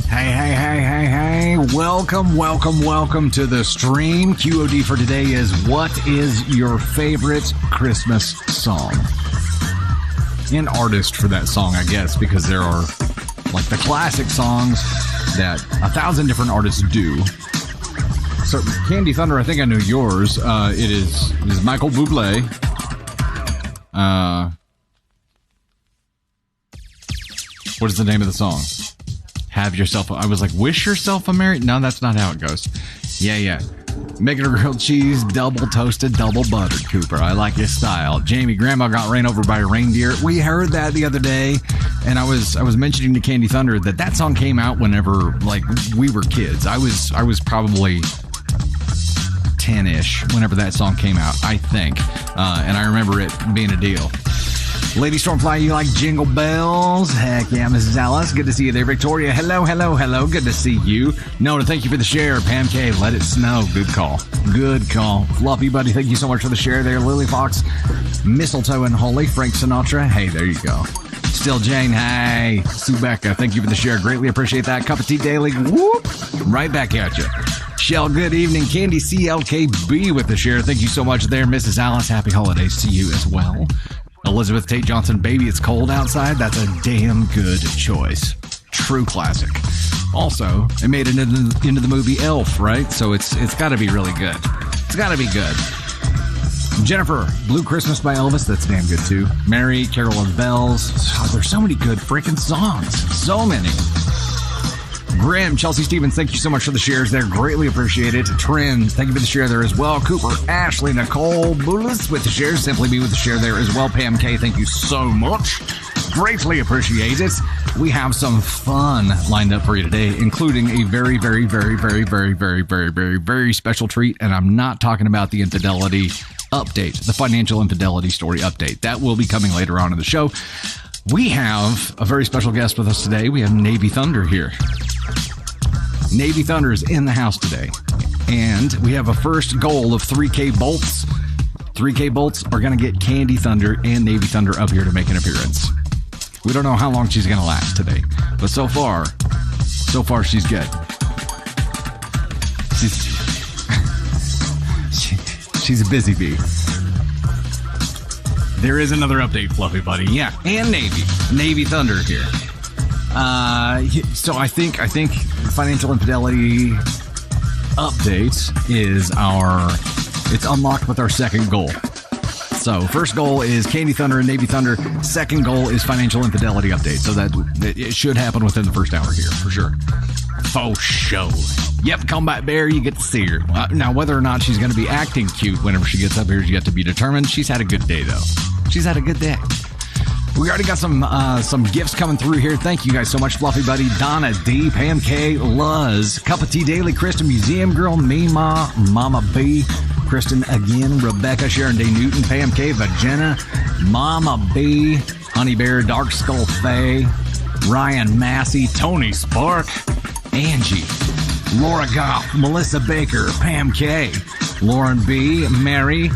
Hey. Welcome to the stream. QOD for today is, what is your favorite Christmas song? And artist for that song, I guess, because there are like the classic songs that 1,000 different artists do. So Candy Thunder, I think I know yours. It is Michael Bublé. What is the name of the song? Have yourself. I was like, wish yourself a merry. No, that's not how it goes. Yeah. Making a grilled cheese, double toasted, double buttered, Cooper. I like your style. Jamie, Grandma got ran over by a reindeer. We heard that the other day, and I was mentioning to Candy Thunder that song came out whenever like we were kids. I was probably 10-ish whenever that song came out, I think, and I remember it being a deal. Lady Stormfly, you like Jingle Bells? Heck yeah, Mrs. Alice. Good to see you there. Victoria, hello. Good to see you. Nona, thank you for the share. Pam K, let it snow. Good call. Fluffy Buddy, thank you so much for the share there. Lily Fox, Mistletoe and Holy. Frank Sinatra, hey, there you go. Still Jane, hey. Sue Becca, thank you for the share. Greatly appreciate that. Cup of Tea Daily, whoop. Right back at you. Shell, good evening. Candy CLKB with the share. Thank you so much there. Mrs. Alice, happy holidays to you as well. Elizabeth Tate Johnson, baby, it's cold outside. That's a damn good choice. True classic. Also, it made it into the movie Elf, right? So it's got to be really good. It's got to be good. Jennifer, Blue Christmas by Elvis. That's damn good, too. Mary, Carol of Bells. Oh, there's so many good freaking songs. So many. Grim, Chelsea Stevens, thank you so much for the shares there. Greatly appreciate it. Trend, thank you for the share there as well. Cooper, Ashley, Nicole, Boulis with the share. Simply Me with the share there as well. Pam K, thank you so much. Greatly appreciate it. We have some fun lined up for you today, including a very, very, very, very, very, very, very, very, very special treat. And I'm not talking about the infidelity update, the financial infidelity story update. That will be coming later on in the show. We have a very special guest with us today. We have Navy Thunder here. Navy Thunder is in the house today. And we have a first goal of 3K bolts. 3K bolts are going to get Candy Thunder and Navy Thunder up here to make an appearance. We don't know how long she's going to last today. But so far she's good. She's a busy bee. There is another update, Fluffy Buddy. Yeah, and Navy Thunder here. So I think financial infidelity update is it's unlocked with our second goal. So first goal is Candy Thunder and Navy Thunder. Second goal is financial infidelity update. So that it should happen within the first hour here for sure. Faux show. Yep, Combat Bear, you get to see her. Now, whether or not she's going to be acting cute whenever she gets up here is yet to be determined. She's had a good day, though. She's had a good day. We already got some gifts coming through here. Thank you guys so much, Fluffy Buddy, Donna D, Pam K, Luz, Cup of Tea Daily, Kristen Museum Girl, Mima, Mama B, Kristen again, Rebecca, Sharon Day Newton, Pam K, Vagina, Mama B, Honey Bear, Dark Skull Faye, Ryan Massey, Tony Spark, Angie, Laura Goff, Melissa Baker, Pam K, Lauren B, Mary,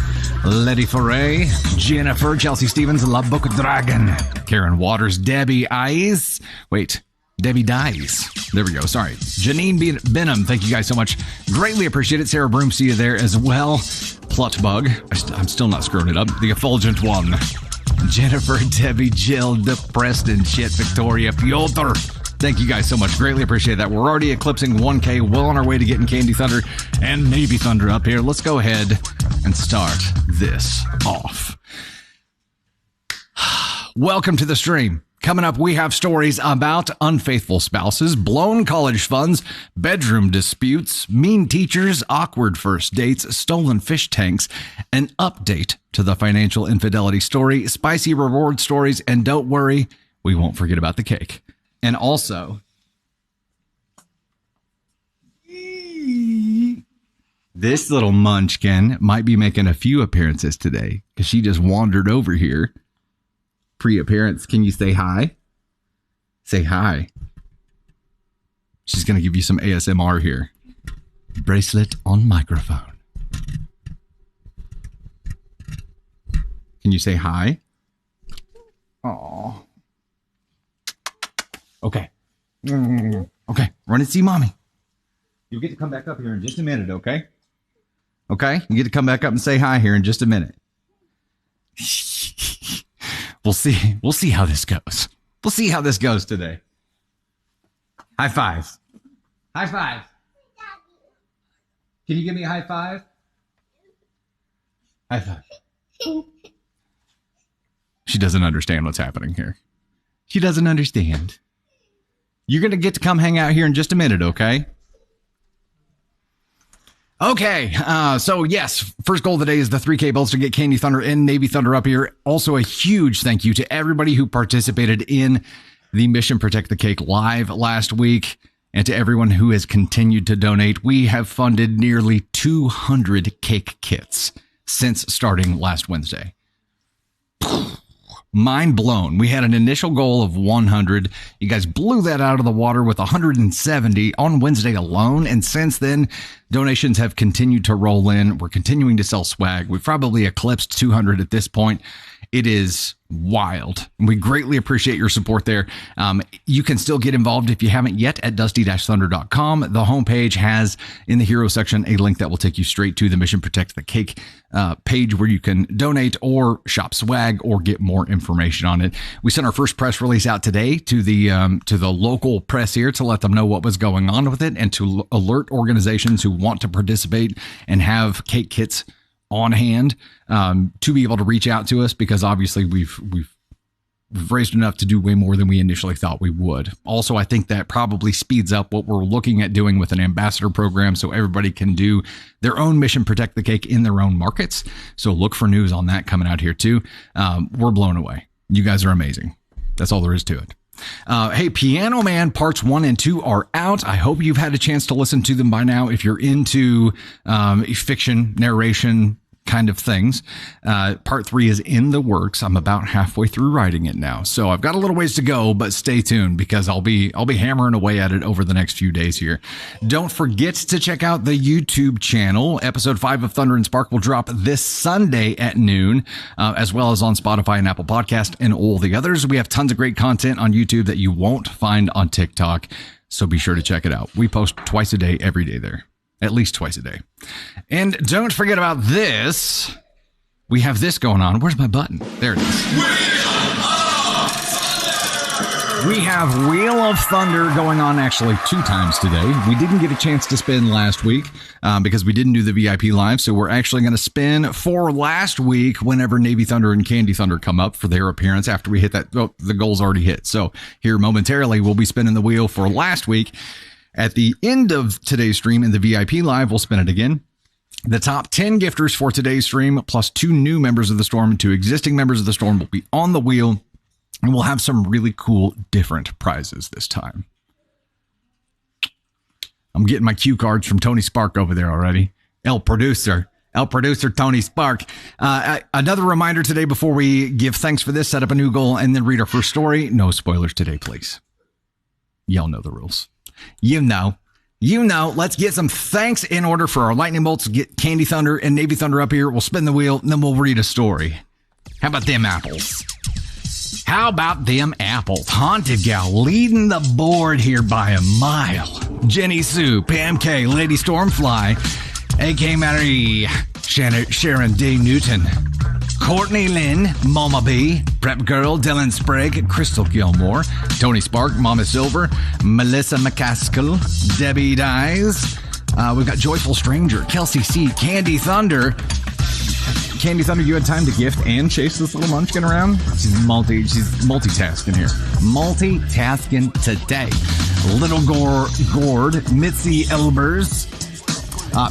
Letty Foray, Jennifer, Chelsea Stevens, La Boca Dragon, Karen Waters, Debbie Dies. There we go. Sorry. Janine Benham, thank you guys so much. Greatly appreciate it. Sarah Broom, see you there as well. Plutbug, I'm still not screwing it up. The Effulgent One. Jennifer, Debbie, Jill, Preston, Shit, Victoria, Piotr. Thank you guys so much. Greatly appreciate that. We're already eclipsing 1K, well on our way to getting Candy Thunder and Navy Thunder up here. Let's go ahead and start this off. Welcome to the stream. Coming up, we have stories about unfaithful spouses, blown college funds, bedroom disputes, mean teachers, awkward first dates, stolen fish tanks, an update to the financial infidelity story, spicy reward stories, and don't worry, we won't forget about the cake. And also, this little munchkin might be making a few appearances today because she just wandered over here. Pre-appearance, can you say hi? Say hi. She's going to give you some ASMR here. Bracelet on microphone. Can you say hi? Oh. Okay. Okay, run and see mommy. You'll get to come back up here in just a minute, okay? Okay? You get to come back up and say hi here in just a minute. We'll see. We'll see how this goes. We'll see how this goes today. High five. High five. Can you give me a high five? High five. She doesn't understand what's happening here. She doesn't understand. You're going to get to come hang out here in just a minute, okay? Okay, so yes, first goal of the day is the 3K bells to get Candy Thunder and Navy Thunder up here. Also, a huge thank you to everybody who participated in the Mission Protect the Cake live last week, and to everyone who has continued to donate. We have funded nearly 200 cake kits since starting last Wednesday. Mind blown. We had an initial goal of 100. You guys blew that out of the water with 170 on Wednesday alone. And since then, donations have continued to roll in. We're continuing to sell swag. We've probably eclipsed 200 at this point. It is wild. We greatly appreciate your support there. You can still get involved if you haven't yet at dusty-thunder.com. The homepage has in the hero section a link that will take you straight to the Mission Protect the Cake page where you can donate or shop swag or get more information on it. We sent our first press release out today to the local press here to let them know what was going on with it and to alert organizations who want to participate and have cake kits on hand to be able to reach out to us, because obviously we've raised enough to do way more than we initially thought we would. Also, I think that probably speeds up what we're looking at doing with an ambassador program, so everybody can do their own Mission Protect the Cake in their own markets. So look for news on that coming out here too. We're blown away. You guys are amazing. That's all there is to it. Hey, Piano Man parts 1 and 2 are out. I hope you've had a chance to listen to them by now. If you're into fiction, narration kind of things, part 3 is in the works. I'm about halfway through writing it now, so I've got a little ways to go, but stay tuned because I'll be hammering away at it over the next few days here. Don't forget to check out the YouTube channel. Episode 5 of Thunder and Spark will drop this Sunday at noon, as well as on Spotify and Apple Podcast and all the others. We have tons of great content on YouTube that you won't find on TikTok, so be sure to check it out. We post twice a day, every day there. At least twice a day. And don't forget about this. We have this going on. Where's my button? There it is. We have Wheel of Thunder going on actually 2 times today. We didn't get a chance to spin last week because we didn't do the VIP live. So we're actually going to spin for last week whenever Navy Thunder and Candy Thunder come up for their appearance after we hit that. Oh, the goal's already hit. So here momentarily, we'll be spinning the wheel for last week. At the end of today's stream in the VIP live, we'll spin it again. The top 10 gifters for today's stream, plus 2 new members of the Storm and 2 existing members of the Storm, will be on the wheel. And we'll have some really cool, different prizes this time. I'm getting my cue cards from Tony Spark over there already. El Producer Tony Spark. Another reminder today before we give thanks for this, set up a new goal, and then read our first story. No spoilers today, please. Y'all know the rules. You know, let's get some thanks in order for our lightning bolts. Get Candy Thunder and Navy Thunder up here. We'll spin the wheel, and then we'll read a story. How about them apples? Haunted Gal leading the board here by a mile. Jenny Sue, Pam K, Lady Stormfly, A.K. Marie, Sharon D. Newton, Courtney Lynn, Mama B, Prep Girl, Dylan Sprague, Crystal Gilmore, Tony Spark, Mama Silver, Melissa McCaskill, Debbie Dyes. We've got Joyful Stranger, Kelsey C, Candy Thunder. Candy Thunder, you had time to gift and chase this little munchkin around? She's multitasking here. Multitasking today. Little Gord, Mitzi Elbers,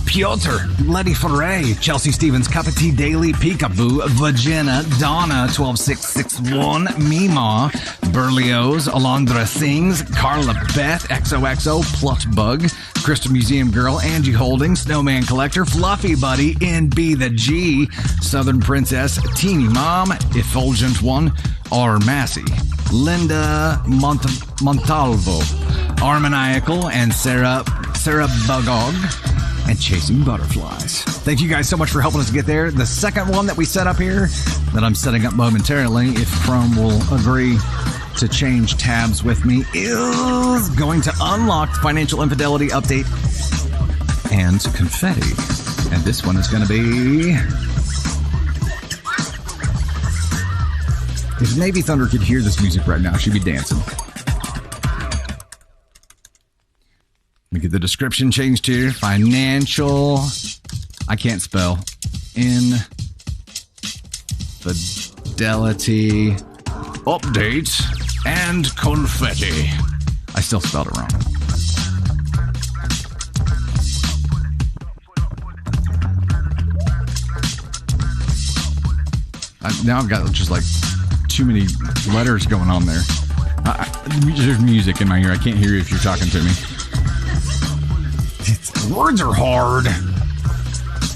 Piotr, Letty Foray, Chelsea Stevens, Cup of Tea Daily, Peekaboo, Vagina, Donna, 12661, Mima, Berlioz, Alondra Sings, Carla Beth, XOXO, Plush Bug, Crystal Museum Girl, Angie Holding, Snowman Collector, Fluffy Buddy, NB the G, Southern Princess, Teeny Mom, Effulgent One, R. Massey, Linda Montalvo, Armaniacal, and Sarah Bugog, and Chasing Butterflies. Thank you guys so much for helping us get there. The second one that we set up here, that I'm setting up momentarily, if Chrome will agree to change tabs with me, is going to unlock the financial infidelity update and confetti. And this one is going to be... If Navy Thunder could hear this music right now, she'd be dancing. Let me get the description changed here. Financial... I can't spell. Infidelity update and confetti. I still spelled it wrong. Now I've got just like too many letters going on there. There's music in my ear. I can't hear you if you're talking to me. Words are hard.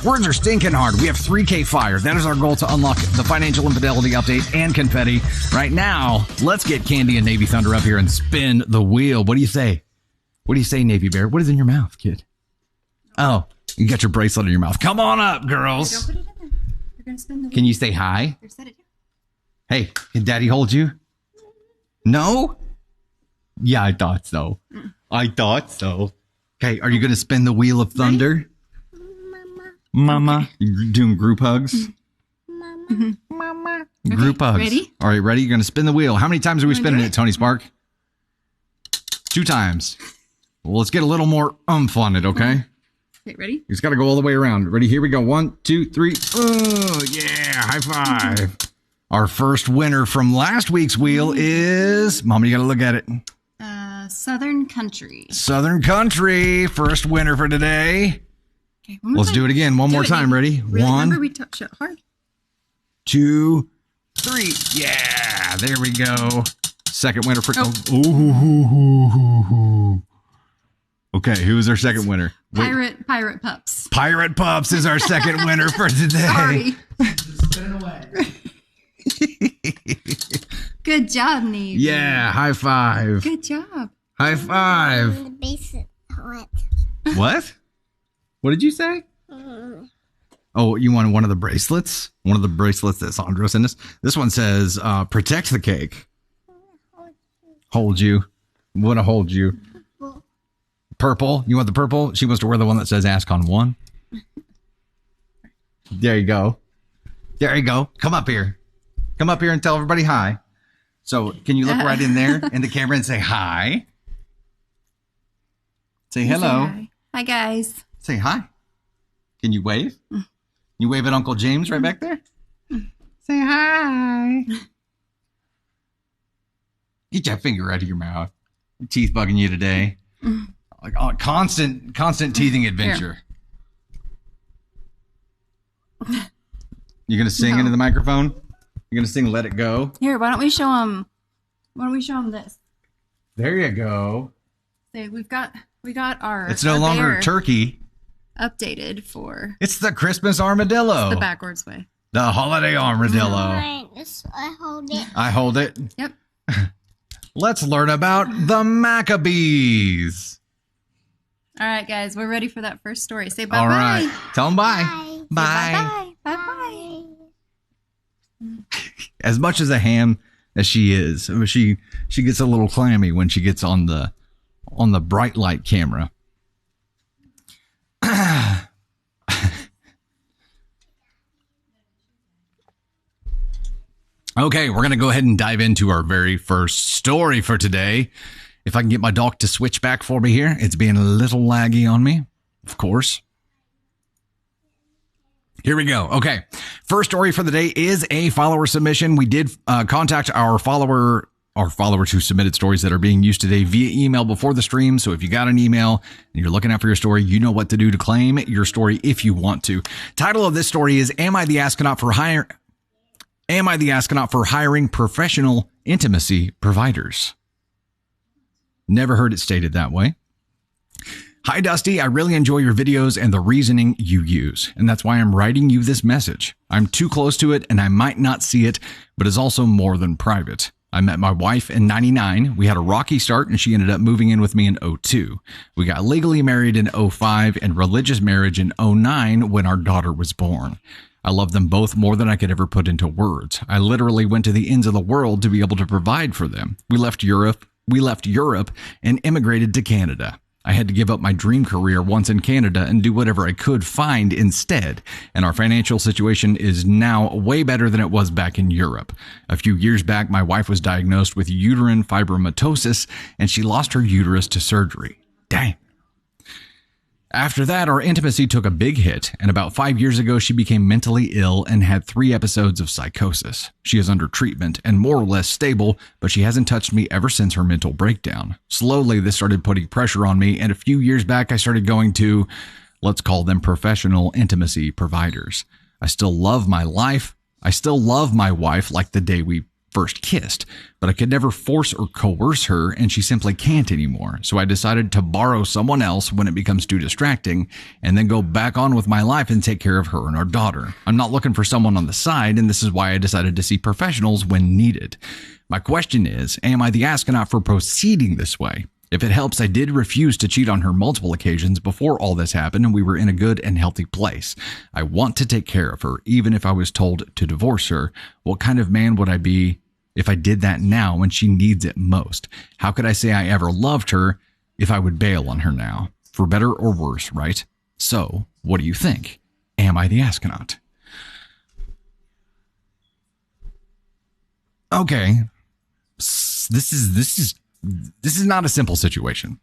Words are stinking hard. We have 3K fire. That is our goal to unlock the financial infidelity update and confetti. Right now, let's get Candy and Navy Thunder up here and spin the wheel. What do you say? What do you say, Navy Bear? What is in your mouth, kid? Oh, you got your bracelet in your mouth. Come on up, girls. Don't put it in there. You're going to spin the wheel. Can you say hi? Set it here. Hey, can Daddy hold you? No? Yeah, I thought so. I thought so. Okay, are you going to spin the wheel of thunder? Mama. Okay. You're doing group hugs? Mama. Mama. Group hugs. Ready? All right, ready? You're going to spin the wheel. How many times are we spinning it, Tony Spark? 2 times. Well, let's get a little more oomph on it, okay? Okay, ready? It's got to go all the way around. Ready? Here we go. 1, 2, 3. Oh, yeah. High five. Our first winner from last week's wheel is... Mama, you got to look at it. Southern Country. Southern Country. First winner for today. Okay, let's do it again. One more time. Ready? Really? 1. Remember we touched it hard. 2, 3. Yeah. There we go. Second winner for... Ooh. Okay, who is our second winner? Pirate Pups. Pirate Pups is our second winner for today. Sorry. Spin it away. Good job, Navy. Yeah, high five. Good job. High five. What? What did you say? Oh, you wanted one of the bracelets? One of the bracelets that Sandra sent us? This one says, protect the cake. Hold you. Want to hold you. Purple. You want the purple? She wants to wear the one that says ask on 1. There you go. There you go. Come up here. Come up here and tell everybody hi. So can you look right in there in the camera and say hi? Say hello. Hi. Hi, guys. Say hi. Can you wave? You wave at Uncle James right back there? Say hi. Get your finger out of your mouth. Your teeth bugging you today. Like constant teething adventure. You gonna sing into the microphone? You're gonna sing "Let It Go"? Here, why don't we show them? Why don't we show them this? There you go. Say we got our. It's no longer turkey. Updated for. It's the Christmas armadillo. It's the backwards way. The holiday armadillo. I hold it. I hold it. Yep. Let's learn about the Maccabees. All right, guys, we're ready for that first story. Say bye-bye. All right. Tell them bye. Bye. Bye. Bye-bye. As much as a ham as she is, she gets a little clammy when she gets on the bright light camera. Okay, we're going to go ahead and dive into our very first story for today. If I can get my dog to switch back for me here. It's being a little laggy on me, of course. Here we go. Okay. First story for the day is a follower submission. We did contact our followers who submitted stories that are being used today via email before the stream. So if you got an email and you're looking out for your story, you know what to do to claim your story if you want to. Title of this story is Am I the Astronaut for hiring professional intimacy providers? Never heard it stated that way. Hi, Dusty. I really enjoy your videos and the reasoning you use, and that's why I'm writing you this message. I'm too close to it, and I might not see it, but it's also more than private. I met my wife in 99. We had a rocky start and she ended up moving in with me in '02. We got legally married in '05 and religious marriage in '09 when our daughter was born. I love them both more than I could ever put into words. I literally went to the ends of the world to be able to provide for them. We left Europe and immigrated to Canada. I had to give up my dream career once in Canada and do whatever I could find instead. And our financial situation is now way better than it was back in Europe. A few years back, my wife was diagnosed with uterine fibromatosis and she lost her uterus to surgery. Dang. After that, our intimacy took a big hit, and about 5 years ago, she became mentally ill and had 3 episodes of psychosis. She is under treatment and more or less stable, but she hasn't touched me ever since her mental breakdown. Slowly, this started putting pressure on me, and a few years back, I started going to, let's call them professional intimacy providers. I still love my life. I still love my wife like the day we first kissed, but I could never force or coerce her, and she simply can't anymore. So I decided to borrow someone else when it becomes too distracting and then go back on with my life and take care of her and our daughter. I'm not looking for someone on the side, and this is why I decided to see professionals when needed. My question is, am I the astronaut for proceeding this way? If it helps, I did refuse to cheat on her multiple occasions before all this happened and we were in a good and healthy place. I want to take care of her, even if I was told to divorce her. What kind of man would I be if I did that now when she needs it most? How could I say I ever loved her if I would bail on her now? For better or worse, right? So, what do you think? Am I the astronaut? Okay. This is not a simple situation.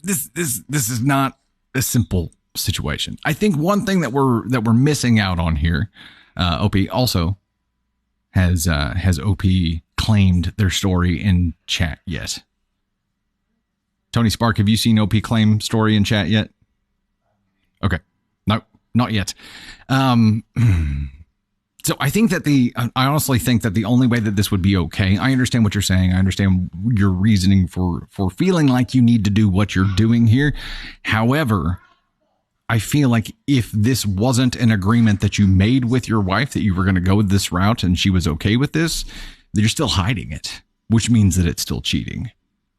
This is not a simple situation. I think one thing that we're missing out on here, OP also has OP claimed their story in chat yet? Tony Spark, have you seen OP claim story in chat yet? Okay, no, not yet. So I think that I honestly think that the only way that this would be okay, I understand what you're saying. I understand your reasoning for feeling like you need to do what you're doing here. However, I feel like if this wasn't an agreement that you made with your wife that you were going to go this route and she was okay with this, then you're still hiding it, which means that it's still cheating.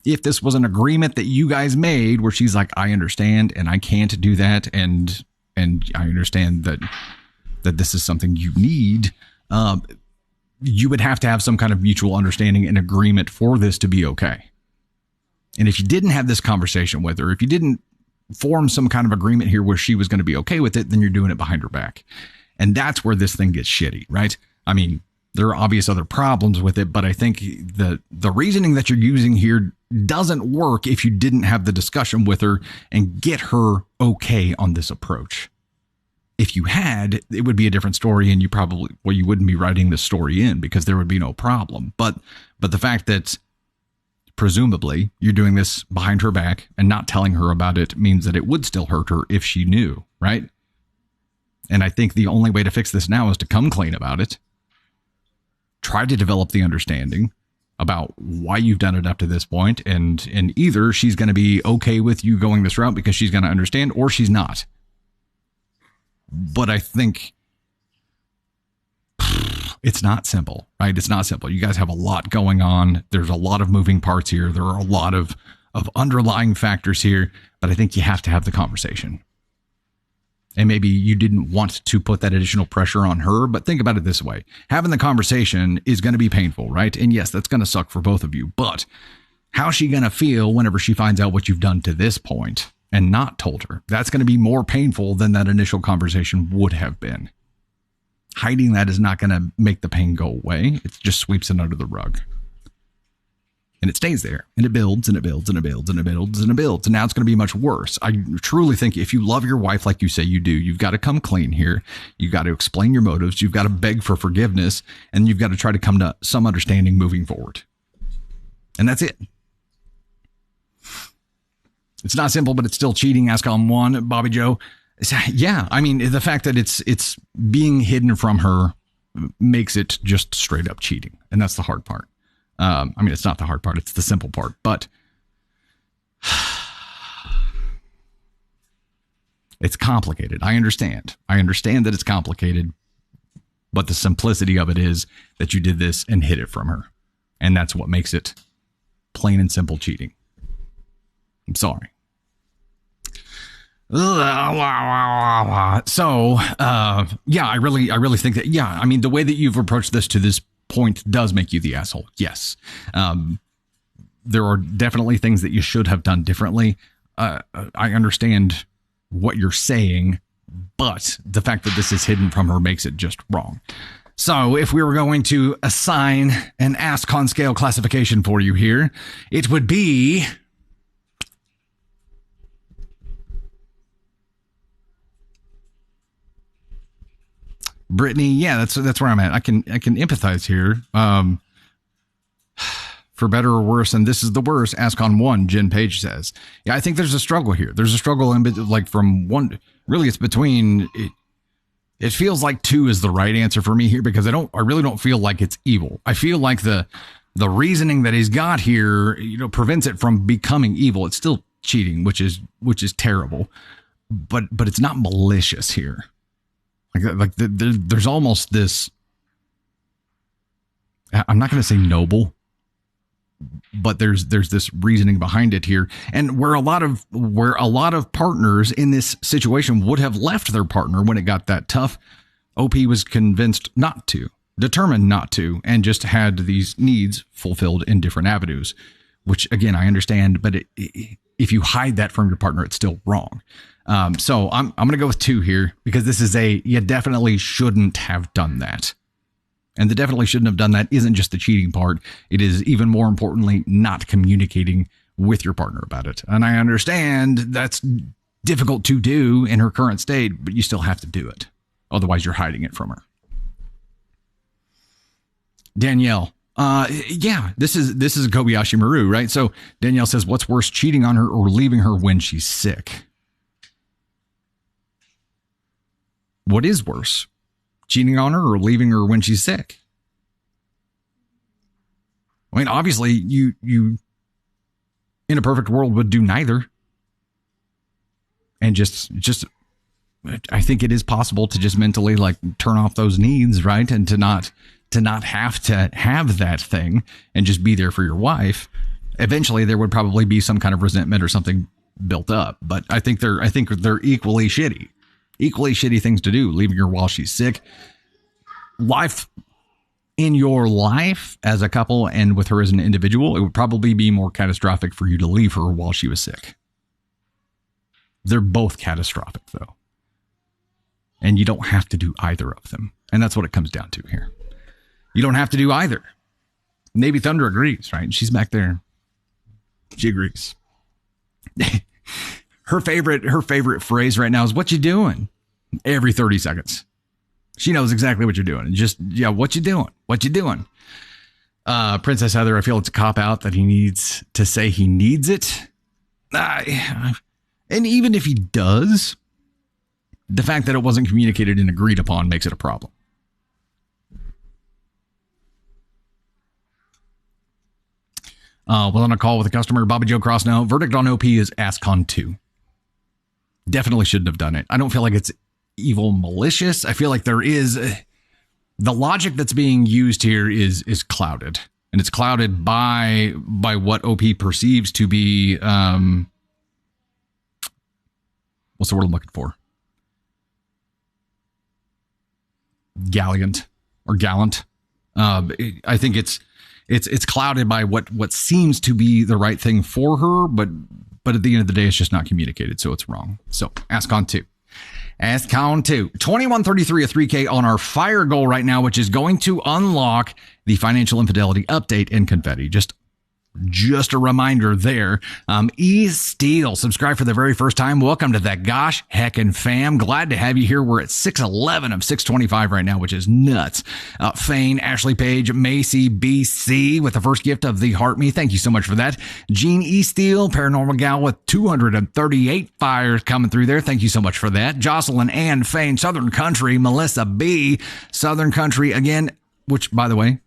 If this was an agreement that you guys made where she's like, I understand and I can't do that and I understand that this is something you need, you would have to have some kind of mutual understanding and agreement for this to be okay. And if you didn't have this conversation with her, if you didn't form some kind of agreement here where she was going to be okay with it, then you're doing it behind her back. And that's where this thing gets shitty, right? I mean, there are obvious other problems with it, but I think the reasoning that you're using here doesn't work if you didn't have the discussion with her and get her okay on this approach. If you had, it would be a different story, and you wouldn't be writing this story in because there would be no problem. But the fact that presumably you're doing this behind her back and not telling her about it means that it would still hurt her if she knew, right? And I think the only way to fix this now is to come clean about it. Try to develop the understanding about why you've done it up to this point, and either she's going to be okay with you going this route because she's going to understand, or she's not. But I think it's not simple, right? It's not simple. You guys have a lot going on. There's a lot of moving parts here. There are a lot of underlying factors here, but I think you have to have the conversation. And maybe you didn't want to put that additional pressure on her, but think about it this way. Having the conversation is going to be painful, right? And yes, that's going to suck for both of you, but how's she going to feel whenever she finds out what you've done to this point and not told her? That's going to be more painful than that initial conversation would have been. Hiding that is not going to make the pain go away. It just sweeps it under the rug. And it stays there, and it builds, and it builds, and it builds, and it builds, and it builds. And now it's going to be much worse. I truly think if you love your wife like you say you do, you've got to come clean here. You've got to explain your motives. You've got to beg for forgiveness, and you've got to try to come to some understanding moving forward. And that's it. It's not simple, but it's still cheating. Ask on one, Bobby Joe. Yeah, I mean, the fact that it's being hidden from her makes it just straight up cheating. And that's the hard part. I mean, it's not the hard part. It's the simple part. But it's complicated. I understand that it's complicated. But the simplicity of it is that you did this and hid it from her. And that's what makes it plain and simple cheating. I'm sorry. So, yeah, I really think that, yeah, I mean, the way that you've approached this to this point does make you the asshole. Yes. There are definitely things that you should have done differently. I understand what you're saying, but the fact that this is hidden from her makes it just wrong. So if we were going to assign an ASCON scale classification for you here, it would be... Brittany, yeah, that's where I'm at. I can empathize here. For better or worse, and this is the worst, ASCON 1, Jen Page says. Yeah, I think there's a struggle here. There's a struggle in like from one, really it's between, it feels like 2 is the right answer for me here because I really don't feel like it's evil. I feel like the reasoning that he's got here, prevents it from becoming evil. It's still cheating, which is terrible, but it's not malicious here. There's almost this, I'm not going to say noble, but there's this reasoning behind it here. And where a lot of partners in this situation would have left their partner when it got that tough, OP was convinced not to, determined not to, and just had these needs fulfilled in different avenues, which again, I understand, but if you hide that from your partner, it's still wrong. So I'm going to go with 2 here because this is you definitely shouldn't have done that. And the definitely shouldn't have done that isn't just the cheating part. It is even more importantly, not communicating with your partner about it. And I understand that's difficult to do in her current state, but you still have to do it. Otherwise you're hiding it from her. Danielle. Yeah, this is Kobayashi Maru, right? So Danielle says, what's worse, cheating on her or leaving her when she's sick? What is worse? Cheating on her or leaving her when she's sick? I mean, obviously, you in a perfect world would do neither. And just I think it is possible to just mentally like turn off those needs, right? And to not have to have that thing and just be there for your wife. Eventually, there would probably be some kind of resentment or something built up. But I think they're equally shitty. Equally shitty things to do, leaving her while she's sick. Life in your life as a couple and with her as an individual, it would probably be more catastrophic for you to leave her while she was sick. They're both catastrophic, though. And you don't have to do either of them. And that's what it comes down to here. You don't have to do either. Navy Thunder agrees, right? She's back there. She agrees. Her favorite phrase right now is, what you doing? Every 30 seconds. She knows exactly what you're doing. Just, yeah, what you doing? What you doing? Princess Heather, I feel it's a cop-out that he needs to say he needs it. And even if he does, the fact that it wasn't communicated and agreed upon makes it a problem. Was on a call with a customer, Bobby Joe Cross now. Verdict on OP is ASCON 2. Definitely shouldn't have done it. I don't feel like it's evil, malicious. I feel like there is the logic that's being used here is clouded, and it's clouded by what OP perceives to be what's the word I'm looking for? Gallant. I think it's clouded by what seems to be the right thing for her, but at the end of the day, it's just not communicated, so it's wrong. So, ASCON 2. ASCON 2. 2133, a 3K on our fire goal right now, which is going to unlock the financial infidelity update in confetti. Just a reminder there. E-Steel, subscribe for the very first time. Welcome to that gosh heckin' fam. Glad to have you here. We're at 611 of 625 right now, which is nuts. Fane, Ashley Page, Macy, BC with the first gift of the Heart Me. Thank you so much for that. Gene E-Steel, Paranormal Gal with 238 fires coming through there. Thank you so much for that. Jocelyn Ann Fane, Southern Country, Melissa B, Southern Country again. Which, by the way,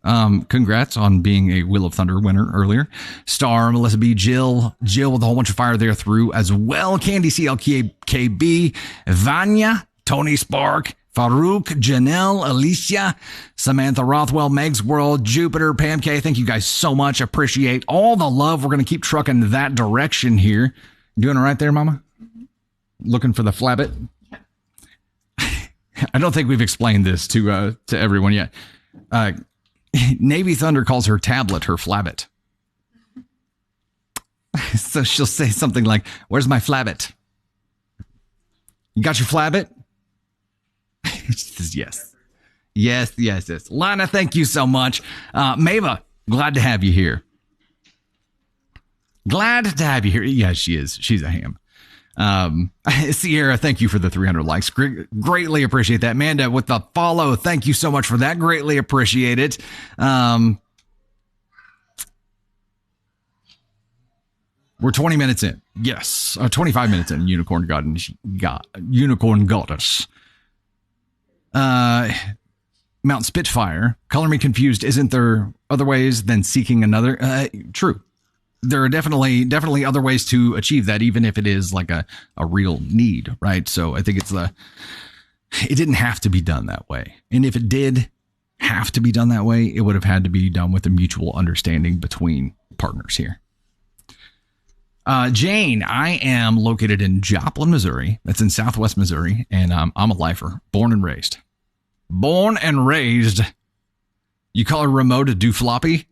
congrats on being a Wheel of Thunder winner earlier. Star, Melissa B, Jill with a whole bunch of fire there through as well. Candy CLKB, Vanya, Tony Spark, Farouk, Janelle, Alicia, Samantha Rothwell, Meg's World, Jupiter, Pam K. Thank you guys so much. Appreciate all the love. We're going to keep trucking that direction here. Doing all right there, Mama? Looking for the flabbit? I don't think we've explained this to everyone yet. Navy Thunder calls her tablet her flabbit. So she'll say something like, "Where's my flabbit? You got your flabbit?" She says, yes. Yes. Lana, thank you so much. Mava, glad to have you here. Yeah, she is. She's a ham. Sierra, thank you for the 300 likes. Greatly appreciate that. Amanda with the follow. Thank you so much for that. Greatly appreciate it. We're 20 minutes in. Yes. 25 minutes in. Unicorn Goddess. Mount Spitfire. Color me confused. Isn't there other ways than seeking another? True. There are definitely other ways to achieve that, even if it is like a real need, right? So I think it didn't have to be done that way. And if it did have to be done that way, it would have had to be done with a mutual understanding between partners here. Jane, I am located in Joplin, Missouri. That's in Southwest Missouri. And I'm a lifer, born and raised. You call her remote a doofloppy?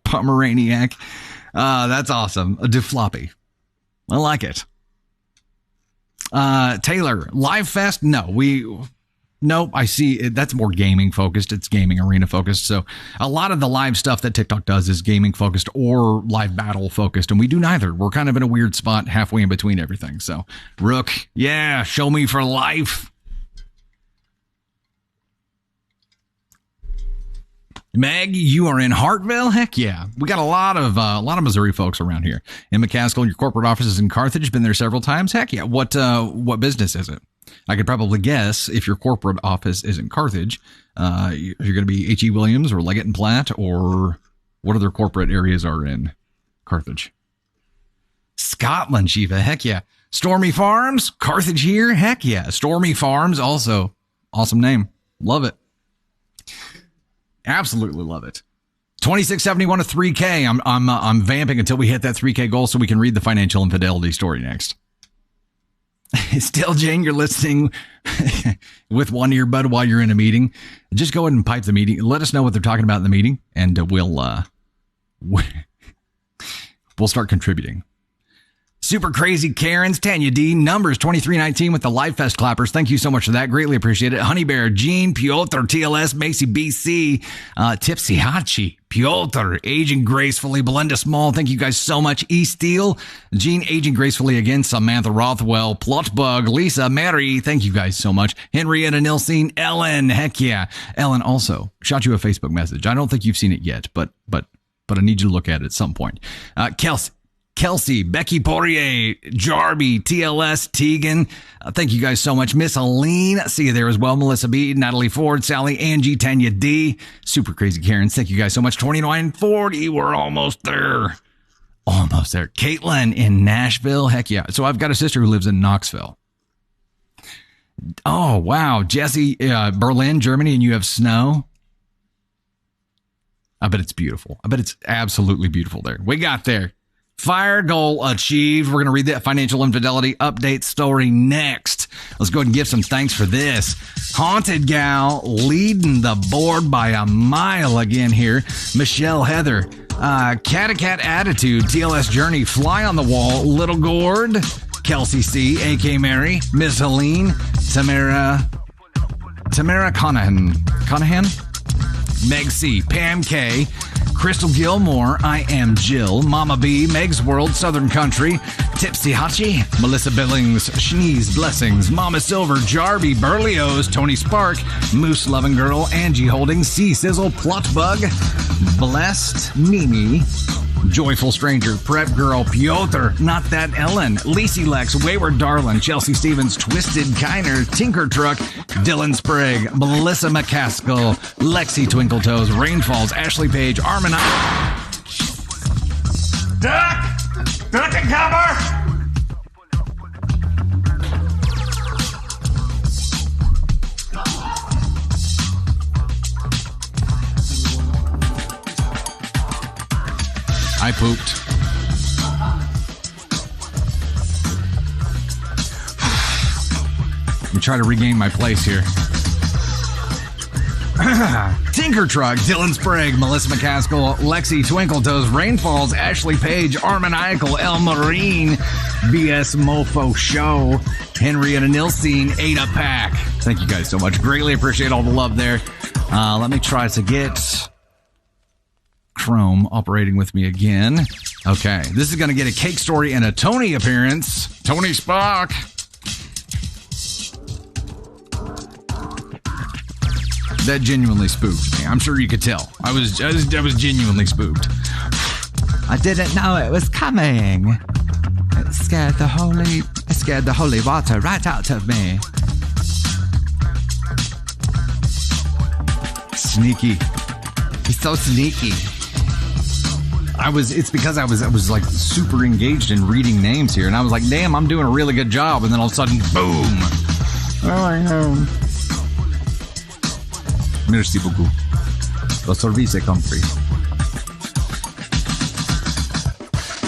Pomeraniac. That's awesome. A doofloppy. I like it. Taylor, Live Fest? Nope, I see it. That's more gaming focused. It's gaming arena focused. So a lot of the live stuff that TikTok does is gaming focused or live battle focused. And we do neither. We're kind of in a weird spot halfway in between everything. So Rook, yeah, show me for life. Meg, you are in Hartville? Heck yeah. We got a lot of Missouri folks around here. In McCaskill, your corporate office is in Carthage. Been there several times. Heck yeah. What business is it? I could probably guess if your corporate office is in Carthage, you're going to be H.E. Williams or Leggett and Platt, or what other corporate areas are in Carthage? Scotland, Shiva. Heck yeah. Stormy Farms, Carthage here. Heck yeah. Stormy Farms, also awesome name. Love it. Absolutely love it. 2671 to 3K. I'm vamping until we hit that 3K goal so we can read the financial infidelity story next. Still, Jane, you're listening with one earbud while you're in a meeting. Just go ahead and pipe the meeting. Let us know what they're talking about in the meeting, and we'll start contributing. Super Crazy Karens, Tanya D, Numbers 2319 with the Live Fest clappers. Thank you so much for that. Greatly appreciate it. Honey Bear, Gene, Piotr, TLS, Macy BC, Tipsy Hachi, Piotr, Aging Gracefully, Belinda Small. Thank you guys so much. E Steel, Gene, Aging Gracefully again, Samantha Rothwell, Plotbug, Lisa, Mary. Thank you guys so much. Henrietta Nilsine, Ellen. Heck yeah. Ellen also shot you a Facebook message. I don't think you've seen it yet, but I need you to look at it at some point. Kelsey, Becky Poirier, Jarby, TLS, Tegan. Thank you guys so much. Miss Aline, see you there as well. Melissa B, Natalie Ford, Sally, Angie, Tanya D, Super Crazy Karens. Thank you guys so much. 2940, we're almost there. Almost there. Caitlin in Nashville. Heck yeah. So I've got a sister who lives in Knoxville. Oh, wow. Jesse, Berlin, Germany, and you have snow. I bet it's beautiful. I bet it's absolutely beautiful there. We got there. Fire goal achieved. We're going to read that financial infidelity update story next. Let's go ahead and give some thanks for this. Haunted Gal leading the board by a mile again here. Michelle Heather, Cat Attitude, TLS Journey, Fly on the Wall, Little Gord, Kelsey C, AK Mary, Miss Helene, Tamara Conahan, Meg C, Pam K, Crystal Gilmore, I Am Jill, Mama B, Meg's World, Southern Country, Tipsy Hachi, Melissa Billings, Schneeze Blessings, Mama Silver, Jarby, Berlioz, Tony Spark, Moose Loving Girl, Angie Holdings, C Sizzle, Plotbug, Blessed Mimi, Joyful Stranger, Prep Girl, Piotr, Not That Ellen, Lacey Lex, Wayward Darlin, Chelsea Stevens, Twisted Kiner, Tinker Truck, Dylan Sprague, Melissa McCaskill, Lexi Twinkle Toes, Rainfalls, Ashley Page, Armin. Duck and cover! pooped. Let me try to regain my place here. Tinker Truck, Dylan Sprague, Melissa McCaskill, Lexi Twinkletoes, Rainfalls, Ashley Page, Armin Eichel, El Marine, BS Mofo Show, Henrietta Nilstein, Ada Pack. Thank you guys so much. Greatly appreciate all the love there. Let me try to get Chrome operating with me again. Okay, this is going to get a cake story and a Tony appearance. Tony Spock. That genuinely spooked me. I'm sure you could tell. I was genuinely spooked. I didn't know it was coming. It scared the holy water right out of me. Sneaky. He's so sneaky. It's because I was like super engaged in reading names here, and I was like, damn, I'm doing a really good job, and then all of a sudden, boom. Oh, I know. Merci beaucoup. Le service compris.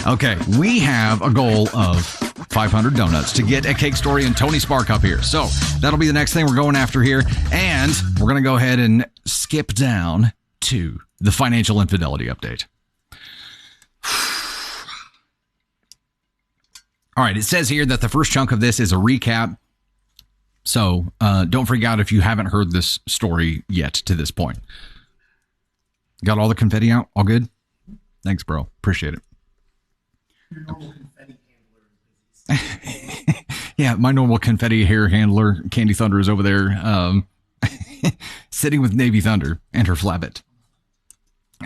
Okay, we have a goal of 500 donuts to get a cake story and Tony Spark up here. So that'll be the next thing we're going after here. And we're going to go ahead and skip down to the financial infidelity update. All right, it says here that the first chunk of this is a recap. So don't freak out if you haven't heard this story yet to this point. Got all the confetti out? All good? Thanks, bro. Appreciate it. Your normal confetti handler. Yeah, my normal confetti hair handler, Candy Thunder, is over there sitting with Navy Thunder and her flabbit.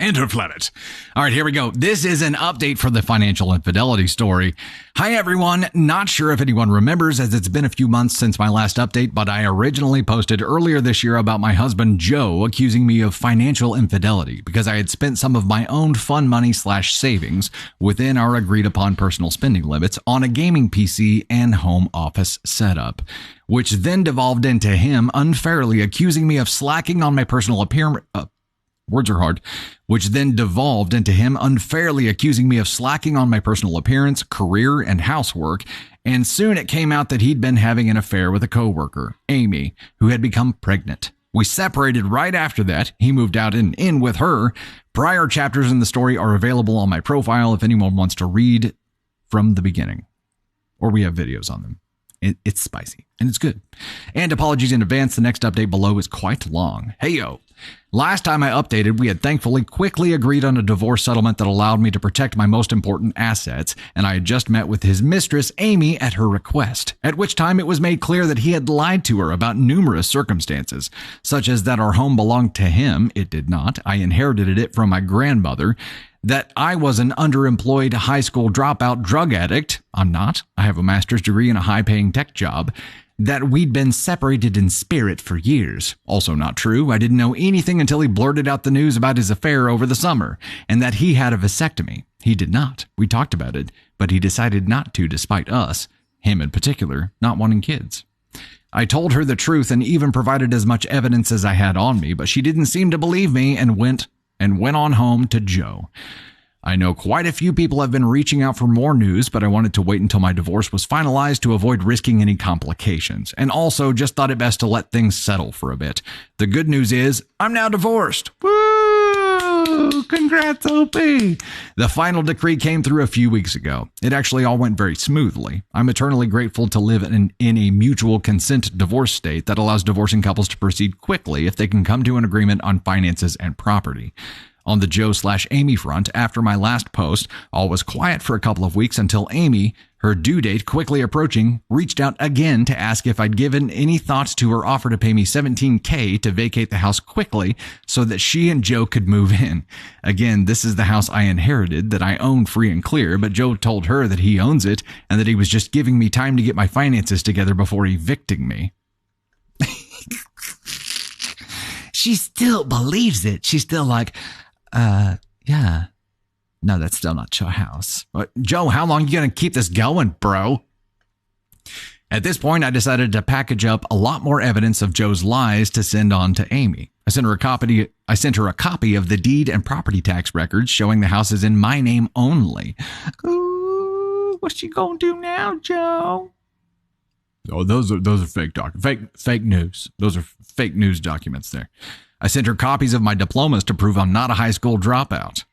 And her planet. All right, here we go. This is an update for the financial infidelity story. Hi, everyone. Not sure if anyone remembers, as it's been a few months since my last update, but I originally posted earlier this year about my husband, Joe, accusing me of financial infidelity because I had spent some of my own fun money / savings within our agreed upon personal spending limits on a gaming PC and home office setup, which then devolved into him unfairly accusing me of slacking on my personal appearance. Words are hard, which then devolved into him unfairly accusing me of slacking on my personal appearance, career, and housework. And soon it came out that he'd been having an affair with a coworker, Amy, who had become pregnant. We separated right after that. He moved out and in with her. Prior chapters in the story are available on my profile if anyone wants to read from the beginning. Or we have videos on them. It's spicy and it's good. And apologies in advance. The next update below is quite long. Hey, yo. Last time I updated, we had thankfully quickly agreed on a divorce settlement that allowed me to protect my most important assets, and I had just met with his mistress, Amy, at her request, at which time it was made clear that he had lied to her about numerous circumstances, such as that our home belonged to him. It did not. I inherited it from my grandmother. That I was an underemployed high school dropout drug addict. I'm not. I have a master's degree and a high-paying tech job. That we'd been separated in spirit for years. Also not true. I didn't know anything until he blurted out the news about his affair over the summer, and that he had a vasectomy. He did not. We talked about it, but he decided not to despite us, him in particular, not wanting kids. I told her the truth and even provided as much evidence as I had on me, but she didn't seem to believe me and went on home to Joe. I know quite a few people have been reaching out for more news, but I wanted to wait until my divorce was finalized to avoid risking any complications, and also just thought it best to let things settle for a bit. The good news is, I'm now divorced. Woo! Congrats, OP! The final decree came through a few weeks ago. It actually all went very smoothly. I'm eternally grateful to live in a mutual consent divorce state that allows divorcing couples to proceed quickly if they can come to an agreement on finances and property. On the Joe/Amy front, after my last post, all was quiet for a couple of weeks until Amy, her due date quickly approaching, reached out again to ask if I'd given any thoughts to her offer to pay me $17,000 to vacate the house quickly so that she and Joe could move in. Again, this is the house I inherited that I own free and clear, but Joe told her that he owns it and that he was just giving me time to get my finances together before evicting me. She still believes it. She's still like, yeah. No, that's still not your house. But Joe, how long you going to keep this going, bro? At this point, I decided to package up a lot more evidence of Joe's lies to send on to Amy. I sent her I sent her a copy of the deed and property tax records showing the house is in my name only. Ooh, what's she gonna do now, Joe? Oh, those are fake news. Those are fake news documents there. I sent her copies of my diplomas to prove I'm not a high school dropout.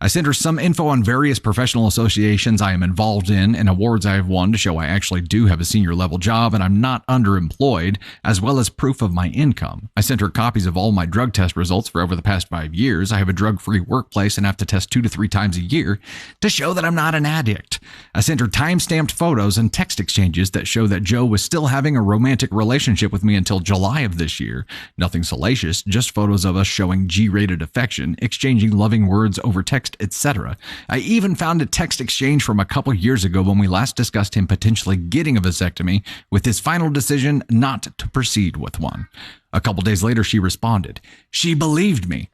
I sent her some info on various professional associations I am involved in and awards I have won to show I actually do have a senior level job and I'm not underemployed, as well as proof of my income. I sent her copies of all my drug test results for over the past 5 years. I have a drug-free workplace and have to test 2 to 3 times a year to show that I'm not an addict. I sent her time-stamped photos and text exchanges that show that Joe was still having a romantic relationship with me until July of this year. Nothing salacious, just photos of us showing G-rated affection, exchanging loving words over text, etc. I even found a text exchange from a couple years ago when we last discussed him potentially getting a vasectomy, with his final decision not to proceed with one. A couple days later, she responded. She believed me.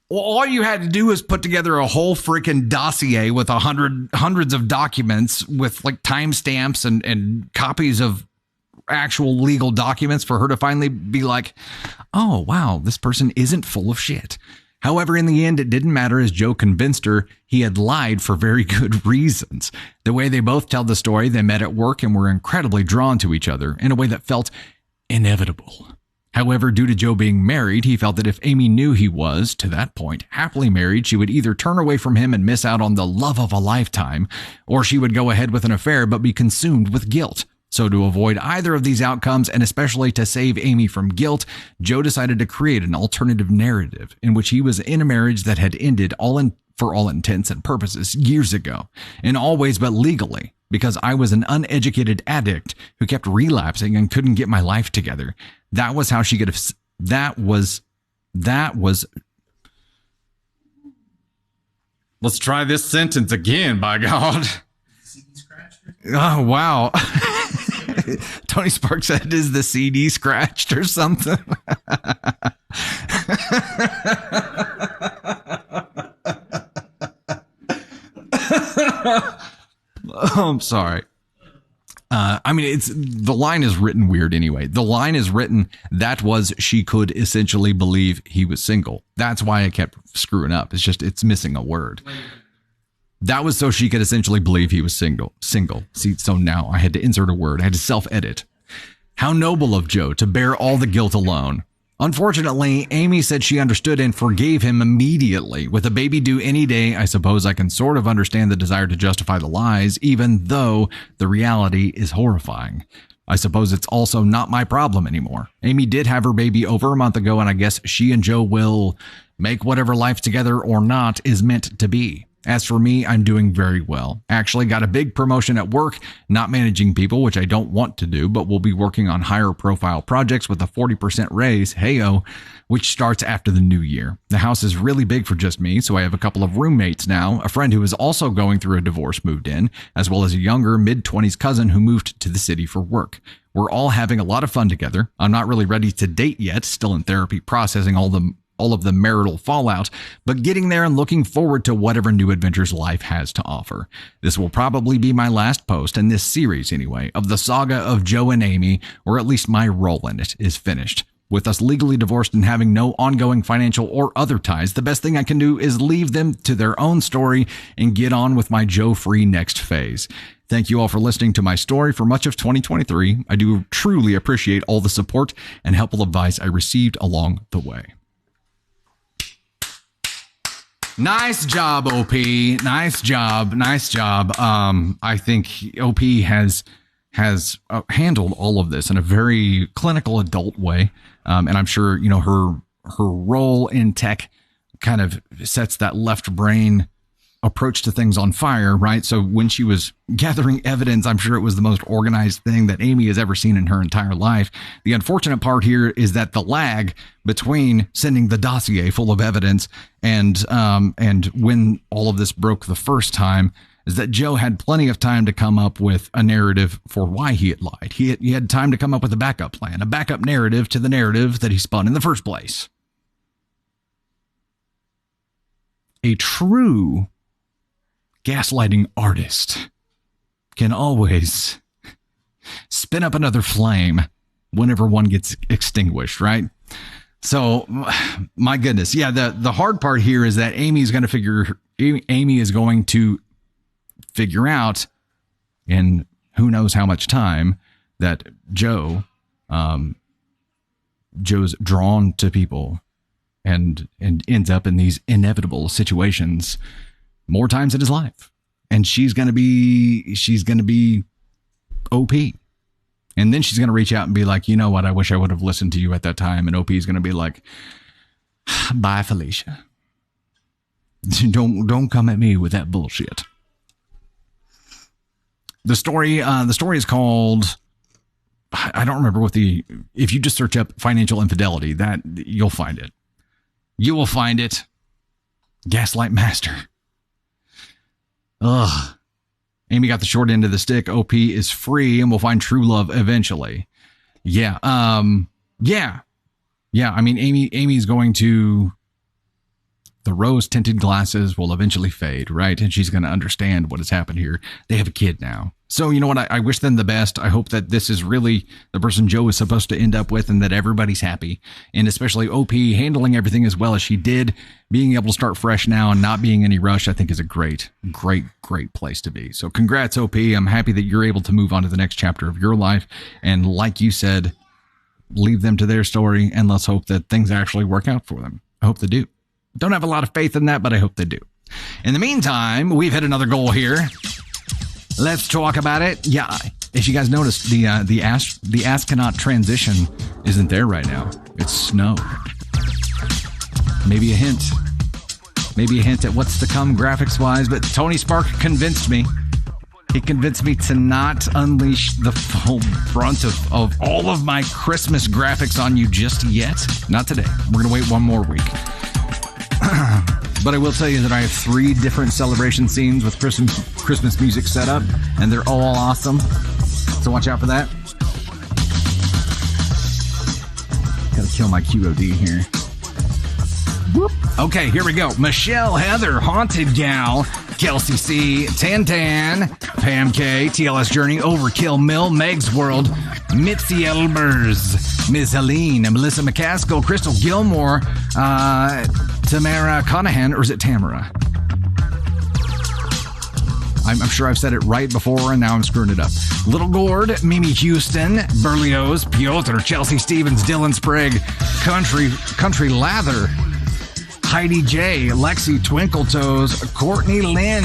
Well, all you had to do was put together a whole freaking dossier with hundreds of documents with like timestamps and copies of actual legal documents for her to finally be like, oh, wow, this person isn't full of shit. However, in the end, it didn't matter as Joe convinced her he had lied for very good reasons. The way they both tell the story, they met at work and were incredibly drawn to each other in a way that felt inevitable. However, due to Joe being married, he felt that if Amy knew he was, to that point, happily married, she would either turn away from him and miss out on the love of a lifetime, or she would go ahead with an affair but be consumed with guilt. So to avoid either of these outcomes, and especially to save Amy from guilt, Joe decided to create an alternative narrative in which he was in a marriage that had ended for all intents and purposes years ago, in all ways but legally, because I was an uneducated addict who kept relapsing and couldn't get my life together. That was how she could have... That was... Let's try this sentence again, by God. Oh, wow. Tony Sparks said, is the CD scratched or something? Oh, I'm sorry. I mean, the line is written weird anyway. The line is written, that was, she could essentially believe he was single. That's why I kept screwing up. It's missing a word. That was so she could essentially believe he was single. See, so now I had to insert a word. I had to self-edit. How noble of Joe to bear all the guilt alone. Unfortunately, Amy said she understood and forgave him immediately. With a baby due any day, I suppose I can sort of understand the desire to justify the lies, even though the reality is horrifying. I suppose it's also not my problem anymore. Amy did have her baby over a month ago, and I guess she and Joe will make whatever life together or not is meant to be. As for me, I'm doing very well. Actually got a big promotion at work, not managing people, which I don't want to do, but we'll be working on higher profile projects with a 40% raise, heyo, which starts after the new year. The house is really big for just me, so I have a couple of roommates now. A friend who is also going through a divorce moved in, as well as a younger mid-20s cousin who moved to the city for work. We're all having a lot of fun together. I'm not really ready to date yet, still in therapy processing all of the marital fallout, but getting there and looking forward to whatever new adventures life has to offer. This will probably be my last post in this series anyway, of the saga of Joe and Amy, or at least my role in it is finished. With us legally divorced and having no ongoing financial or other ties, the best thing I can do is leave them to their own story and get on with my Joe-free next phase. Thank you all for listening to my story for much of 2023. I do truly appreciate all the support and helpful advice I received along the way. Nice job, OP. Nice job. I think OP has handled all of this in a very clinical adult way. And I'm sure, her role in tech kind of sets that left brain approach to things on fire, right? So when she was gathering evidence, I'm sure it was the most organized thing that Amy has ever seen in her entire life. The unfortunate part here is that the lag between sending the dossier full of evidence and when all of this broke the first time is that Joe had plenty of time to come up with a narrative for why he had lied. He had time to come up with a backup plan, a backup narrative to the narrative that he spun in the first place. A true gaslighting artist can always spin up another flame whenever one gets extinguished, right? So, my goodness. Yeah, the hard part here is that Amy is going to figure out in who knows how much time that Joe's drawn to people and ends up in these inevitable situations more times in his life. And she's going to be OP. And then she's going to reach out and be like, you know what? I wish I would have listened to you at that time. And OP is going to be like, bye, Felicia. Don't come at me with that bullshit. The story is called, I don't remember if you just search up financial infidelity, that you'll find it. You will find it. Gaslight Master. Ugh. Amy got the short end of the stick. OP is free and will find true love eventually. Yeah. Yeah. I mean, Amy's going to, the rose tinted glasses will eventually fade, right? And she's going to understand what has happened here. They have a kid now. So, you know what? I wish them the best. I hope that this is really the person Joe is supposed to end up with and that everybody's happy. And especially OP handling everything as well as she did, being able to start fresh now and not being any rush, I think is a great place to be. So congrats, OP. I'm happy that you're able to move on to the next chapter of your life. And like you said, leave them to their story and let's hope that things actually work out for them. I hope they do. Don't have a lot of faith in that, but I hope they do. In the meantime, we've hit another goal here. Let's talk about it. Yeah, as you guys noticed, the astronaut transition isn't there right now. It's snow. Maybe a hint at what's to come graphics-wise, but Tony Spark convinced me. He convinced me to not unleash the full brunt of all of my Christmas graphics on you just yet. Not today. We're going to wait one more week. But I will tell you that I have 3 different celebration scenes with Christmas music set up, and they're all awesome. So watch out for that. Gotta kill my QOD here. Whoop. Okay, here we go. Michelle, Heather, Haunted Gal, Kelsey C, Tan, Pam K, TLS Journey, Overkill Mill, Meg's World, Mitzi Elbers, Ms. Helene, Melissa McCaskill, Crystal Gilmore, Tamara Conahan, or is it Tamara? I'm sure I've said it right before, and now I'm screwing it up. Little Gord, Mimi Houston, Berlioz, Piotr, Chelsea Stevens, Dylan Sprague, Country Lather, Heidi J, Lexi Twinkle Toes, Courtney Lynn,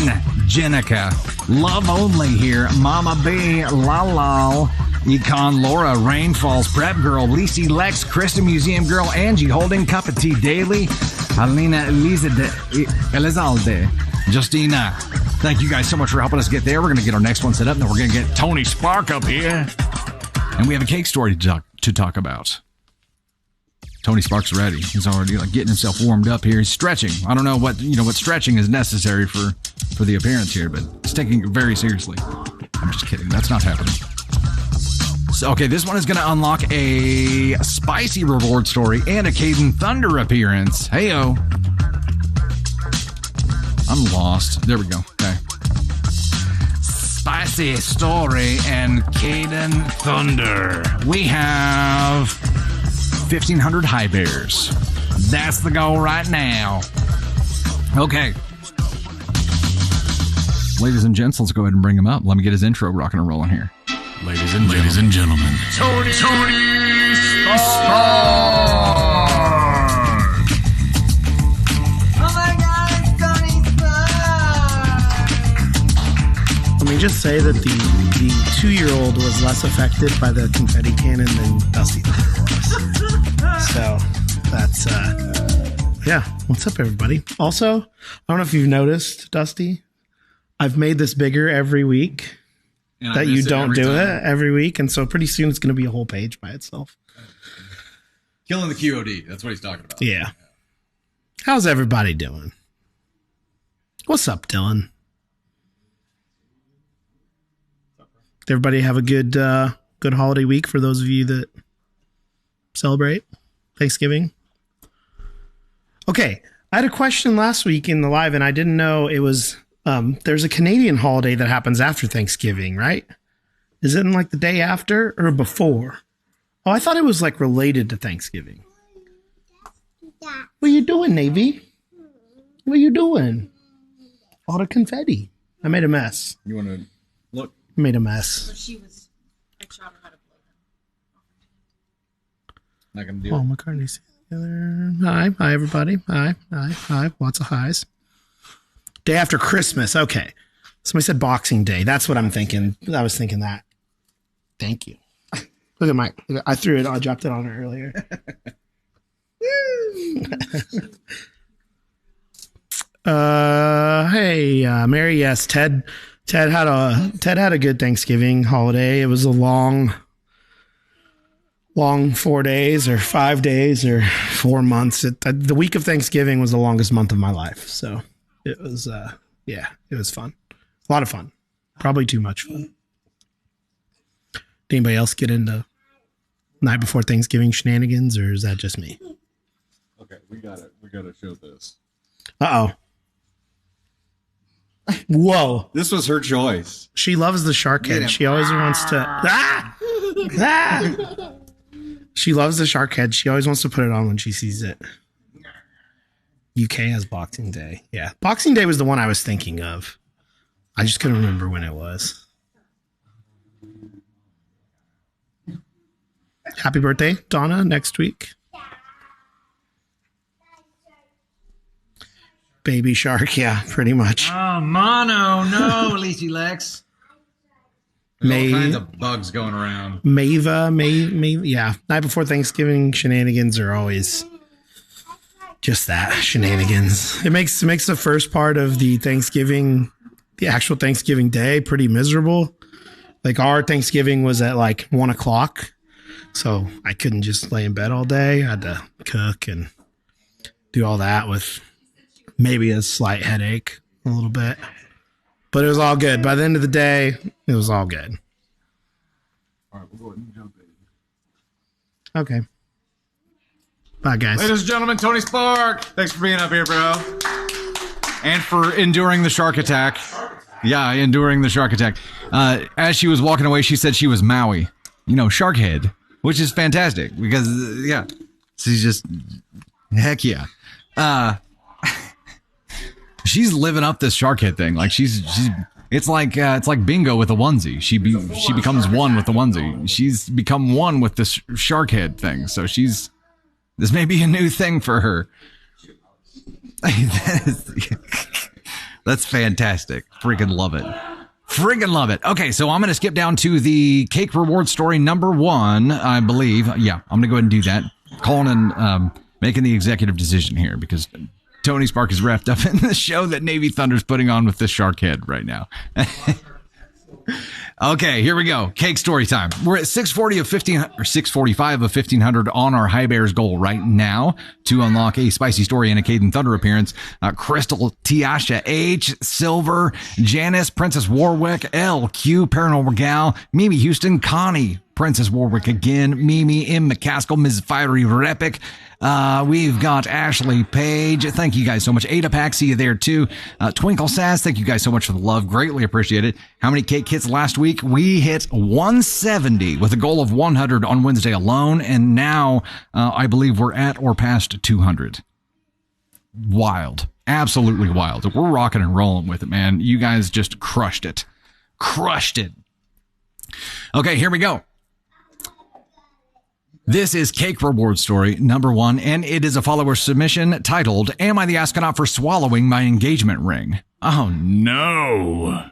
Jenica, Love Only here, Mama B, Lala, Econ Laura, Rainfalls, Prep Girl, Lisi Lex, Kristen Museum Girl, Angie Holding, Cup of Tea Daily, Alina Elizalde, Justina. Thank you guys so much for helping us get there. We're going to get our next one set up, and then we're going to get Tony Spark up here. And we have a cake story to talk about. Tony Spark's ready. He's already getting himself warmed up here. He's stretching. I don't know what stretching is necessary for the appearance here, but he's taking it very seriously. I'm just kidding. That's not happening. So, okay, this one is going to unlock a spicy reward story and a Caden Thunder appearance. Heyo. I'm lost. There we go. Okay. Spicy story and Caden Thunder. We have 1,500 high bears. That's the goal right now. Okay. Ladies and gents, let's go ahead and bring him up. Let me get his intro rocking and rolling here. Ladies and gentlemen. Tony Spark. Oh my God, it's Tony Spark. Let me just say that the 2-year-old was less affected by the confetti cannon than Dusty was. So that's yeah. What's up, everybody? Also, I don't know if you've noticed, Dusty, I've made this bigger every week. That you don't do it every week, and so pretty soon it's going to be a whole page by itself. Killing the QOD. That's what he's talking about. Yeah. How's everybody doing? What's up, Dylan? Did everybody have a good holiday week for those of you that celebrate Thanksgiving? Okay. I had a question last week in the live, and I didn't know it was... there's a Canadian holiday that happens after Thanksgiving, right? Is it in the day after or before? Oh, I thought it was related to Thanksgiving. What are you doing, Navy? What are you doing? All the confetti. I made a mess. You want to look? I made a mess. I showed her how to blow Not going to do Paul it. McCartney's together. Hi, everybody. Hi. Lots of highs. Day after Christmas. Okay. Somebody said Boxing Day. That's what I'm thinking. I was thinking that. Thank you. Look at Mike. I threw it. I dropped it on her earlier. Hey, Mary. Yes, Ted had a good Thanksgiving holiday. It was a long 4 days or 5 days or 4 months. The week of Thanksgiving was the longest month of my life. So it was, it was fun. A lot of fun. Probably too much fun. Did anybody else get into night before Thanksgiving shenanigans, or is that just me? Okay, we got it. We got to show this. Uh-oh. Whoa. This was her choice. She loves the shark head. She always wants to... She loves the shark head. She always wants to put it on when she sees it. UK has Boxing Day. Yeah. Boxing Day was the one I was thinking of. I just couldn't remember when it was. Happy birthday, Donna, next week. Baby shark, yeah, pretty much. Oh, mono, no, Lacey Lex. There's all kinds of bugs going around. Yeah. Night before Thanksgiving shenanigans are always just that, shenanigans. It makes the first part of the actual Thanksgiving day pretty miserable. Like our Thanksgiving was at like 1:00. So I couldn't just lay in bed all day. I had to cook and do all that with maybe a slight headache a little bit. But it was all good. By the end of the day, it was all good. All right, we'll go ahead and jump in. Okay. Bye, guys. Ladies and gentlemen, Tony Spark. Thanks for being up here, bro. And for enduring the shark attack. Yeah, enduring the shark attack. As she was walking away, she said she was Maui. Shark head. Which is fantastic because, she's just, heck yeah. She's living up this shark head thing. Like it's like bingo with a onesie. She becomes one with the onesie. She's become one with this shark head thing. So this may be a new thing for her. That's fantastic. Freaking love it. Okay, so I'm going to skip down to the cake reward story number 1, I believe. Yeah, I'm going to go ahead and do that. Calling and making the executive decision here because Tony Spark is wrapped up in the show that Navy Thunder's putting on with this shark head right now. Okay, here we go. Cake story time. We're at 645 of 1500 on our High Bears goal right now to unlock a Spicy Story and a Caden Thunder appearance. Crystal, Tiasha H, Silver, Janice, Princess Warwick, LQ, Paranormal Gal, Mimi Houston, Connie, Princess Warwick again, Mimi, M. McCaskill, Ms. Fiery Repic. We've got Ashley Page. Thank you guys so much. Ada Pack, see you there too. Twinkle Sass, thank you guys so much for the love. Greatly appreciate it. How many cake hits last week? We hit 170 with a goal of 100 on Wednesday alone. And now I believe we're at or past 200. Wild. Absolutely wild. We're rocking and rolling with it, man. You guys just crushed it. Okay, here we go. This is cake reward story number 1, and it is a follower submission titled, Am I the Astronaut for Swallowing My Engagement Ring? Oh no.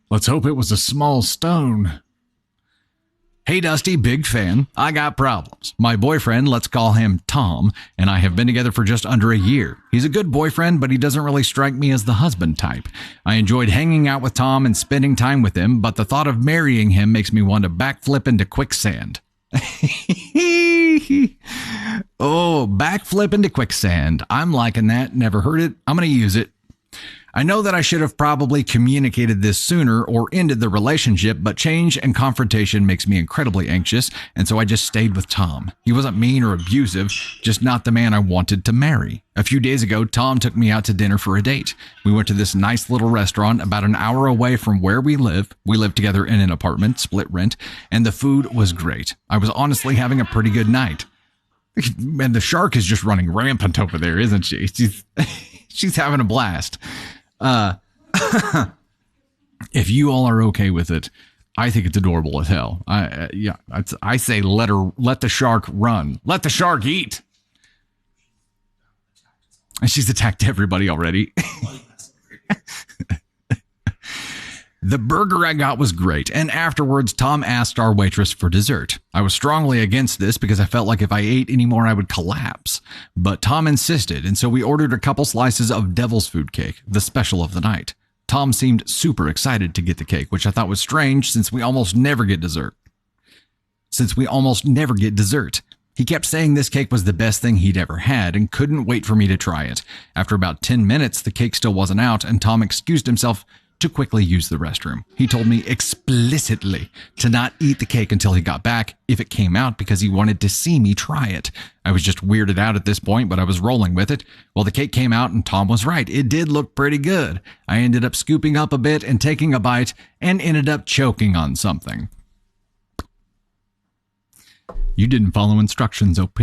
Let's hope it was a small stone. Hey Dusty, big fan. I got problems. My boyfriend, let's call him Tom, and I have been together for just under a year. He's a good boyfriend, but he doesn't really strike me as the husband type. I enjoyed hanging out with Tom and spending time with him, but the thought of marrying him makes me want to backflip into quicksand. Oh, backflip into quicksand. I'm liking that. Never heard it. I'm going to use it. I know that I should have probably communicated this sooner or ended the relationship, but change and confrontation makes me incredibly anxious, and so I just stayed with Tom. He wasn't mean or abusive, just not the man I wanted to marry. A few days ago, Tom took me out to dinner for a date. We went to this nice little restaurant about an hour away from where we live. We live together in an apartment, split rent, and the food was great. I was honestly having a pretty good night. And the shark is just running rampant over there, isn't she? She's having a blast. If you all are okay with it, I think it's adorable as hell. I say let the shark run. Let the shark eat. And she's attacked everybody already. The burger I got was great, and afterwards, Tom asked our waitress for dessert. I was strongly against this because I felt like if I ate any more, I would collapse. But Tom insisted, and so we ordered a couple slices of devil's food cake, the special of the night. Tom seemed super excited to get the cake, which I thought was strange since we almost never get dessert. He kept saying this cake was the best thing he'd ever had and couldn't wait for me to try it. After about 10 minutes, the cake still wasn't out, and Tom excused himself to quickly use the restroom. He told me explicitly to not eat the cake until he got back if it came out because he wanted to see me try it. I was just weirded out at this point, but I was rolling with it. Well, the cake came out and Tom was right. It did look pretty good. I ended up scooping up a bit and taking a bite and ended up choking on something. You didn't follow instructions, OP.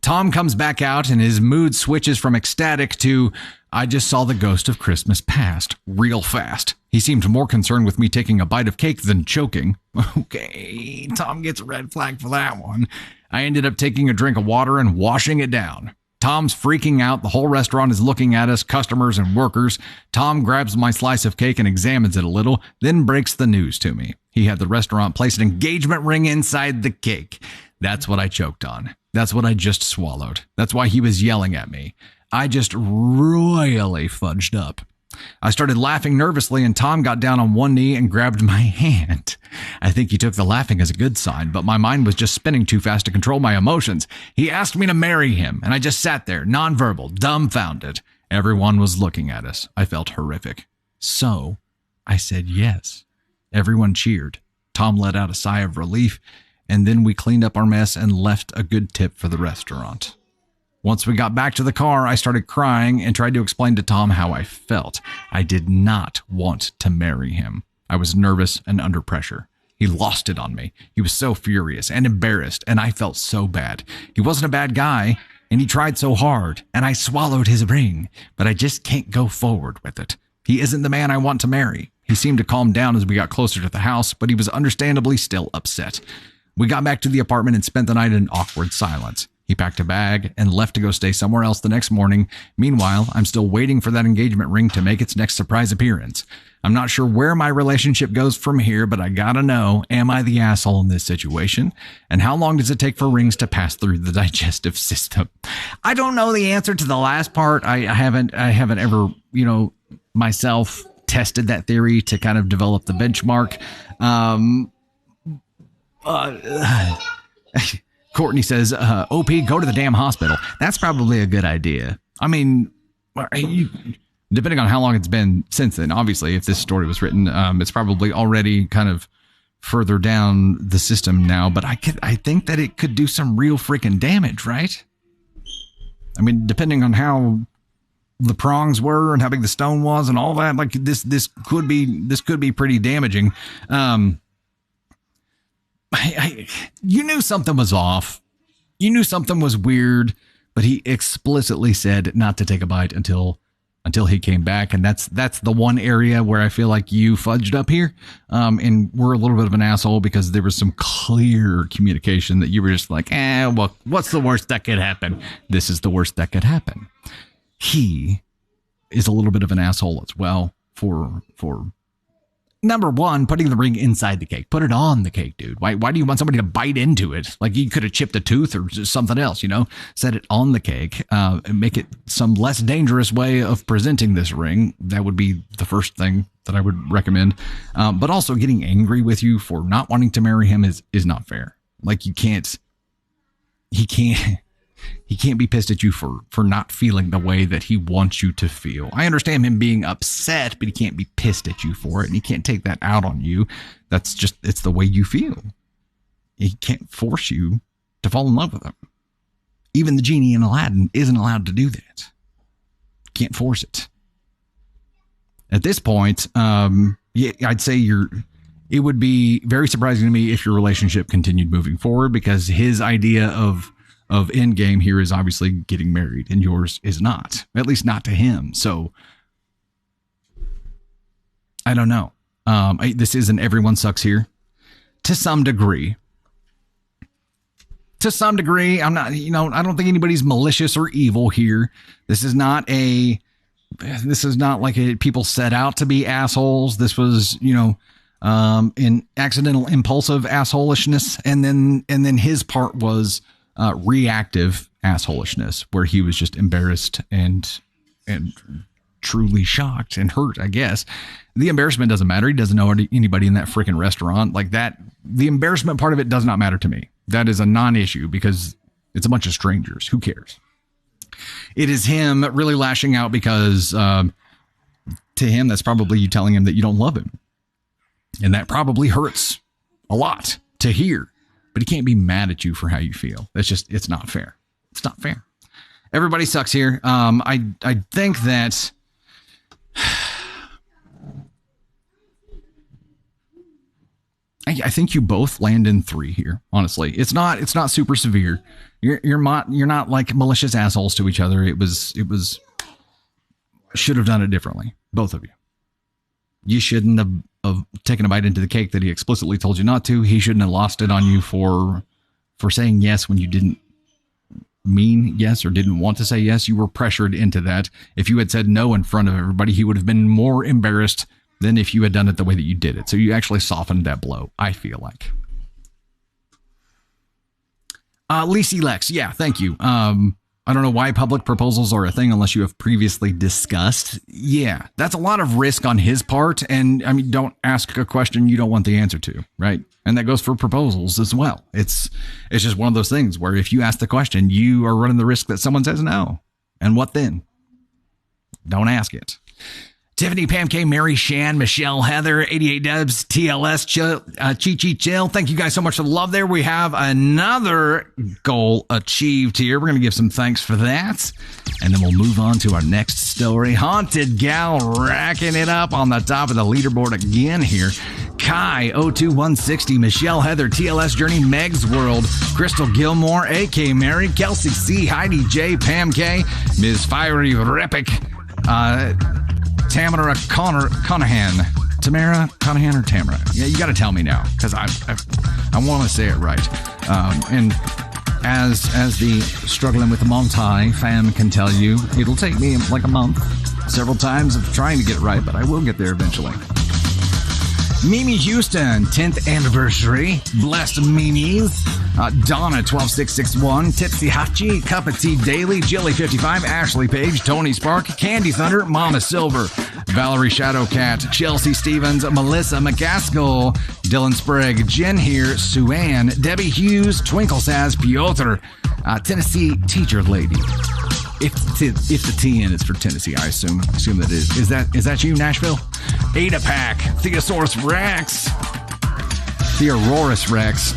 Tom comes back out and his mood switches from ecstatic to, I just saw the ghost of Christmas past, real fast. He seemed more concerned with me taking a bite of cake than choking. Okay, Tom gets a red flag for that one. I ended up taking a drink of water and washing it down. Tom's freaking out. The whole restaurant is looking at us, customers and workers. Tom grabs my slice of cake and examines it a little, then breaks the news to me. He had the restaurant place an engagement ring inside the cake. That's what I choked on. That's what I just swallowed. That's why he was yelling at me. I just royally fudged up. I started laughing nervously and Tom got down on one knee and grabbed my hand. I think he took the laughing as a good sign, but my mind was just spinning too fast to control my emotions. He asked me to marry him, and I just sat there, nonverbal, dumbfounded. Everyone was looking at us. I felt horrific. So I said yes. Everyone cheered. Tom let out a sigh of relief, and then we cleaned up our mess and left a good tip for the restaurant. Once we got back to the car, I started crying and tried to explain to Tom how I felt. I did not want to marry him. I was nervous and under pressure. He lost it on me. He was so furious and embarrassed, and I felt so bad. He wasn't a bad guy, and he tried so hard, and I swallowed his ring, but I just can't go forward with it. He isn't the man I want to marry. He seemed to calm down as we got closer to the house, but he was understandably still upset. We got back to the apartment and spent the night in awkward silence. He packed a bag and left to go stay somewhere else the next morning. Meanwhile, I'm still waiting for that engagement ring to make its next surprise appearance. I'm not sure where my relationship goes from here, but I gotta know, am I the asshole in this situation? And how long does it take for rings to pass through the digestive system? I don't know the answer to the last part. I haven't ever, myself tested that theory to kind of develop the benchmark. Courtney says, OP, go to the damn hospital. That's probably a good idea. I mean, depending on how long it's been since then, obviously, if this story was written, it's probably already kind of further down the system now. But I think that it could do some real freaking damage, right? I mean, depending on how the prongs were and how big the stone was and all that, like this could be pretty damaging. You knew something was off. You knew something was weird, but he explicitly said not to take a bite until he came back. And that's the one area where I feel like you fudged up here. And we're a little bit of an asshole because there was some clear communication that you were just like, well, what's the worst that could happen? This is the worst that could happen. He is a little bit of an asshole as well for number one, putting the ring inside the cake. Put it on the cake, dude. Why do you want somebody to bite into it? Like you could have chipped a tooth or something else, set it on the cake, and make it some less dangerous way of presenting this ring. That would be the first thing that I would recommend. But also getting angry with you for not wanting to marry him is not fair. Like he can't be pissed at you for not feeling the way that he wants you to feel. I understand him being upset, but he can't be pissed at you for it, and he can't take that out on you. It's the way you feel. He can't force you to fall in love with him. Even the genie in Aladdin isn't allowed to do that. Can't force it. At this point, I'd say it would be very surprising to me if your relationship continued moving forward, because his idea of of end game here is obviously getting married, and yours is not, at least not to him. So I don't know. This isn't everyone sucks here to some degree. To some degree, I'm not, I don't think anybody's malicious or evil here. This is not like people set out to be assholes. This was, an accidental impulsive assholishness. And then his part was reactive assholishness, where he was just embarrassed and truly shocked and hurt, I guess. The embarrassment doesn't matter. He doesn't know anybody in that freaking restaurant like that. The embarrassment part of it does not matter to me. That is a non-issue because it's a bunch of strangers. Who cares? It is him really lashing out because to him, that's probably you telling him that you don't love him. And that probably hurts a lot to hear. But he can't be mad at you for how you feel. It's not fair. It's not fair. Everybody sucks here. I think that I think you both land in 3 here. Honestly, it's not super severe. You're not like malicious assholes to each other. It was should have done it differently. Both of you. You shouldn't have taken a bite into the cake that he explicitly told you not to. He shouldn't have lost it on you for saying yes when you didn't mean yes or didn't want to say yes. You were pressured into that. If you had said no in front of everybody, he would have been more embarrassed than if you had done it the way that you did it. So you actually softened that blow, I feel like. Lacey Lex, yeah, thank you. I don't know why public proposals are a thing unless you have previously discussed. Yeah, that's a lot of risk on his part. And I mean, don't ask a question you don't want the answer to, right? And that goes for proposals as well. It's just one of those things where if you ask the question, you are running the risk that someone says no. And what then? Don't ask it. Tiffany, Pam K, Mary, Shan, Michelle, Heather, 88 Dubs, TLS, Chill, Chi Chill. Thank you guys so much for the love there. We have another goal achieved here. We're going to give some thanks for that. And then we'll move on to our next story. Haunted Gal racking it up on the top of the leaderboard again here. Kai, 02160, Michelle, Heather, TLS Journey, Meg's World, Crystal Gilmore, AK Mary, Kelsey C, Heidi J, Pam K, Ms. Fiery Repic, Tamara Conahan. Tamara Conahan or Tamara? Yeah, you got to tell me now because I want to say it right. And as the struggling with the Montai fan can tell you, it'll take me like a month, several times of trying to get it right, but I will get there eventually. Mimi Houston, 10th anniversary. Blessed Mimis. Donna, 12661. Tipsy Hachi, Cup of Tea Daily. Jilly55. Ashley Page. Tony Spark. Candy Thunder. Mama Silver. Valerie Shadowcat. Chelsea Stevens. Melissa McCaskill. Dylan Sprague. Jen here. Suanne. Debbie Hughes. Twinkle Saz. Piotr. Tennessee Teacher Lady. If the TN is for Tennessee, I assume that is. Is that you, Nashville? Ada Pack, Theosaurus Rex, Theororus Rex,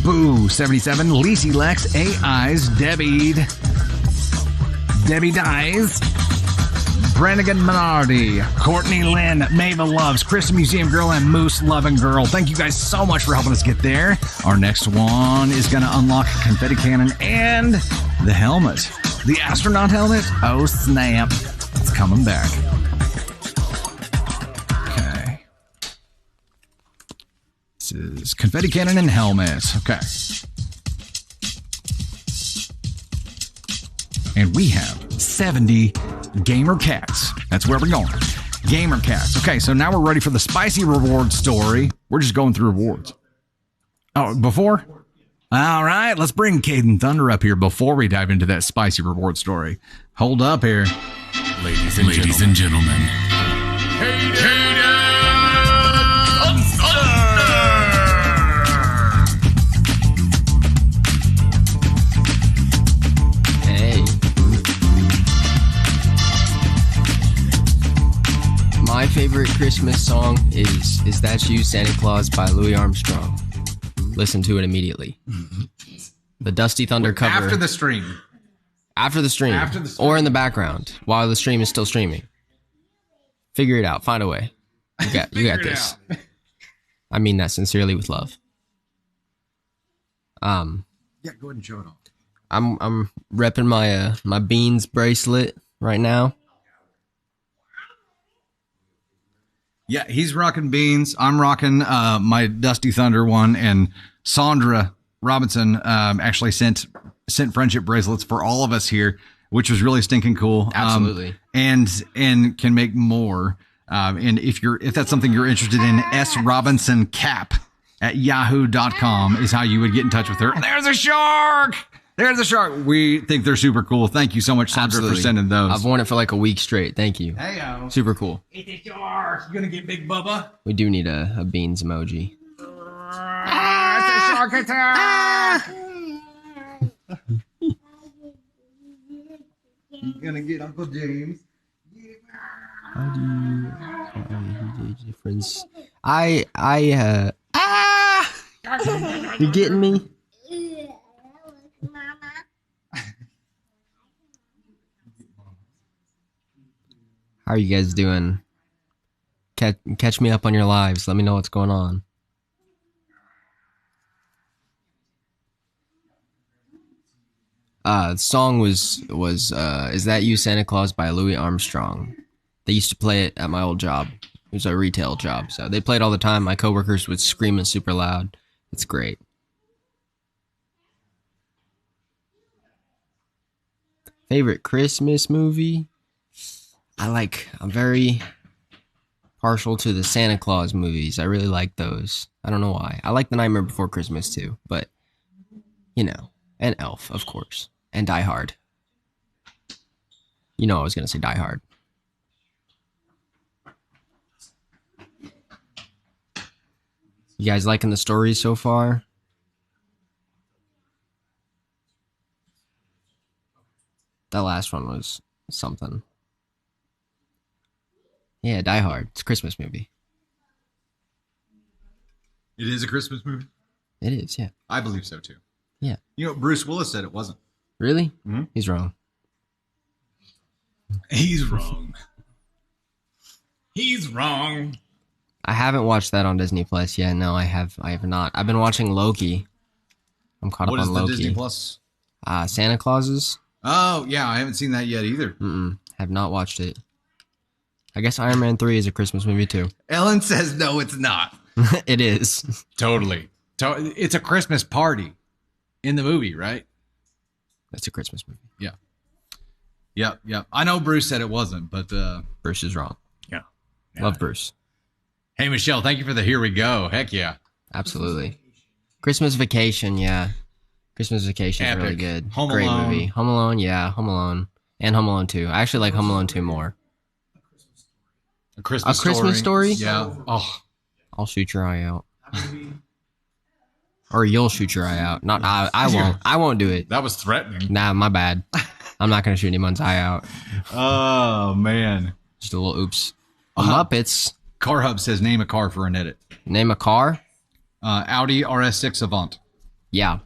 Boo 77, Lacey Lex, AIs, Debbie Dies, Brannigan Minardi, Courtney Lynn, Mava Loves, Chris Museum Girl, and Moose Loving Girl. Thank you guys so much for helping us get there. Our next one is going to unlock confetti cannon and the helmet. The astronaut helmet? Oh, snap. It's coming back. Okay. This is confetti cannon and helmet. Okay. And we have 70 gamer cats. That's where we're going. Gamer cats. Okay, so now we're ready for the spicy reward story. We're just going through rewards. Oh, before? All right, let's bring Caden Thunder up here before we dive into that spicy reward story. Hold up here. Ladies and gentlemen. Hey. My favorite Christmas song is That's You, Santa Claus by Louis Armstrong. Listen to it immediately. The Dusty Thunder cover. After the stream. Or in the background while the stream is still streaming. Figure it out. Find a way. You got this. I mean that sincerely with love. Yeah, go ahead and show it off. I'm repping my beans bracelet right now. Yeah, he's rocking beans. I'm rocking my Dusty Thunder one, and Sandra Robinson actually sent friendship bracelets for all of us here, which was really stinking cool. Absolutely. And can make more. And if that's something you're interested in, srobinsoncap@yahoo.com is how you would get in touch with her. There's a shark. There's a shark. We think they're super cool. Thank you so much, Sandra, for sending those. I've worn it for like a week straight. Thank you. Hey-o. Super cool. It's a shark. You gonna get Big Bubba? We do need a beans emoji. It's a shark attack. You're gonna get Uncle James. How do you difference? You getting me? Mama. How are you guys doing? Catch me up on your lives. Let me know what's going on. The song was Is That You, Santa Claus by Louis Armstrong. They used to play it at my old job. It was a retail job, so they played all the time. My coworkers would scream it super loud. It's great. Favorite Christmas movie? I'm very partial to the Santa Claus movies. I really like those. I don't know why. I like The Nightmare Before Christmas too, but and Elf, of course, and Die Hard. I was gonna say Die Hard. You guys liking the stories so far? That last one was something. Yeah, Die Hard. It's a Christmas movie. It is a Christmas movie? It is, yeah. I believe so, too. Yeah. Bruce Willis said it wasn't. Really? Mm-hmm. He's wrong. He's wrong. He's wrong. I haven't watched that on Disney Plus yet. No, I have not. I've been watching Loki. I'm caught up on Loki. What is the Disney Plus? Santa Clauses. Oh, yeah, I haven't seen that yet either. Have not watched it. I guess Iron Man 3 is a Christmas movie too. Ellen says no, it's not. It is. Totally. It's a Christmas party in the movie, right? That's a Christmas movie. Yeah. Yep. I know Bruce said it wasn't, but Bruce is wrong. Yeah. Love Bruce. Hey, Michelle, thank you for the here we go. Heck yeah. Absolutely. Christmas Vacation, yeah. Christmas Vacation is really good. Home Great Alone. movie. Home Alone, yeah. Home Alone. And Home Alone 2. I actually like Home Alone 2 more. A Christmas Story? Yeah. Oh. I'll shoot your eye out. Or you'll shoot your eye out. Not I won't. I won't do it. That was threatening. Nah, my bad. I'm not going to shoot anyone's eye out. Oh, man. Just a little oops. Muppets. Car Hub says name a car for an edit. Name a car? Audi RS6 Avant. Yeah.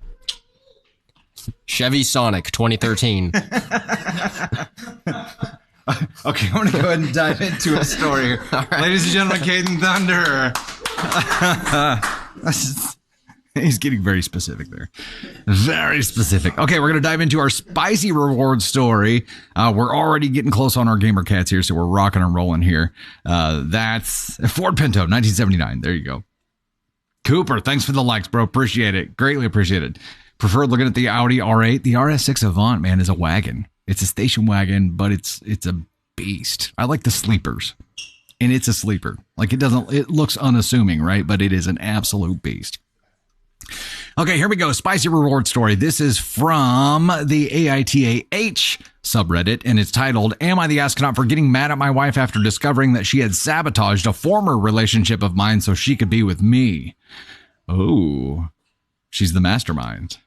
Chevy Sonic 2013. Okay, I'm going to go ahead and dive into a story here. Right. Ladies and gentlemen, Caden Thunder. He's getting very specific there. Very specific. Okay, we're going to dive into our spicy reward story. We're already getting close on our Gamer Cats here, so we're rocking and rolling here. That's Ford Pinto, 1979. There you go. Cooper, thanks for the likes, bro. Appreciate it. Greatly appreciated. Preferred looking at the Audi R8. The RS6 Avant, man, is a wagon. It's a station wagon, but it's a beast. I like the sleepers. And it's a sleeper. Like it looks unassuming, right? But it is an absolute beast. Okay, here we go. Spicy reward story. This is from the AITAH subreddit, and it's titled, Am I the Astronaut for Getting Mad at My Wife After Discovering That She Had Sabotaged a Former Relationship of Mine So She Could Be With Me? Oh, she's the mastermind.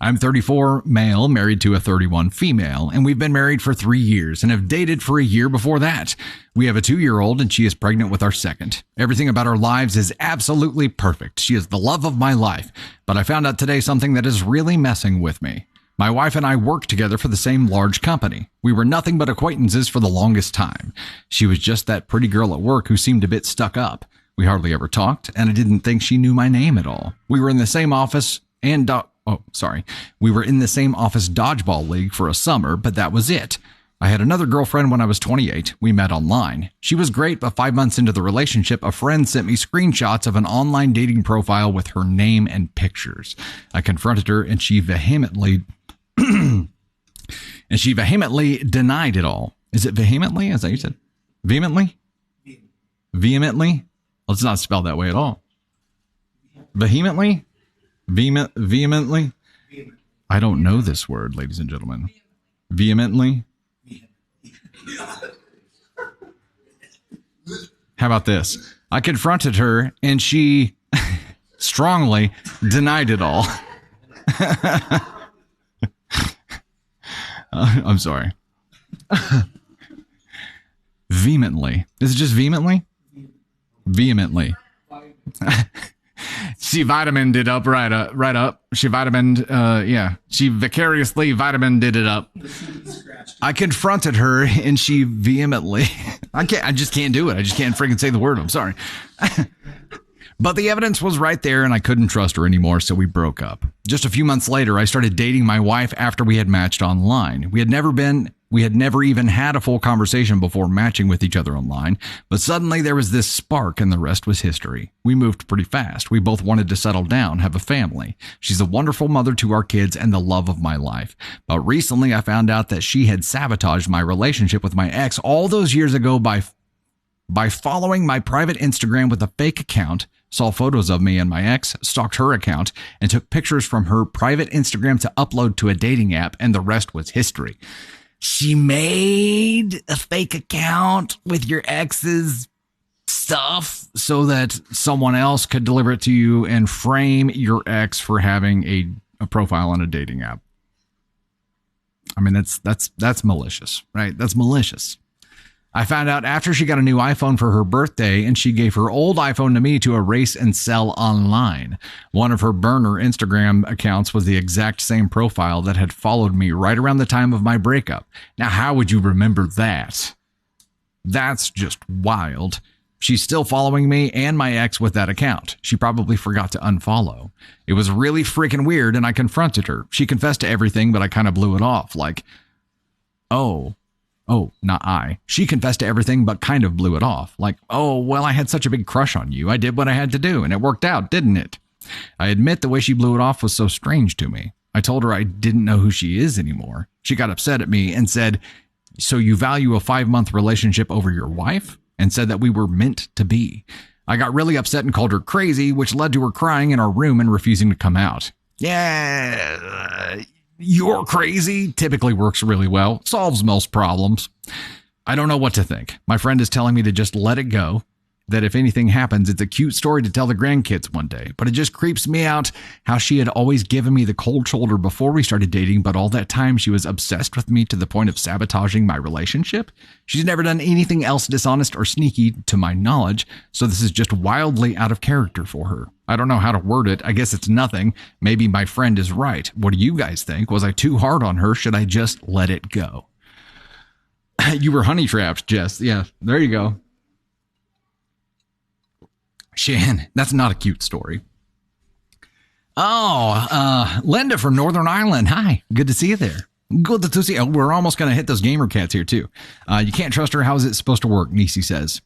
I'm 34 male, married to a 31 female, and we've been married for 3 years and have dated for a year before that. We have a 2-year-old and she is pregnant with our second. Everything about our lives is absolutely perfect. She is the love of my life, but I found out today something that is really messing with me. My wife and I worked together for the same large company. We were nothing but acquaintances for the longest time. She was just that pretty girl at work who seemed a bit stuck up. We hardly ever talked, and I didn't think she knew my name at all. We were in the same office and We were in the same office dodgeball league for a summer, but that was it. I had another girlfriend when I was 28. We met online. She was great, but 5 months into the relationship, a friend sent me screenshots of an online dating profile with her name and pictures. I confronted her, and she vehemently denied it all. Is it vehemently? Is that what you said? Vehemently? Vehemently? Let's not spell that way at all. Vehemently? Vehemently? I don't know this word, ladies and gentlemen. Vehemently? How about this? I confronted her and she strongly denied it all. I'm sorry. Vehemently. Is it just vehemently? Vehemently. She vitamined it up right up. She She vicariously vitamined it up. I confronted her and she vehemently. I just can't do it. I just can't freaking say the word. I'm sorry. But the evidence was right there and I couldn't trust her anymore, so we broke up. Just a few months later, I started dating my wife after we had matched online. We had never even had a full conversation before matching with each other online, but suddenly there was this spark and the rest was history. We moved pretty fast. We both wanted to settle down, have a family. She's a wonderful mother to our kids and the love of my life. But recently I found out that she had sabotaged my relationship with my ex all those years ago by following my private Instagram with a fake account, saw photos of me and my ex, stalked her account, and took pictures from her private Instagram to upload to a dating app, and the rest was history. She made a fake account with your ex's stuff so that someone else could deliver it to you and frame your ex for having a profile on a dating app. I mean, that's malicious, right? That's malicious. I found out after she got a new iPhone for her birthday and she gave her old iPhone to me to erase and sell online. One of her burner Instagram accounts was the exact same profile that had followed me right around the time of my breakup. Now, how would you remember that? That's just wild. She's still following me and my ex with that account. She probably forgot to unfollow. It was really freaking weird and I confronted her. She confessed to everything, but I kind of blew it off like, not I. She confessed to everything, but kind of blew it off. Like, oh, well, I had such a big crush on you. I did what I had to do, and it worked out, didn't it? I admit the way she blew it off was so strange to me. I told her I didn't know who she is anymore. She got upset at me and said, so you value a 5-month relationship over your wife? And said that we were meant to be. I got really upset and called her crazy, which led to her crying in our room and refusing to come out. Yeah, you're crazy typically works really well, solves most problems. I don't know what to think. My friend is telling me to just let it go, that if anything happens, it's a cute story to tell the grandkids one day. But it just creeps me out how she had always given me the cold shoulder before we started dating, but all that time she was obsessed with me to the point of sabotaging my relationship. She's never done anything else dishonest or sneaky to my knowledge, so this is just wildly out of character for her. I don't know how to word it. I guess it's nothing. Maybe my friend is right. What do you guys think? Was I too hard on her? Should I just let it go? You were honey trapped, Jess. Yeah, there you go. Shan, that's not a cute story. Oh, Linda from Northern Ireland. Hi, good to see you there. Good to see you. We're almost going to hit those gamer cats here, too. You can't trust her. How is it supposed to work? Nisi says.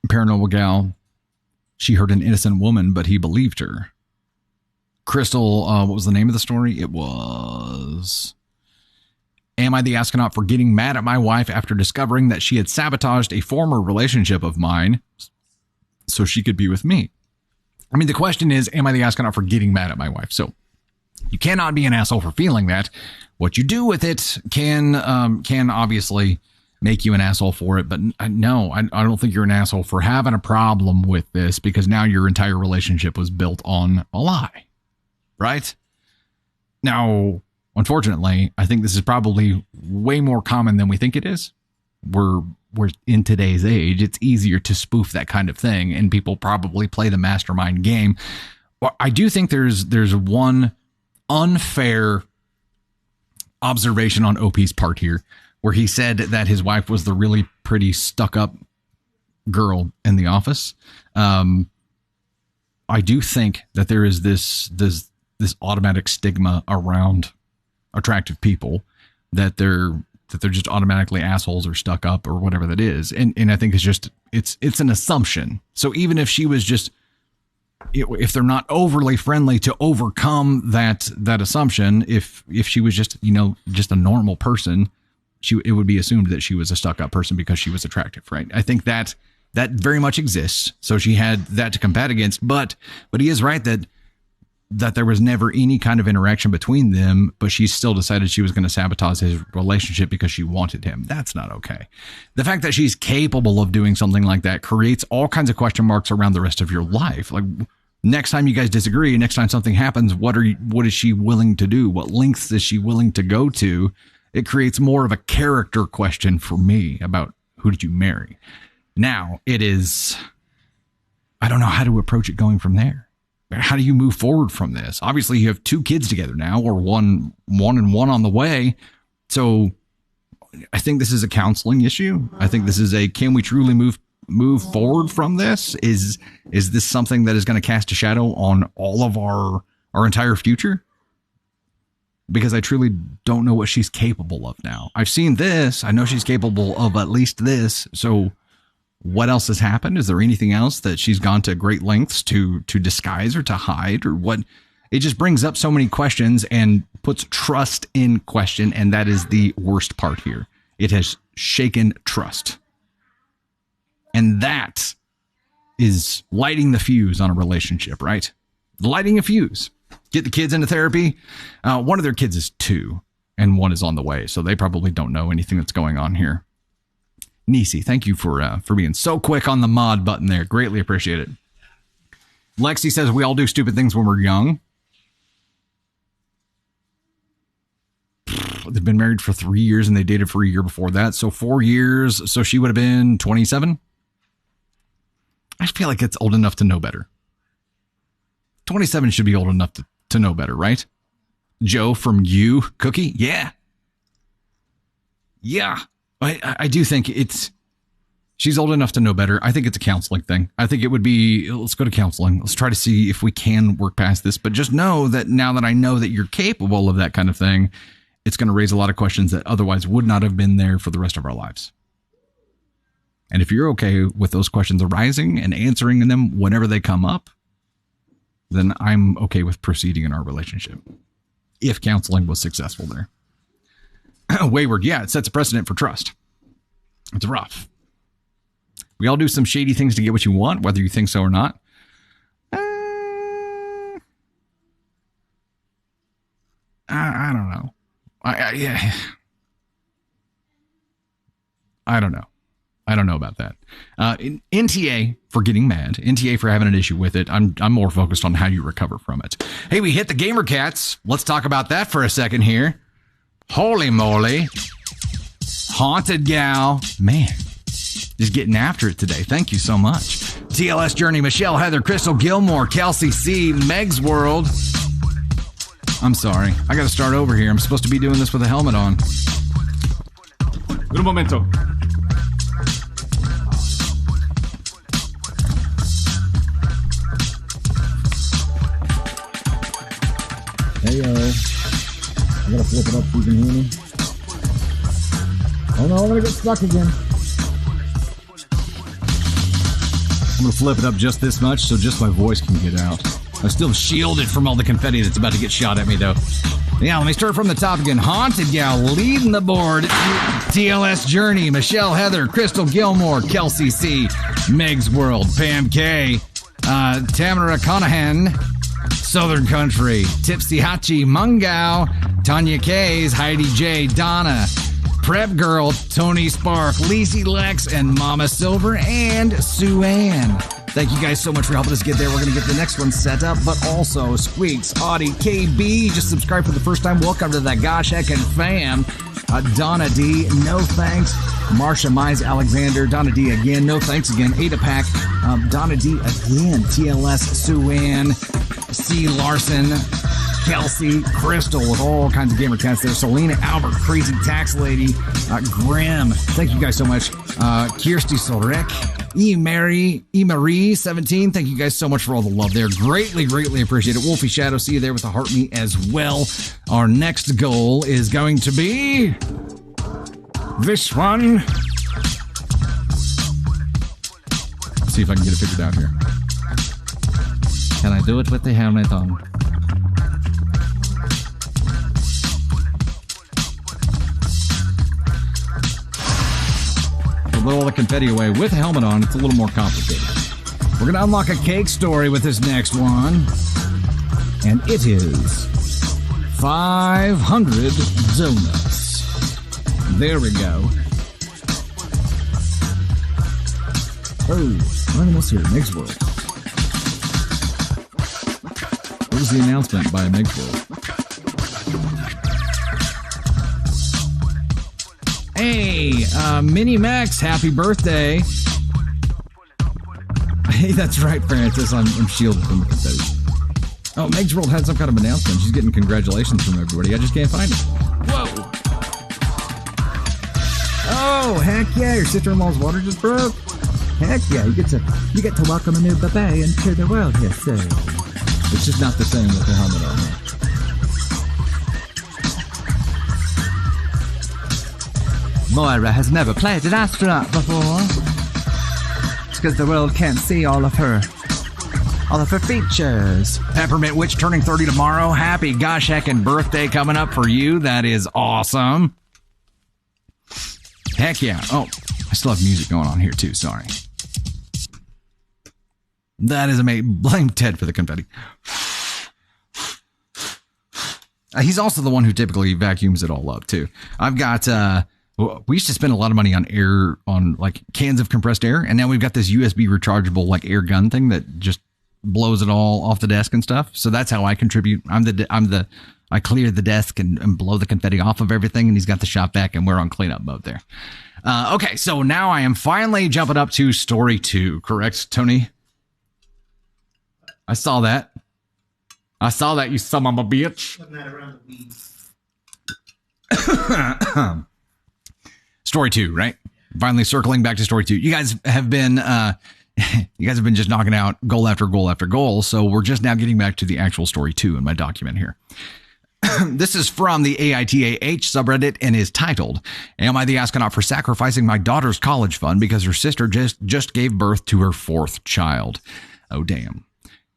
Paranormal gal. She heard an innocent woman, but he believed her. Crystal, what was the name of the story? It was... Am I the astronaut for getting mad at my wife after discovering that she had sabotaged a former relationship of mine so she could be with me? I mean, the question is, am I the astronaut for getting mad at my wife? So you cannot be an asshole for feeling that. What you do with it can obviously make you an asshole for it. But no, I don't think you're an asshole for having a problem with this, because now your entire relationship was built on a lie, right? Now, unfortunately, I think this is probably way more common than we think it is. We're in today's age. It's easier to spoof that kind of thing, and people probably play the mastermind game. I do think there's one unfair observation on OP's part here, where he said that his wife was the really pretty stuck-up girl in the office. I do think that there is this automatic stigma around attractive people that they're just automatically assholes or stuck up or whatever that is. And I think it's an assumption. So even if she was just, if they're not overly friendly to overcome that assumption, if she was just, just a normal person, it would be assumed that she was a stuck up person because she was attractive, right? I think that very much exists. So she had that to combat against, but he is right that there was never any kind of interaction between them, but she still decided she was going to sabotage his relationship because she wanted him. That's not okay. The fact that she's capable of doing something like that creates all kinds of question marks around the rest of your life. Like, next time you guys disagree, next time something happens, what is she willing to do? What lengths is she willing to go to? It creates more of a character question for me about who did you marry? Now it is, I don't know how to approach it going from there. How do you move forward from this? Obviously you have 2 kids together now, or one and one on the way. So I think this is a counseling issue. I think this is can we truly move forward from this? Is this something that is going to cast a shadow on all of our entire future? Because I truly don't know what she's capable of now. I've seen this. I know she's capable of at least this. So what else has happened? Is there anything else that she's gone to great lengths to disguise or to hide, or what? It just brings up so many questions and puts trust in question. And that is the worst part here. It has shaken trust. And that is lighting the fuse on a relationship, right? Lighting a fuse. Get the kids into therapy. One of their kids is 2 and one is on the way. So they probably don't know anything that's going on here. Nisi, thank you for being so quick on the mod button there. Greatly appreciate it. Lexi says we all do stupid things when we're young. They've been married for 3 years and they dated for a year before that. So 4 years. So she would have been 27. I feel like it's old enough to know better. 27 should be old enough to know better, right? Joe from You Cookie. Yeah. I do think she's old enough to know better. I think it's a counseling thing. I think it would be, let's go to counseling. Let's try to see if we can work past this. But just know that now that I know that you're capable of that kind of thing, it's going to raise a lot of questions that otherwise would not have been there for the rest of our lives. And if you're okay with those questions arising and answering them whenever they come up, then I'm okay with proceeding in our relationship. If counseling was successful there. Wayward, yeah, it sets a precedent for trust. It's rough. We all do some shady things to get what you want, whether you think so or not. I don't know. I don't know. I don't know about that. NTA for getting mad. NTA for having an issue with it. I'm more focused on how you recover from it. Hey, we hit the Gamer Cats. Let's talk about that for a second here. Holy moly. Haunted Gal. Man, just getting after it today. Thank you so much. TLS Journey, Michelle, Heather, Crystal Gilmore, Kelsey C, Meg's World. I'm sorry. I got to start over here. I'm supposed to be doing this with a helmet on. Un momento. Hey, yo. I gotta flip it up so you can hear me. Oh no, I'm gonna get stuck again. I'm gonna flip it up just this much so just my voice can get out. I'm still shielded from all the confetti that's about to get shot at me, though. Yeah, let me start from the top again. Haunted Gal leading the board. TLS Journey, Michelle Heather, Crystal Gilmore, Kelsey C, Meg's World, Pam K, Tamara Conahan, Southern Country, Tipsy Hachi, Mungao, Tanya Kays, Heidi J, Donna, Prep Girl, Tony Spark, Lacey Lex, and Mama Silver, and Sue Ann. Thank you guys so much for helping us get there. We're going to get the next one set up, but also Squeaks, Audie, KB, just subscribe for the first time. Welcome to the Gosh Heckin' fam. Donna D, no thanks. Marsha Mize Alexander, Donna D again, no thanks again. Ada Pack, Donna D again. TLS, Sue Ann, C. Larson, Kelsey, Crystal with all kinds of gamer cats there. Selena, Albert, Crazy Tax Lady, Graham. Thank you guys so much. Kirsty Sorek, Marie 17. Thank you guys so much for all the love there. Greatly, greatly appreciate it. Wolfie Shadow, see you there with the heart me as well. Our next goal is going to be this one. Let's see if I can get it figured out here. Can I do it with the helmet on? Blow all the confetti away with the helmet on. It's a little more complicated. We're going to unlock a cake story with this next one. And it is 500 donuts. There we go. Oh, what is this here? Meg's World. What was the announcement by Meg's World? Hey, Mini Max, happy birthday. Hey, that's right, Francis. I'm shielded from the confetti. Oh, Meg's World had some kind of announcement. She's getting congratulations from everybody. I just can't find it. Whoa. Oh, heck yeah, your sister-in-law's water just broke. Heck yeah, you get to welcome a new baby into the world here soon. It's just not the same with the helmet on there. Moira has never played an astronaut before. It's because the world can't see all of her features. Peppermint Witch turning 30 tomorrow. Happy gosh heckin' birthday coming up for you. That is awesome. Heck yeah. Oh, I still have music going on here too. Sorry. That is amazing. Blame Ted for the confetti. He's also the one who typically vacuums it all up too. I've got, we used to spend a lot of money on air, on like cans of compressed air. And now we've got this USB rechargeable like air gun thing that just blows it all off the desk and stuff. So that's how I contribute. I clear the desk and blow the confetti off of everything. And he's got the shop vac and we're on cleanup mode there. Okay. So now I am finally jumping up to story 2. Correct, Tony? I saw that. You son of a bitch. Putting that around the weeds. Story 2, right? Finally circling back to story 2. You guys have been just knocking out goal after goal after goal. So we're just now getting back to the actual story 2 in my document here. This is from the AITAH subreddit and is titled, "Am I the astronaut for sacrificing my daughter's college fund because her sister just gave birth to her 4th child? Oh, damn.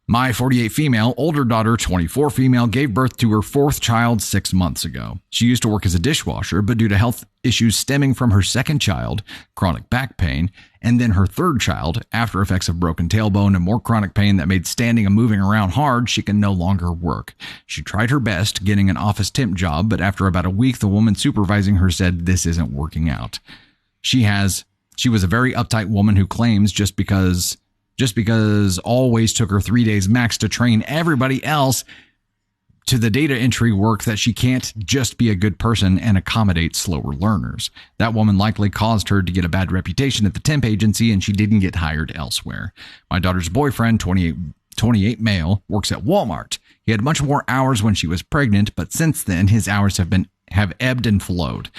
My 48 female, older daughter, 24 female, gave birth to her 4th child 6 months ago. She used to work as a dishwasher, but due to health issues stemming from her 2nd child, chronic back pain, and then her 3rd child, after effects of broken tailbone and more chronic pain that made standing and moving around hard, she can no longer work. She tried her best getting an office temp job, but after about a week, the woman supervising her said this isn't working out. She was a very uptight woman who claims just because always took her 3 days max to train everybody else to the data entry work that she can't just be a good person and accommodate slower learners. That woman likely caused her to get a bad reputation at the temp agency and she didn't get hired elsewhere. My daughter's boyfriend, 28 male, works at Walmart. He had much more hours when she was pregnant, but since then his hours have ebbed and flowed.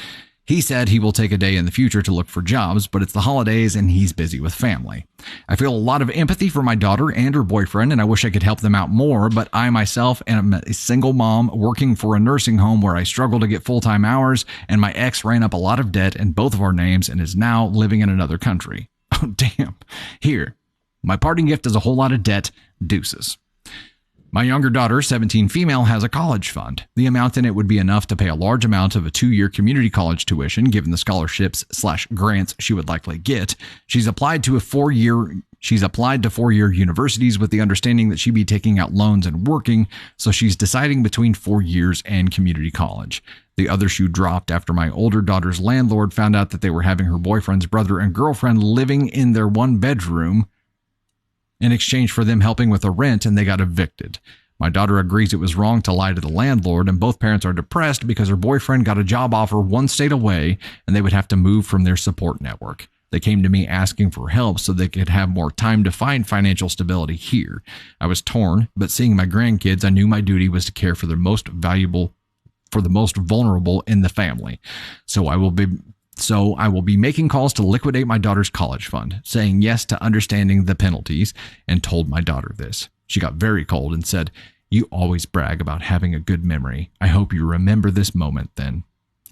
He said he will take a day in the future to look for jobs, but it's the holidays and he's busy with family. I feel a lot of empathy for my daughter and her boyfriend, and I wish I could help them out more, but I myself am a single mom working for a nursing home where I struggle to get full-time hours, and my ex ran up a lot of debt in both of our names and is now living in another country. Oh, damn. Here, my parting gift is a whole lot of debt. Deuces. My younger daughter, 17 female, has a college fund. The amount in it would be enough to pay a large amount of a 2-year community college tuition, given the scholarships/grants she would likely get. She's applied to 4-year universities with the understanding that she'd be taking out loans and working, so she's deciding between 4 years and community college. The other shoe dropped after my older daughter's landlord found out that they were having her boyfriend's brother and girlfriend living in their 1-bedroom in exchange for them helping with the rent, and they got evicted. My daughter agrees it was wrong to lie to the landlord, and both parents are depressed because her boyfriend got a job offer 1 state away and they would have to move from their support network. They came to me asking for help so they could have more time to find financial stability here. I was torn, but seeing my grandkids, I knew my duty was to care for the most vulnerable in the family. So I will be making calls to liquidate my daughter's college fund, saying yes to understanding the penalties, and told my daughter this. She got very cold and said, "You always brag about having a good memory. I hope you remember this moment then."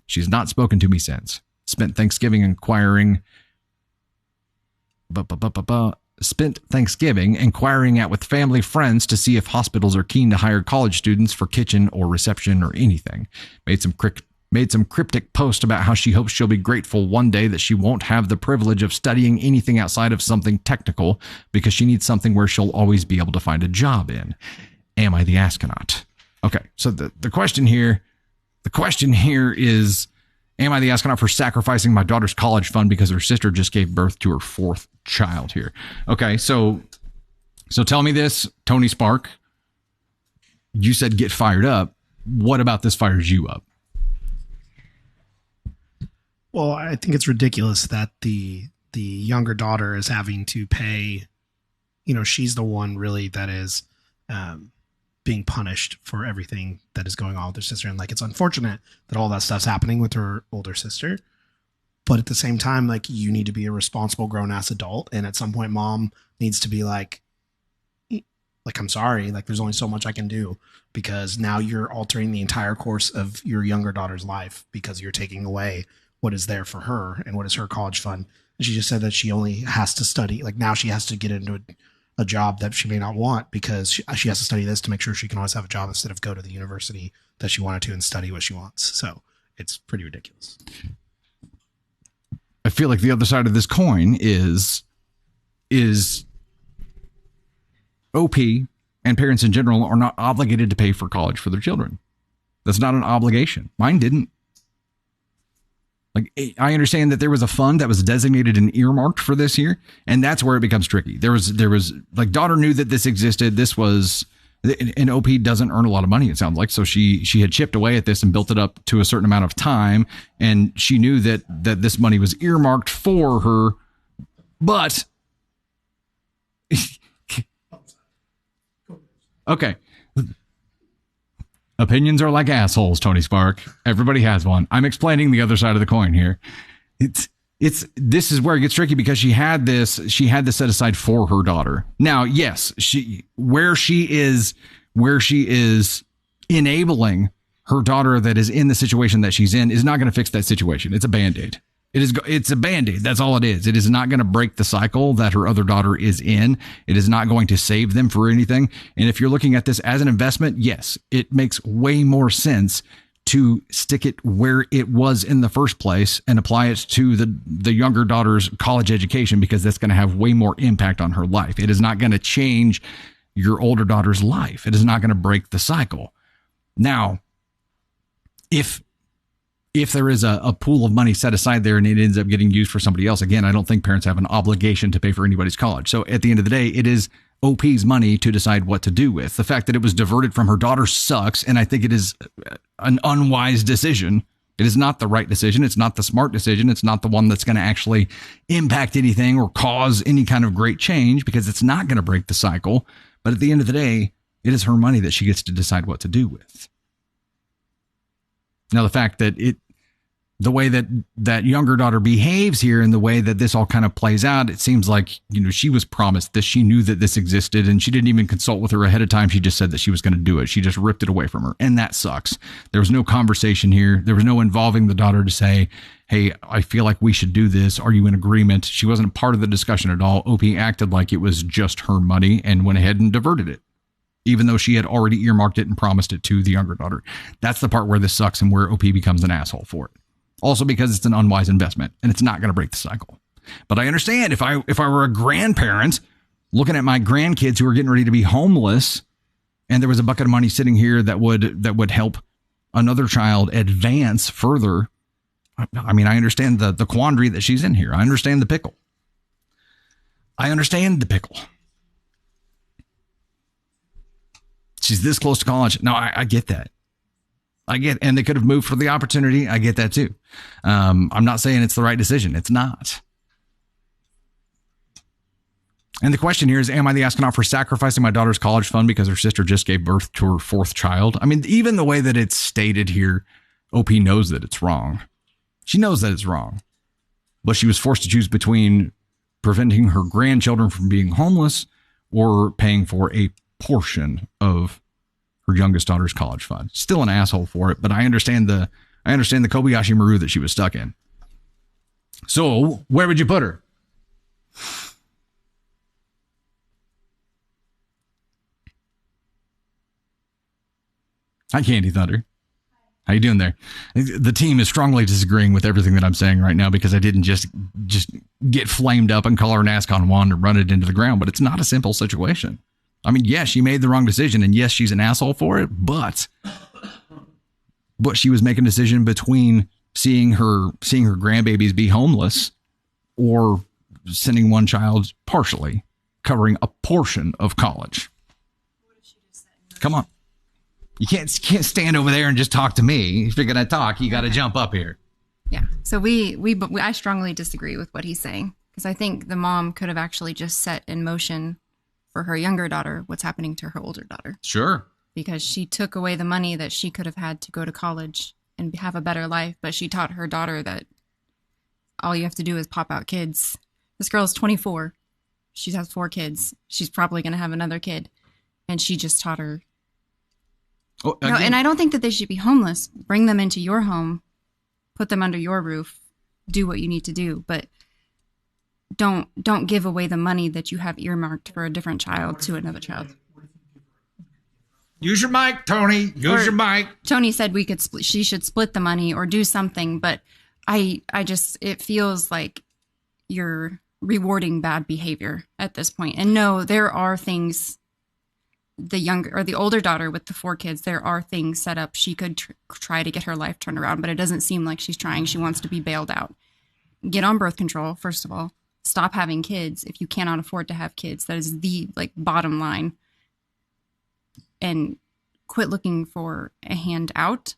She's not spoken to me since. Spent Thanksgiving inquiring out with family friends to see if hospitals are keen to hire college students for kitchen or reception or anything. Made some cryptic post about how she hopes she'll be grateful one day that she won't have the privilege of studying anything outside of something technical because she needs something where she'll always be able to find a job in. Am I the astronaut? Okay, so the question here is, am I the astronaut for sacrificing my daughter's college fund because her sister just gave birth to her fourth child here? Okay, so tell me this, Tony Spark. You said get fired up. What about this fires you up? Well, I think it's ridiculous that the younger daughter is having to pay. She's the one really that is being punished for everything that is going on with her sister. And it's unfortunate that all that stuff's happening with her older sister. But at the same time, you need to be a responsible grown ass adult. And at some point, mom needs to be I'm sorry, there's only so much I can do, because now you're altering the entire course of your younger daughter's life because you're taking away what is there for her and what is her college fund. And she just said that she only has to study. Now she has to get into a job that she may not want because she has to study this to make sure she can always have a job instead of go to the university that she wanted to and study what she wants. So it's pretty ridiculous. I feel like the other side of this coin is OP and parents in general are not obligated to pay for college for their children. That's not an obligation. Mine didn't. I understand that there was a fund that was designated and earmarked for this year, and that's where it becomes tricky. There was daughter knew that this existed. This was, and OP doesn't earn a lot of money, it sounds like. So she had chipped away at this and built it up to a certain amount of time, and she knew that this money was earmarked for her, but okay. Opinions are like assholes, Tony Spark. Everybody has one. I'm explaining the other side of the coin here. This is where it gets tricky because she had this set aside for her daughter. Now, yes, where she is enabling her daughter that is in the situation that she's in is not going to fix that situation. It's a Band-Aid. It's a Band-Aid. That's all it is. It is not going to break the cycle that her other daughter is in. It is not going to save them for anything. And if you're looking at this as an investment, yes, it makes way more sense to stick it where it was in the first place and apply it to the younger daughter's college education, because that's going to have way more impact on her life. It is not going to change your older daughter's life. It is not going to break the cycle. Now, if there is a pool of money set aside there and it ends up getting used for somebody else, again, I don't think parents have an obligation to pay for anybody's college. So at the end of the day, it is OP's money to decide what to do with. The fact that it was diverted from her daughter sucks, and I think it is an unwise decision. It is not the right decision. It's not the smart decision. It's not the one that's going to actually impact anything or cause any kind of great change, because it's not going to break the cycle. But at the end of the day, it is her money that she gets to decide what to do with. Now, the fact that the way that younger daughter behaves here and the way that this all kind of plays out, it seems like, she was promised this. She knew that this existed, and she didn't even consult with her ahead of time. She just said that she was going to do it. She just ripped it away from her. And that sucks. There was no conversation here. There was no involving the daughter to say, hey, I feel like we should do this. Are you in agreement? She wasn't part of the discussion at all. OP acted like it was just her money and went ahead and diverted it, even though she had already earmarked it and promised it to the younger daughter. That's the part where this sucks and where OP becomes an asshole for it. Also because it's an unwise investment and it's not going to break the cycle. But I understand if I were a grandparent looking at my grandkids who are getting ready to be homeless, and there was a bucket of money sitting here that would help another child advance further. I mean, I understand the quandary that she's in here. I understand the pickle. She's this close to college. No, I get that. And they could have moved for the opportunity. I get that too. I'm not saying it's the right decision. It's not. And the question here is, am I the astronaut for sacrificing my daughter's college fund because her sister just gave birth to her fourth child? I mean, even the way that it's stated here, OP knows that it's wrong. She knows that it's wrong. But she was forced to choose between preventing her grandchildren from being homeless or paying for a portion of her youngest daughter's college fund. Still an asshole for it, but I understand the Kobayashi Maru that she was stuck in. So, where would you put her? Hi, Candy Thunder. How you doing there? The team is strongly disagreeing with everything that I'm saying right now because I didn't just get flamed up and call her an Ascon wand and run it into the ground, but it's not a simple situation. I mean, yes, she made the wrong decision, and yes, she's an asshole for it, but she was making a decision between seeing her grandbabies be homeless or sending one child partially, covering a portion of college. Come on. You can't stand over there and just talk to me. If you're going to talk, you got to jump up here. Yeah. So I strongly disagree with what he's saying, because I think the mom could have actually just set in motion for her younger daughter what's happening to her older daughter. Sure. Because she took away the money that she could have had to go to college and have a better life, but she taught her daughter that all you have to do is pop out kids. This girl's 24. She has 4 kids. She's probably going to have another kid. And she just taught her. Oh, no, and I don't think that they should be homeless. Bring them into your home, put them under your roof, do what you need to do, but don't give away the money that you have earmarked for a different child to another child. Use your mic, Tony. Use your mic. Tony said she should split the money or do something, but it feels like you're rewarding bad behavior at this point. And no, there are things. The older daughter with the 4 kids, there are things set up. She could try to get her life turned around, but it doesn't seem like she's trying. She wants to be bailed out. Get on birth control, first of all. Stop having kids if you cannot afford to have kids. That is the bottom line. And quit looking for a hand out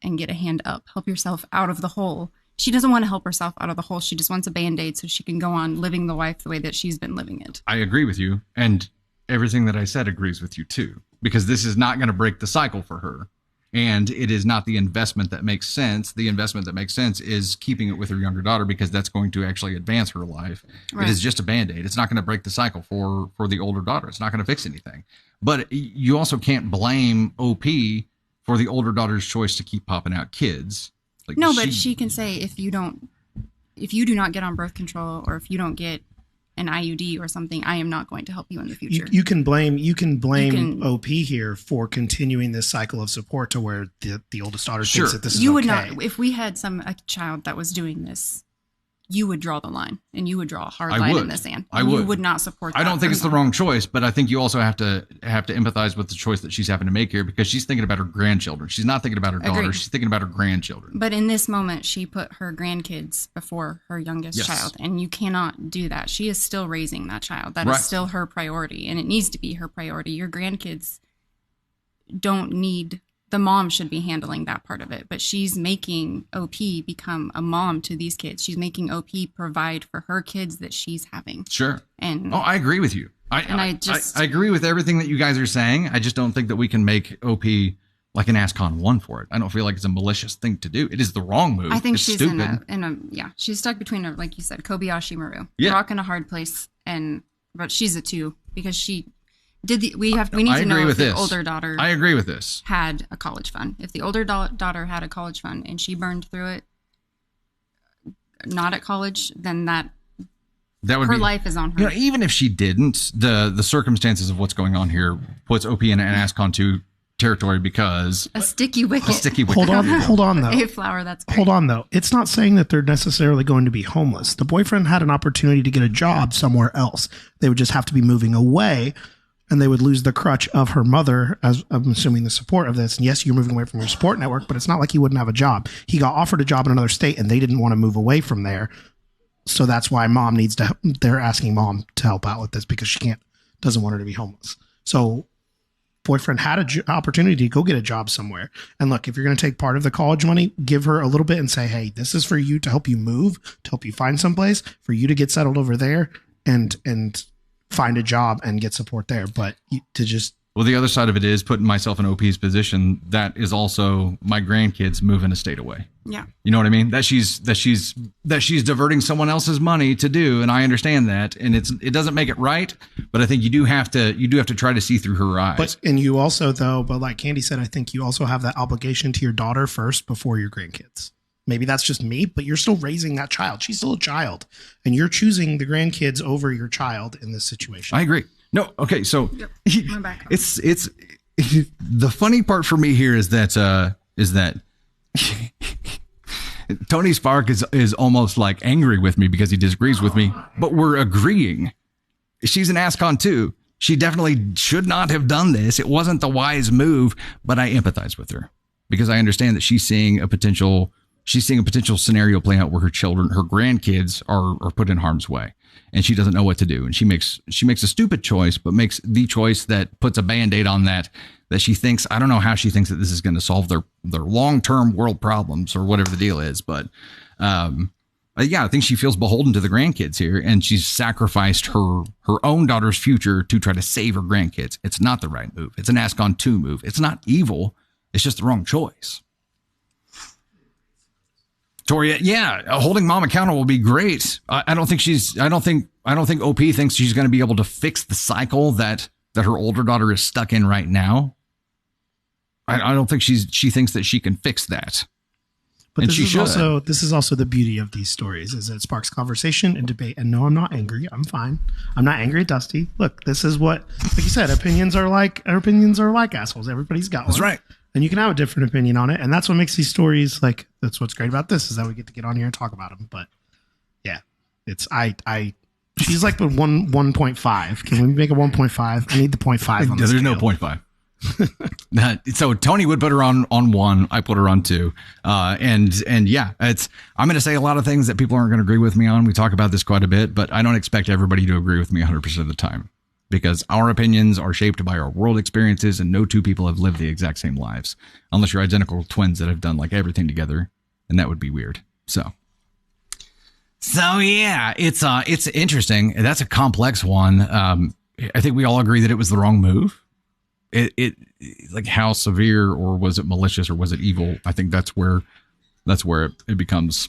and get a hand up. Help yourself out of the hole. She doesn't want to help herself out of the hole. She just wants a Band-Aid so she can go on living the life the way that she's been living it. I agree with you. And everything that I said agrees with you too, because this is not going to break the cycle for her. And it is not the investment that makes sense. The investment that makes sense is keeping it with her younger daughter, because that's going to actually advance her life. Right. It is just a Band-Aid. It's not going to break the cycle for the older daughter. It's not going to fix anything. But you also can't blame OP for the older daughter's choice to keep popping out kids. But she can say, if you do not get on birth control, or if you don't get an IUD or something, I am not going to help you in the future. You can blame OP here for continuing this cycle of support to where the oldest daughter thinks that this is okay. You would not. If we had a child that was doing this, you would draw the line, and you would draw a hard line in the sand. You would not support that. I don't think it's the wrong choice, but I think you also have to empathize with the choice that she's having to make here, because she's thinking about her grandchildren. She's not thinking about her daughter. Agreed. She's thinking about her grandchildren. But in this moment, she put her grandkids before her youngest child, and you cannot do that. She is still raising that child. That is still her priority, and it needs to be her priority. Your grandkids don't need... The mom should be handling that part of it, but she's making OP become a mom to these kids. She's making OP provide for her kids that she's having. Sure. And I agree with you. I agree with everything that you guys are saying. I just don't think that we can make OP like an ASCON 1 for it. I don't feel like it's a malicious thing to do. It is the wrong move. I think it's she's stupid. She's stuck between, like you said, Kobayashi Maru. Yeah. Rock in a hard place, but she's a 2 because she... we need to know if the older daughter I agree with this. Had a college fund. If the older daughter had a college fund and she burned through it, not at college, then that would her life is on her. Even if she didn't, the circumstances of what's going on here puts OP in an ASCON 2 territory, because a sticky wicket. Hold on though. A flower, that's great. Hold on though. It's not saying that they're necessarily going to be homeless. The boyfriend had an opportunity to get a job somewhere else. They would just have to be moving away. And they would lose the crutch of her mother, as I'm assuming the support of this. And yes, you're moving away from your support network, but it's not like he wouldn't have a job. He got offered a job in another state, and they didn't want to move away from there. So that's why mom needs to. They're asking mom to help out with this, because she doesn't want her to be homeless. So boyfriend had an opportunity to go get a job somewhere. And look, if you're going to take part of the college money, give her a little bit and say, hey, this is for you to help you move, to help you find someplace, for you to get settled over there, and find a job and get support there. But to just Well, the other side of it is putting myself in OP's position. That is also my grandkids moving a state away. Yeah. You know what I mean? That she's diverting someone else's money to do, and I understand that, and it doesn't make it right. But I think you do have to try to see through her eyes. But you also but like Candy said, I think you also have that obligation to your daughter first before your grandkids. Maybe that's just me, but you're still raising that child. She's still a child, and you're choosing the grandkids over your child in this situation. I agree. No, okay, so I'm back. it's the funny part for me here is that Tony Spark is almost like angry with me because he disagrees with me, but we're agreeing. She's an ASCON too. She definitely should not have done this. It wasn't the wise move, but I empathize with her because I understand that she's seeing a potential scenario play out where her grandkids are put in harm's way. And she doesn't know what to do. And she makes a stupid choice, but makes the choice that puts a Band-Aid on that she thinks, I don't know how she thinks that this is going to solve their long-term world problems or whatever the deal is. But yeah, I think she feels beholden to the grandkids here, and she's sacrificed her own daughter's future to try to save her grandkids. It's not the right move. It's an ASCON 2 move. It's not evil. It's just the wrong choice. Toria, yeah, holding mom accountable will be great. I don't think OP thinks she's going to be able to fix the cycle that her older daughter is stuck in right now. I don't think she thinks that she can fix that. But this is also the beauty of these stories is it sparks conversation and debate. And no, I'm not angry. I'm fine. I'm not angry at Dusty. Look, this is what, like you said, opinions are like assholes. Everybody's got one. That's right. And you can have a different opinion on it. And that's what makes these stories that's what's great about this is that we get to get on here and talk about them. But yeah, she's like the 1.5. Can we make a 1.5? I need the 0.5 on this. There's no 0.5. So Tony would put her on 1. I put her on 2. And yeah, I'm going to say a lot of things that people aren't going to agree with me on. We talk about this quite a bit, but I don't expect everybody to agree with me 100% of the time. Because our opinions are shaped by our world experiences, and no two people have lived the exact same lives, unless you're identical twins that have done like everything together, and that would be weird. So yeah, it's interesting. That's a complex one. I think we all agree that it was the wrong move. It like how severe, or was it malicious, or was it evil? I think that's where it becomes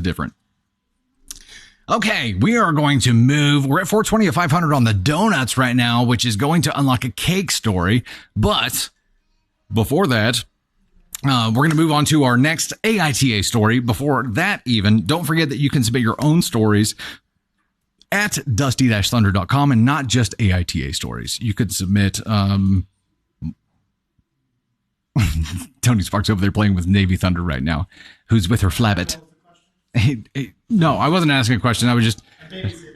different. Okay, we are going to move. We're at 420 of 500 on the donuts right now, which is going to unlock a cake story. But before that, we're going to move on to our next AITA story. Before that even, don't forget that you can submit your own stories at dusty-thunder.com, and not just AITA stories. You could submit... Tony Sparks over there playing with Navy Thunder right now, who's with her flabbit. No, I wasn't asking a question. I was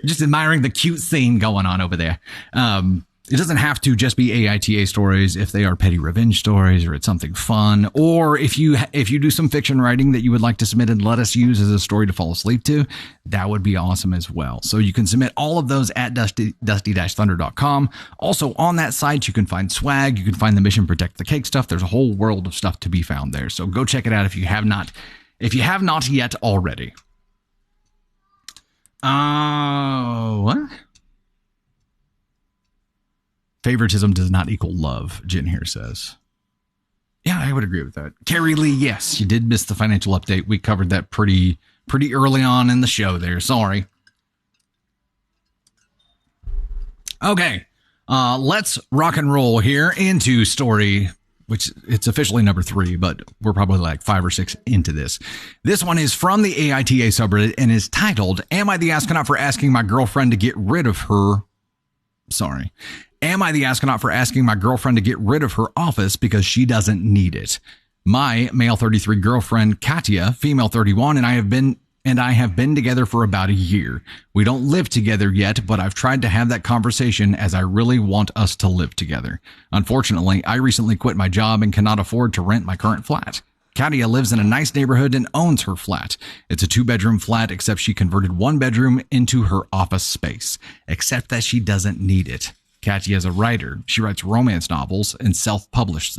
just admiring the cute scene going on over there. It doesn't have to just be AITA stories if they are petty revenge stories or it's something fun, or if you do some fiction writing that you would like to submit and let us use as a story to fall asleep to, that would be awesome as well. So you can submit all of those at dusty-thunder.com. Also on that site, you can find swag. You can find the Mission Protect the Cake stuff. There's a whole world of stuff to be found there. So go check it out if you have not yet already. What? Favoritism does not equal love, Jen here says. Yeah, I would agree with that. Carrie Lee, yes, you did miss the financial update. We covered that pretty early on in the show there. Sorry. Okay, let's rock and roll here into story, which it's officially number 3, but we're probably like 5 or 6 into this. This one is from the AITA subreddit and is titled, Am I the Astronaut for Asking My Girlfriend to Get Rid of Her? Sorry. Am I the astronaut for asking my girlfriend to get rid of her office because she doesn't need it? My male 33 girlfriend, Katya, female 31, and I have been together for about a year. We don't live together yet, but I've tried to have that conversation as I really want us to live together. Unfortunately, I recently quit my job and cannot afford to rent my current flat. Katya lives in a nice neighborhood and owns her flat. It's a 2-bedroom flat, except she converted 1 bedroom into her office space, except that she doesn't need it. Katya is a writer. She writes romance novels and self-publishes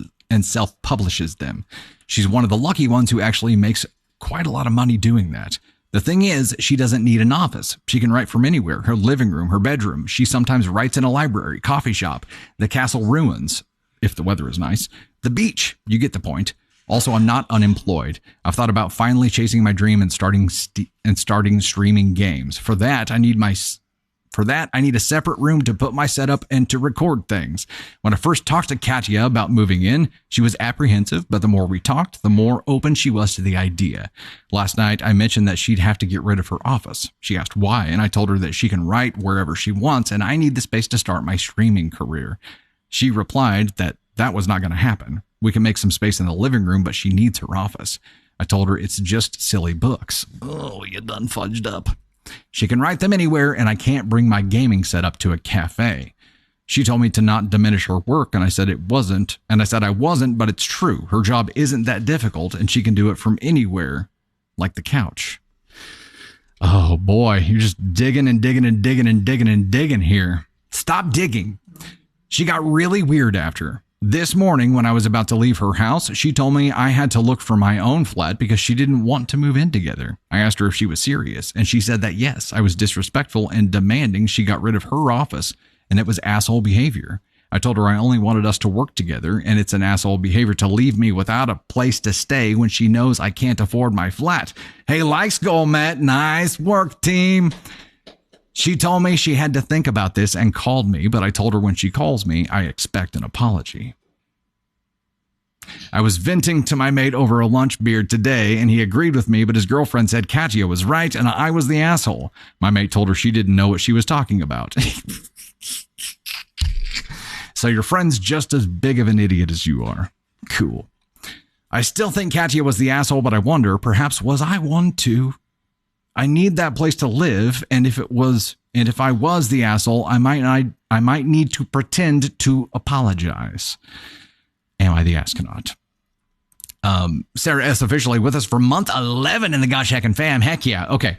them. She's one of the lucky ones who actually makes quite a lot of money doing that. The thing is, she doesn't need an office. She can write from anywhere, her living room, her bedroom. She sometimes writes in a library, coffee shop, the castle ruins, if the weather is nice, the beach. You get the point. Also, I'm not unemployed. I've thought about finally chasing my dream and starting streaming games. For that, I need a separate room to put my setup and to record things. When I first talked to Katya about moving in, she was apprehensive, but the more we talked, the more open she was to the idea. Last night, I mentioned that she'd have to get rid of her office. She asked why, and I told her that she can write wherever she wants, and I need the space to start my streaming career. She replied that was not going to happen. We can make some space in the living room, but she needs her office. I told her it's just silly books. Oh, you done fudged up. She can write them anywhere, and I can't bring my gaming setup to a cafe. She told me to not diminish her work, and I said it wasn't. And I said I wasn't, but it's true. Her job isn't that difficult, and she can do it from anywhere, like the couch. Oh, boy, you're just digging and digging and digging and digging and digging here. Stop digging. She got really weird after. This morning, when I was about to leave her house, she told me I had to look for my own flat because she didn't want to move in together. I asked her if she was serious, and she said that yes, I was disrespectful and demanding she got rid of her office, and it was asshole behavior. I told her I only wanted us to work together, and it's an asshole behavior to leave me without a place to stay when she knows I can't afford my flat. Hey, likes goal, Matt. Nice work, team. She told me she had to think about this and called me, but I told her when she calls me, I expect an apology. I was venting to my mate over a lunch beer today, and he agreed with me, but his girlfriend said Katya was right and I was the asshole. My mate told her she didn't know what she was talking about. So your friend's just as big of an idiot as you are. Cool. I still think Katya was the asshole, but I wonder, perhaps was I one too? I need that place to live, and if I was the asshole, I might need to pretend to apologize. Am I the astronaut? Sarah S. officially with us for month 11 in the Gosh Heckin' Fam. Heck yeah. Okay.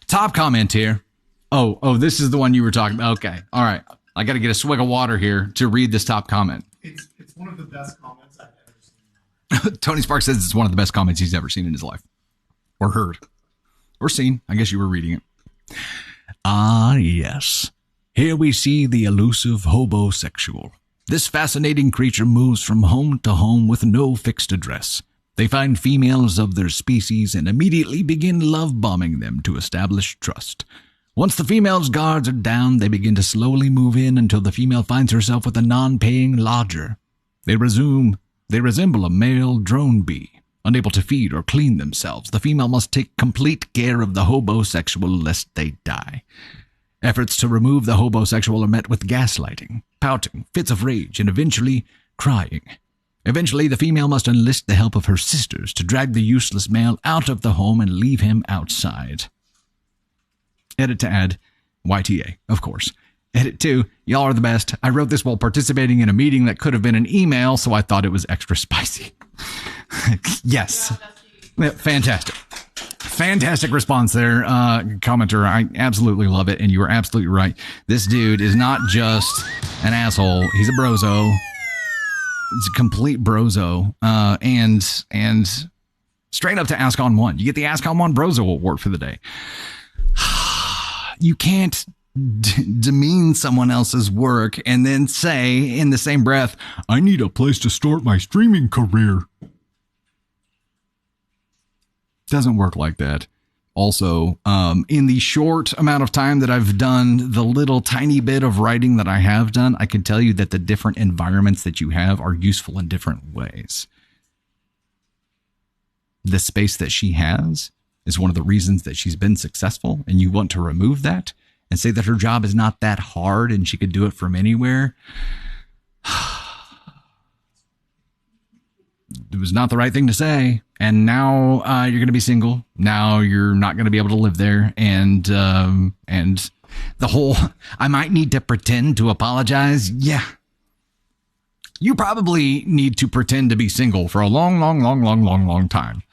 Top comment here. Oh, this is the one you were talking about. Okay. All right. I got to get a swig of water here to read this top comment. It's one of the best comments I've ever seen. Tony Sparks says it's one of the best comments he's ever seen in his life. Or heard. Or seen. I guess you were reading it. Ah, yes. Here we see the elusive hobosexual. This fascinating creature moves from home to home with no fixed address. They find females of their species and immediately begin love-bombing them to establish trust. Once the female's guards are down, they begin to slowly move in until the female finds herself with a non-paying lodger. They resemble a male drone bee. Unable to feed or clean themselves, the female must take complete care of the hobosexual lest they die. Efforts to remove the hobosexual are met with gaslighting, pouting, fits of rage, and eventually crying. Eventually, the female must enlist the help of her sisters to drag the useless male out of the home and leave him outside. Edit to add, YTA, of course. Edit 2, y'all are the best. I wrote this while participating in a meeting that could have been an email, so I thought it was extra spicy. Yes. Fantastic. Fantastic response there, commenter. I absolutely love it, and you are absolutely right. This dude is not just an asshole. He's a brozo. He's a complete brozo. And straight up to Ask On One. You get the Ask On One Brozo Award for the day. You can't demean someone else's work and then say in the same breath, I need a place to start my streaming career. Doesn't work like that. Also, in the short amount of time that I've done the little tiny bit of writing that I have done, I can tell you that the different environments that you have are useful in different ways. The space that she has is one of the reasons that she's been successful, and you want to remove that and say that her job is not that hard and she could do it from anywhere. It was not the right thing to say. And now you're going to be single. Now you're not going to be able to live there. And the whole, I might need to pretend to apologize. Yeah. You probably need to pretend to be single for a long time.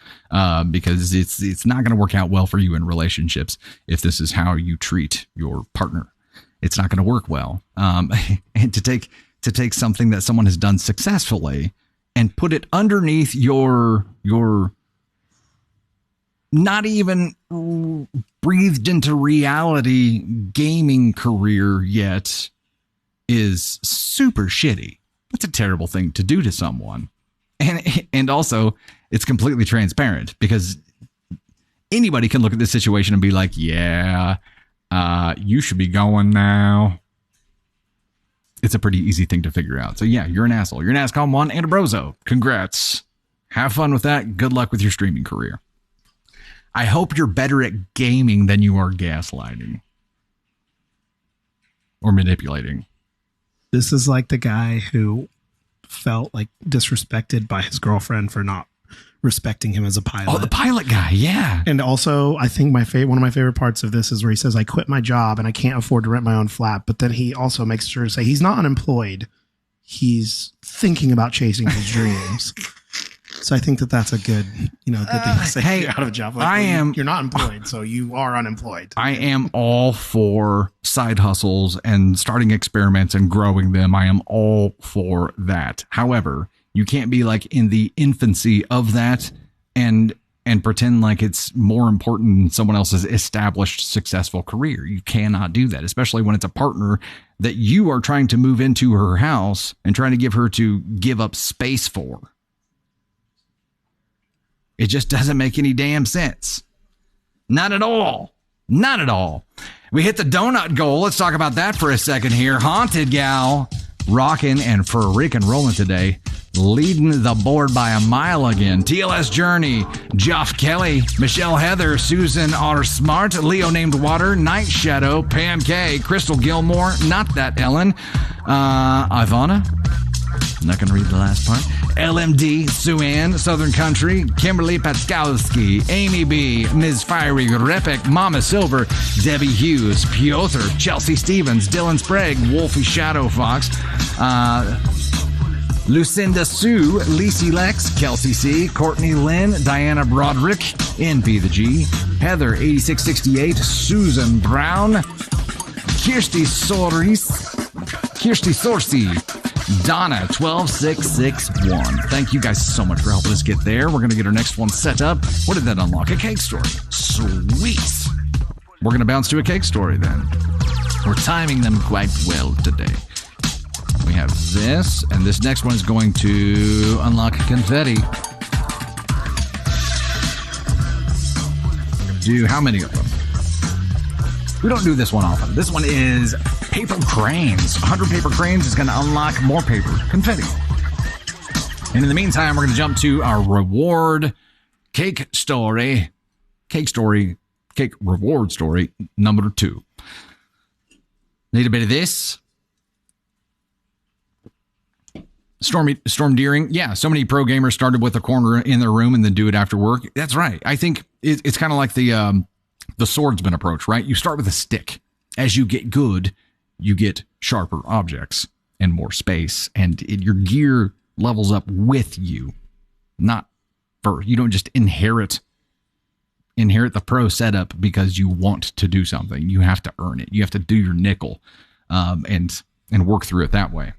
Because it's not going to work out well for you in relationships if this is how you treat your partner. It's not going to work well. And to take something that someone has done successfully and put it underneath your not even breathed into reality gaming career yet is super shitty. That's a terrible thing to do to someone. And also, it's completely transparent because anybody can look at this situation and be like, yeah, you should be going now. It's a pretty easy thing to figure out. So yeah, you're an asshole. You're an ASCOM 1 and a brozo. Congrats. Have fun with that. Good luck with your streaming career. I hope you're better at gaming than you are gaslighting or manipulating. This is like the guy who felt like disrespected by his girlfriend for not respecting him as a pilot. Oh, the pilot guy, yeah. And also, I think one of my favorite parts of this is where he says, I quit my job and I can't afford to rent my own flat. But then he also makes sure to say he's not unemployed. He's thinking about chasing his dreams. So I think that's a good, good thing to say. Hey, you're out of a job. You're not employed, so you are unemployed. I am all for side hustles and starting experiments and growing them. I am all for that. However, you can't be like in the infancy of that and pretend like it's more important than someone else's established successful career. You cannot do that, especially when it's a partner that you are trying to move into her house and trying to give her to give up space for. It just doesn't make any damn sense. Not at all. Not at all. We hit the donut goal. Let's talk about that for a second here. Haunted Gal rocking and freaking rolling today. Leading the board by a mile again. TLS Journey, Geoff Kelly, Michelle Heather, Susan R. Smart, Leo Named Water, Night Shadow, Pam K, Crystal Gilmore, Not That Ellen, Ivana. I'm not going to read the last part. LMD, Sue Ann, Southern Country, Kimberly Patskowski, Amy B, Ms. Fiery, Repik, Mama Silver, Debbie Hughes, Piotr, Chelsea Stevens, Dylan Sprague, Wolfie Shadow Fox, Lucinda Sue, Lacey Lex, Kelsey C, Courtney Lynn, Diana Broderick, NP the G, Heather 8668, Susan Brown, Kirsty Sorcy, Donna 12661. Thank you guys so much for helping us get there. We're going to get our next one set up. What did that unlock? A cake story. Sweet. We're going to bounce to a cake story then. We're timing them quite well today. We have this, and this next one is going to unlock confetti. We're going to do how many of them? We don't do this one often. This one is paper cranes. 100 paper cranes is going to unlock more paper confetti. And in the meantime, we're going to jump to our reward cake reward story number 2. Need a bit of this. Storm Deering. Yeah, so many pro gamers started with a corner in their room and then do it after work. That's right. I think it's kind of like the swordsman approach, right? You start with a stick. As you get good, you get sharper objects and more space, and your gear levels up with you, not first. You don't just inherit the pro setup because you want to do something. You have to earn it. You have to do your nickel, and work through it that way.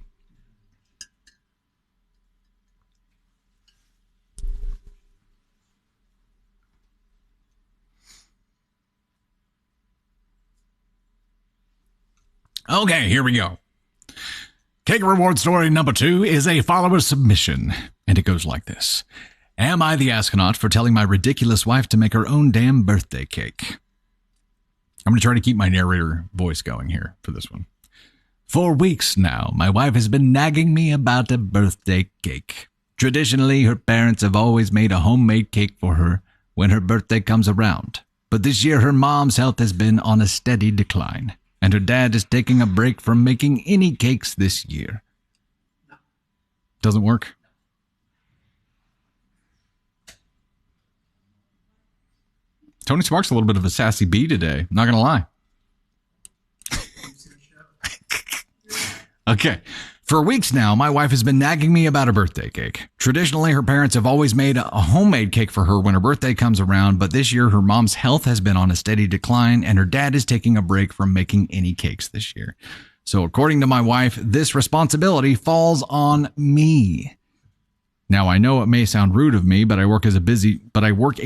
Okay, here we go. Cake reward story number 2 is a follower submission, and it goes like this. Am I the astronaut for telling my ridiculous wife to make her own damn birthday cake? I'm going to try to keep my narrator voice going here for this one. For weeks now, my wife has been nagging me about a birthday cake. Traditionally, her parents have always made a homemade cake for her when her birthday comes around. But this year, her mom's health has been on a steady decline, and her dad is taking a break from making any cakes this year. Doesn't work? Tony Sparks a little bit of a sassy bee today. Not going to lie. Okay. For weeks now, my wife has been nagging me about a birthday cake. Traditionally, her parents have always made a homemade cake for her when her birthday comes around, but this year her mom's health has been on a steady decline, and her dad is taking a break from making any cakes this year. So according to my wife, this responsibility falls on me. Now, I know it may sound rude of me, but I work a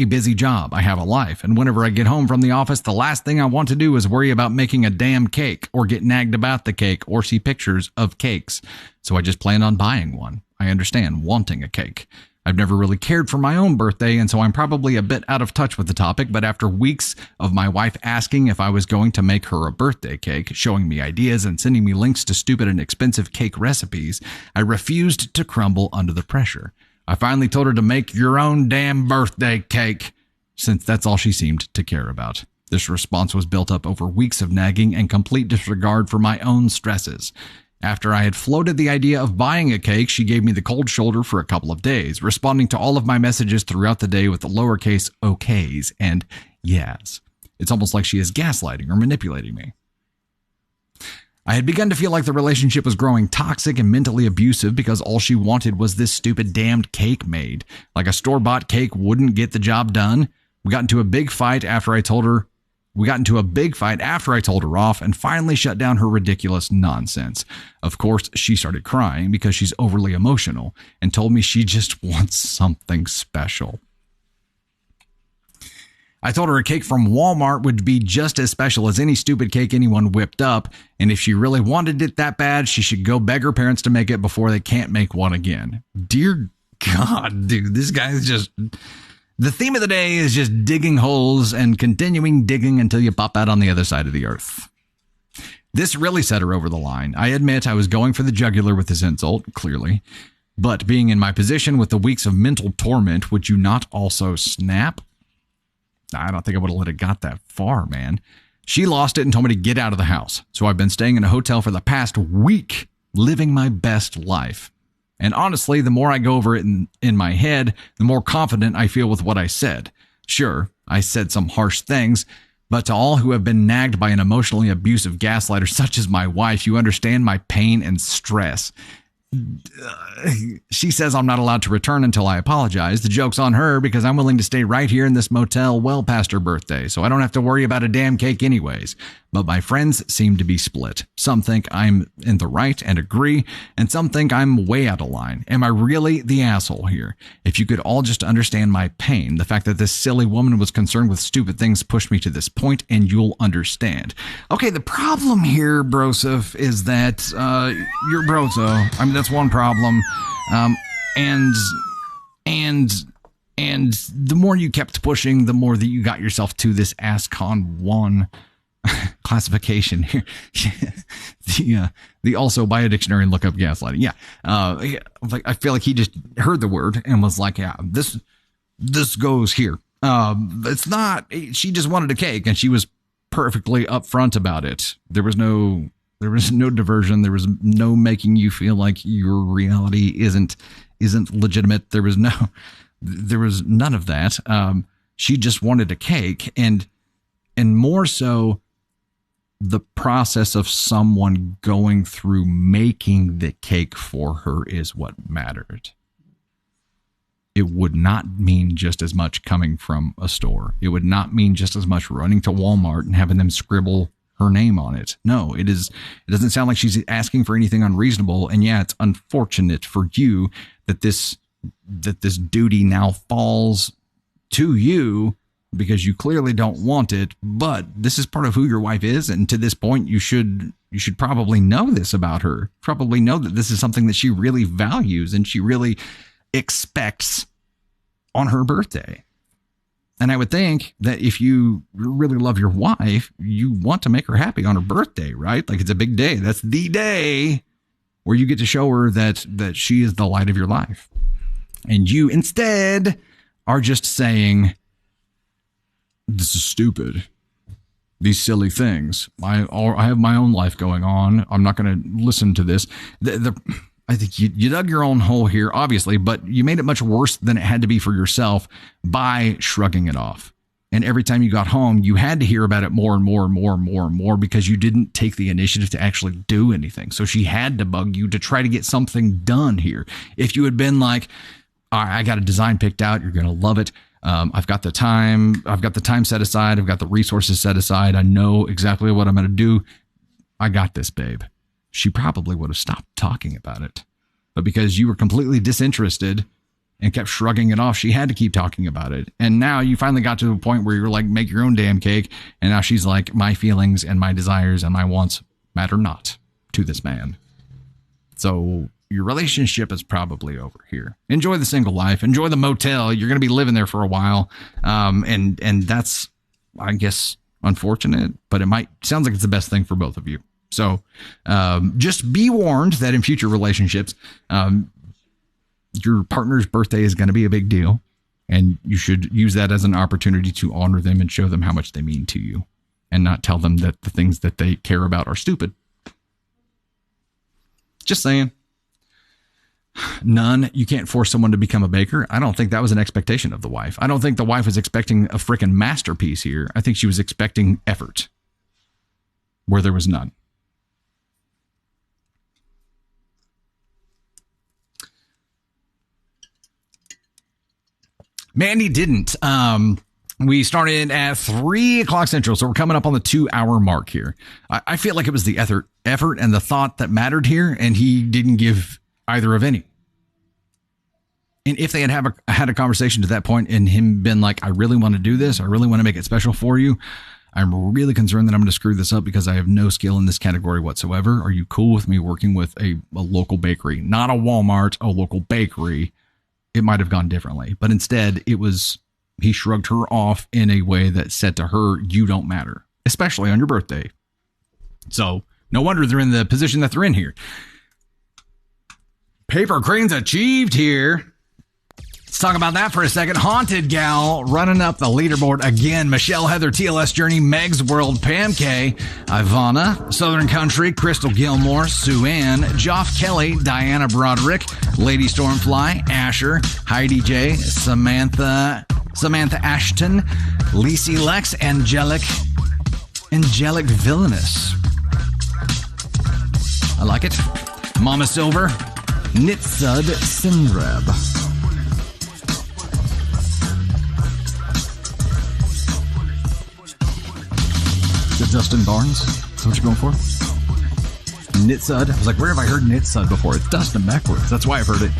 busy job. I have a life. And whenever I get home from the office, the last thing I want to do is worry about making a damn cake or get nagged about the cake or see pictures of cakes. So I just plan on buying one. I understand wanting a cake. I've never really cared for my own birthday, and so I'm probably a bit out of touch with the topic, but after weeks of my wife asking if I was going to make her a birthday cake, showing me ideas and sending me links to stupid and expensive cake recipes, I refused to crumble under the pressure. I finally told her to make your own damn birthday cake, since that's all she seemed to care about. This response was built up over weeks of nagging and complete disregard for my own stresses. After I had floated the idea of buying a cake, she gave me the cold shoulder for a couple of days, responding to all of my messages throughout the day with the lowercase okays and yes. It's almost like she is gaslighting or manipulating me. I had begun to feel like the relationship was growing toxic and mentally abusive because all she wanted was this stupid damned cake made. Like a store-bought cake wouldn't get the job done. We got into a big fight after I told her off and finally shut down her ridiculous nonsense. Of course, she started crying because she's overly emotional and told me she just wants something special. I told her a cake from Walmart would be just as special as any stupid cake anyone whipped up, and if she really wanted it that bad, she should go beg her parents to make it before they can't make one again. Dear God, dude, this guy is just... The theme of the day is just digging holes and continuing digging until you pop out on the other side of the earth. This really set her over the line. I admit I was going for the jugular with this insult, clearly. But being in my position with the weeks of mental torment, would you not also snap? I don't think I would have let it got that far, man. She lost it and told me to get out of the house. So I've been staying in a hotel for the past week, living my best life. And honestly, the more I go over it in my head, the more confident I feel with what I said. Sure, I said some harsh things, but to all who have been nagged by an emotionally abusive gaslighter such as my wife, you understand my pain and stress. She says I'm not allowed to return until I apologize. The joke's on her because I'm willing to stay right here in this motel well past her birthday, so I don't have to worry about a damn cake anyways. But my friends seem to be split. Some think I'm in the right and agree, and some think I'm way out of line. Am I really the asshole here? If you could all just understand my pain, the fact that this silly woman was concerned with stupid things pushed me to this point, and you'll understand. Okay, the problem here, Broseph, is that you're Broso. I mean, that's one problem. And the more you kept pushing, the more that you got yourself to this ASCON 1 classification here. The also by a dictionary and look up gaslighting. Yeah. Like I feel like he just heard the word and was like, yeah, this goes here. It's not, she just wanted a cake and she was perfectly upfront about it. There was no diversion. There was no making you feel like your reality isn't legitimate. There was none of that. She just wanted a cake and more so the process of someone going through making the cake for her is what mattered. It would not mean just as much coming from a store. It would not mean just as much running to Walmart and having them scribble her name on it. No, it doesn't sound like she's asking for anything unreasonable. And yeah, it's unfortunate for you that this duty now falls to you because you clearly don't want it, but this is part of who your wife is. And to this point, you should probably know this about her, probably know that this is something that she really values and she really expects on her birthday. And I would think that if you really love your wife, you want to make her happy on her birthday, right? Like it's a big day. That's the day where you get to show her that she is the light of your life. And you instead are just saying, this is stupid. These silly things. I have my own life going on. I'm not going to listen to this. I think you dug your own hole here, obviously, but you made it much worse than it had to be for yourself by shrugging it off. And every time you got home, you had to hear about it more and more and more and more and more because you didn't take the initiative to actually do anything. So she had to bug you to try to get something done here. If you had been like, all right, I got a design picked out, you're going to love it. I've got the time set aside. I've got the resources set aside. I know exactly what I'm going to do. I got this, babe. She probably would have stopped talking about it. But because you were completely disinterested and kept shrugging it off, she had to keep talking about it. And now you finally got to a point where you're like, make your own damn cake. And now she's like, my feelings and my desires and my wants matter not to this man. So your relationship is probably over here. Enjoy the single life. Enjoy the motel. You're going to be living there for a while. And that's, I guess, unfortunate, but sounds like it's the best thing for both of you. So just be warned that in future relationships, your partner's birthday is going to be a big deal, and you should use that as an opportunity to honor them and show them how much they mean to you, and not tell them that the things that they care about are stupid. Just saying. None. You can't force someone to become a baker. I don't think that was an expectation of the wife. I don't think the wife was expecting a freaking masterpiece here. I think she was expecting effort where there was none. Mandy didn't. We started at 3 o'clock Central, so we're coming up on the 2-hour mark here. I feel like it was the effort and the thought that mattered here, and he didn't give either of any. And if they had a conversation to that point and him been like, I really want to do this, I really want to make it special for you, I'm really concerned that I'm going to screw this up because I have no skill in this category whatsoever. Are you cool with me working with a local bakery? Not a Walmart, a local bakery. It might have gone differently, but instead he shrugged her off in a way that said to her, you don't matter, especially on your birthday. So no wonder they're in the position that they're in here. Paper cranes achieved here. Let's talk about that for a second. Haunted Gal running up the leaderboard again. Michelle Heather, TLS Journey, Meg's World, Pam K, Ivana, Southern Country, Crystal Gilmore, Sue Ann, Joff Kelly, Diana Broderick, Lady Stormfly, Asher, Heidi J, Samantha Ashton, Lacey Lex, Angelic Villainous. I like it. Mama Silver, Nitsud Sinreb. Dustin Barnes? Is that what you're going for? Nitsud. I was like, where have I heard Nitsud before? It's Dustin backwards. That's why I've heard it.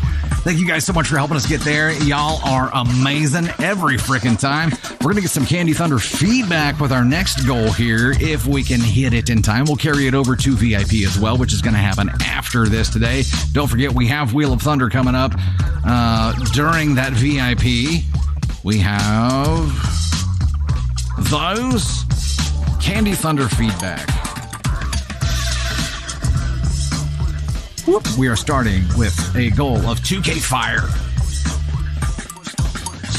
Thank you guys so much for helping us get there. Y'all are amazing every freaking time. We're going to get some Candy Thunder feedback with our next goal here. If we can hit it in time, we'll carry it over to VIP as well, which is going to happen after this today. Don't forget, we have Wheel of Thunder coming up during that VIP. We have those Candy Thunder feedback. Whoop. We are starting with a goal of 2K fire.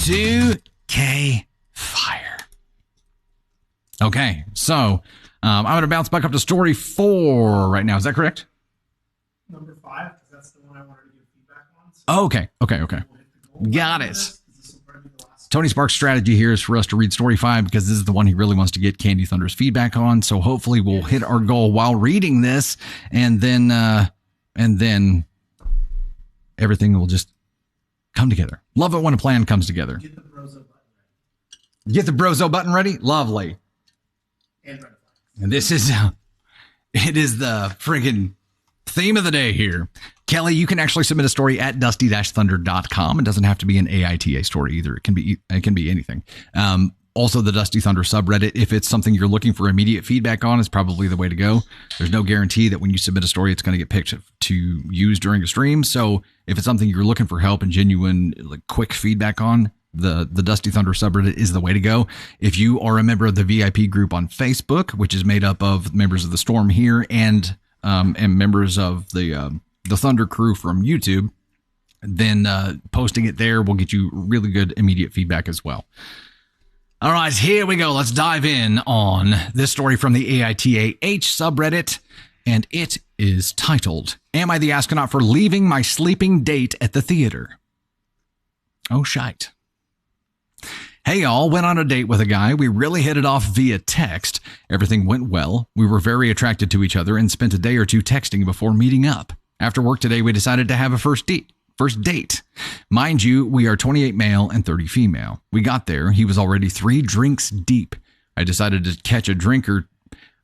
2K fire. Okay, so I'm going to bounce back up to story 4 right now. Is that correct? Number 5, because that's the one I wanted to give feedback on. So Okay. Got it. Tony Sparks' strategy here is for us to read story 5 because this is the one he really wants to get Candy Thunder's feedback on. So hopefully we'll hit our goal while reading this, and then everything will just come together. Love it when a plan comes together. Get the Brozo button ready. Get the Brozo button ready? Lovely. And red flags. And this is, it is the friggin' theme of the day here. Kelly, you can actually submit a story at dusty-thunder.com. It doesn't have to be an AITA story either. It can be anything. Also, the Dusty Thunder subreddit, if it's something you're looking for immediate feedback on, is probably the way to go. There's no guarantee that when you submit a story, it's going to get picked to use during a stream. So if it's something you're looking for help and genuine, quick feedback on, the Dusty Thunder subreddit is the way to go. If you are a member of the VIP group on Facebook, which is made up of members of the Storm here and members of the Thunder crew from YouTube, then posting it there will get you really good immediate feedback as well. All right, here we go. Let's dive in on this story from the AITA H subreddit, and it is titled, Am I the Astronaut for Leaving My Sleeping Date at the Theater? Oh, shite. Hey, y'all, went on a date with a guy. We really hit it off via text. Everything went well. We were very attracted to each other and spent a day or two texting before meeting up. After work today, we decided to have a first date. Mind you, we are 28 male and 30 female. We got there. He was already 3 drinks deep. I decided to catch a drink or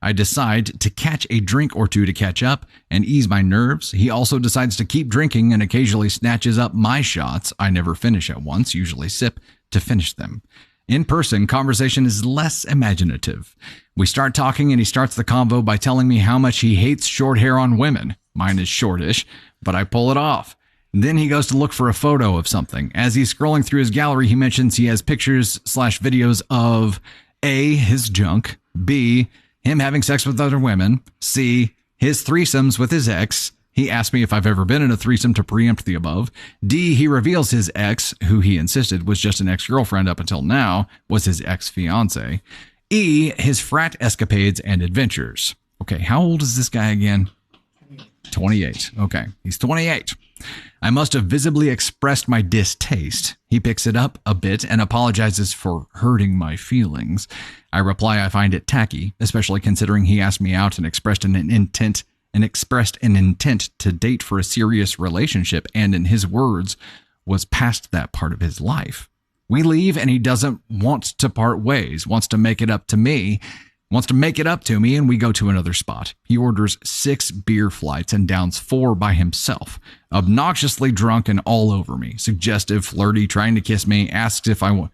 I decide to catch a drink or two to catch up and ease my nerves. He also decides to keep drinking and occasionally snatches up my shots. I never finish at once, usually sip to finish them. In person, conversation is less imaginative. We start talking and he starts the convo by telling me how much he hates short hair on women. Mine is shortish, but I pull it off. Then he goes to look for a photo of something. As he's scrolling through his gallery, he mentions he has pictures/videos of A, his junk, B, him having sex with other women, C, his threesomes with his ex. He asked me if I've ever been in a threesome to preempt the above. D, he reveals his ex, who he insisted was just an ex-girlfriend up until now, was his ex-fiance. E, his frat escapades and adventures. Okay, how old is this guy again? 28. Okay, he's 28. I must have visibly expressed my distaste. He picks it up a bit and apologizes for hurting my feelings. I reply I find it tacky, especially considering he asked me out and expressed an intent to date for a serious relationship, and in his words, was past that part of his life. We leave and he doesn't want to part ways, wants to make it up to me, and we go to another spot. He orders 6 beer flights and downs 4 by himself. Obnoxiously drunk and all over me. Suggestive, flirty, trying to kiss me, asks if I want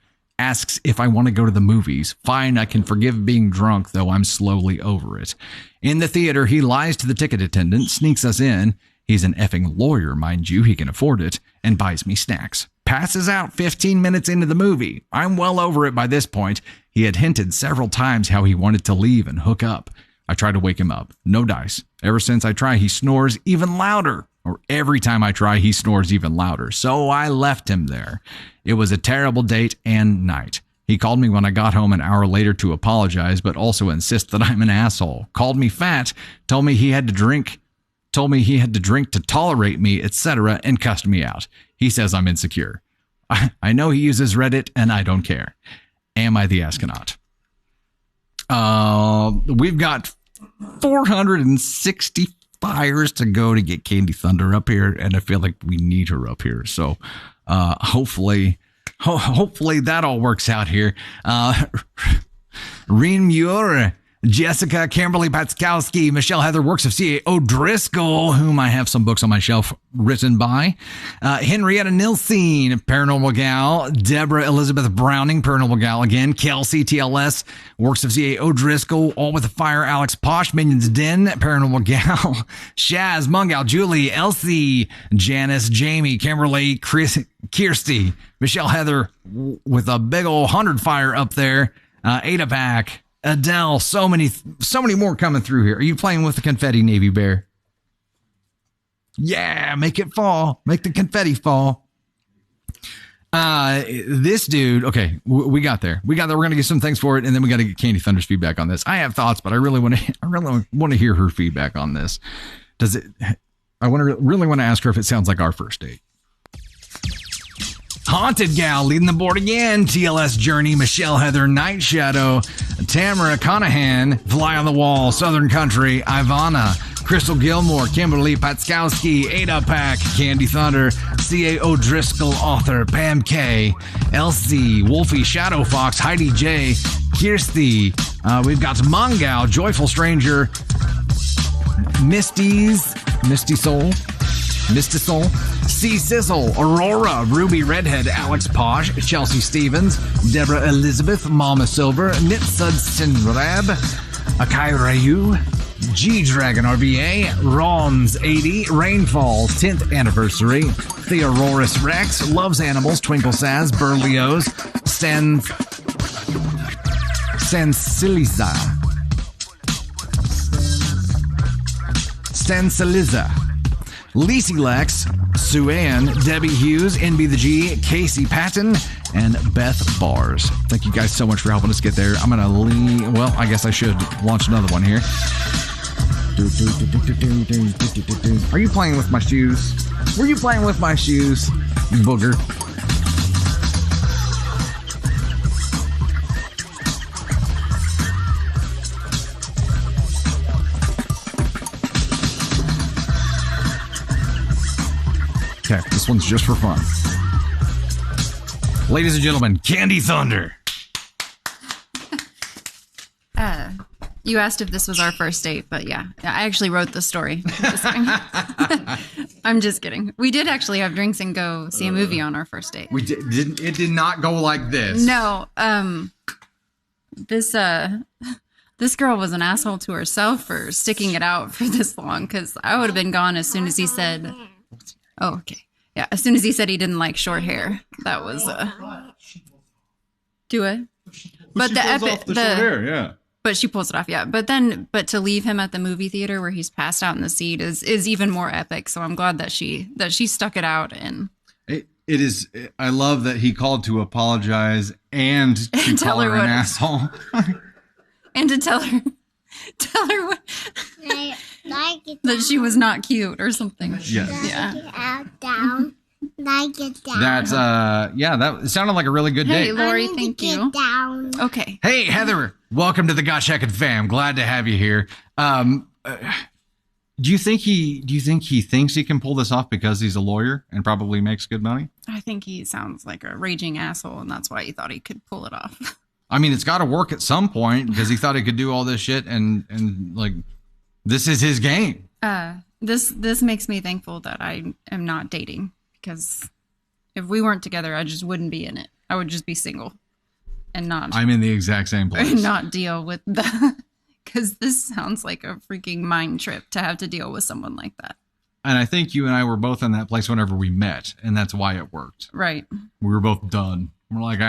to go to the movies. Fine, I can forgive being drunk, though I'm slowly over it. In the theater, he lies to the ticket attendant, sneaks us in. He's an effing lawyer, mind you, he can afford it, and buys me snacks. Passes out 15 minutes into the movie. I'm well over it by this point. He had hinted several times how he wanted to leave and hook up. I try to wake him up. No dice. Ever since I try, he snores even louder. Or every time I try, he snores even louder. So I left him there. It was a terrible date and night. He called me when I got home an hour later to apologize, but also insist that I'm an asshole. Called me fat, told me he had to drink to tolerate me, etc., and cussed me out. He says I'm insecure. I know he uses Reddit, and I don't care. Am I the astronaut? We've got 460 fires to go to get Candy Thunder up here, and I feel like we need her up here. So hopefully that all works out here. Reen Muir, Jessica, Kimberly Patskowski, Michelle Heather, works of C.A. O'Driscoll, whom I have some books on my shelf written by. Henrietta Nilsson, Paranormal Gal. Deborah Elizabeth Browning, Paranormal Gal again. Kelsey, TLS, works of C.A. O'Driscoll, All with the Fire. Alex Posh, Minions Den, Paranormal Gal. Shaz, Mungal, Julie, Elsie, Janice, Jamie, Kimberly, Chris, Kirsty, Michelle Heather with a big old 100 fire up there. Ada Pack. Adele, so many more coming through here. Are you playing with the confetti, Navy Bear? Yeah, make it fall. Make the confetti fall. This dude, okay, we got there. We're going to get some things for it, and then we got to get Candy Thunder's feedback on this. I have thoughts, but I really want to hear her feedback on this. I really want to ask her if it sounds like our first date. Haunted Gal leading the board again. TLS Journey, Michelle Heather, Night Shadow, Tamara Conahan, Fly on the Wall, Southern Country, Ivana, Crystal Gilmore, Kimberly Patskowski, Ada Pack, Candy Thunder, C.A. O'Driscoll, author, Pam K, Elsie, Wolfie, Shadow Fox, Heidi J, Kirsty. We've got Mongal, Joyful Stranger, Misty Soul, C. Sizzle, Aurora, Ruby Redhead, Alex Posh, Chelsea Stevens, Deborah Elizabeth, Mama Silver, Nitsud Sinrab, Akai Rayu, G-Dragon RBA, Rons 80, Rainfall's 10th anniversary, Theororis Rex, Loves Animals, Twinkle Saz, Berlioz, Stansiliza, Lacey Lex, Sue Ann, Debbie Hughes, NB the G, Casey Patton, and Beth Bars. Thank you guys so much for helping us get there. I'm going to leave. Well, I guess I should launch another one here. Are you playing with my shoes? Were you playing with my shoes, booger? Okay, this one's just for fun. Ladies and gentlemen, Candy Thunder. You asked if this was our first date, but yeah, I actually wrote the story. Just kidding. I'm just kidding. We did actually have drinks and go see a movie on our first date. We didn't. It did not go like this. No. This girl was an asshole to herself for sticking it out for this long, because I would have been gone as soon as he said, oh, okay. Yeah, as soon as he said he didn't like short hair. That was, do it. But the epic, short hair, yeah. But she pulls it off, yeah. But to leave him at the movie theater where he's passed out in the seat is even more epic. So I'm glad that she stuck it out. And it is. I love that he called to apologize and to tell call her her an what- asshole. and to tell her what, that she was not cute or something. Yes. Yeah. Down. Like it down. That's that it sounded like a really good Hey, date. Lori, I need thank to get you. down. Okay. Hey, Heather, welcome to the Gosh Heckin' fam. Glad to have you here. Do you think he thinks he can pull this off because he's a lawyer and probably makes good money? I think he sounds like a raging asshole, and that's why he thought he could pull it off. I mean, it's got to work at some point because he thought he could do all this shit and like this is his game. This makes me thankful that I am not dating, because if we weren't together, I just wouldn't be in it. I would just be single and not I'm in the exact same place. and not deal with the, because this sounds like a freaking mind trip to have to deal with someone like that. And I think you and I were both in that place whenever we met, and that's why it worked. Right. We were both done. We're like,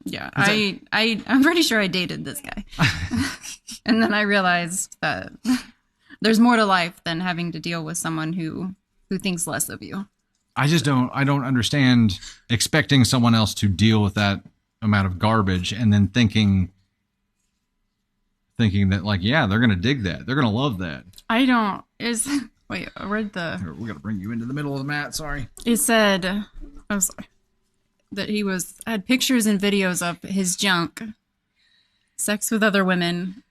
Yeah. I'm pretty sure I dated this guy. And then I realized that there's more to life than having to deal with someone who thinks less of you. I don't understand expecting someone else to deal with that amount of garbage and then thinking that like, yeah, they're going to dig that. They're going to love that. Wait, I read Here, we got to bring you into the middle of the mat. Sorry. it said, I'm sorry, that he had pictures and videos of his junk, sex with other women,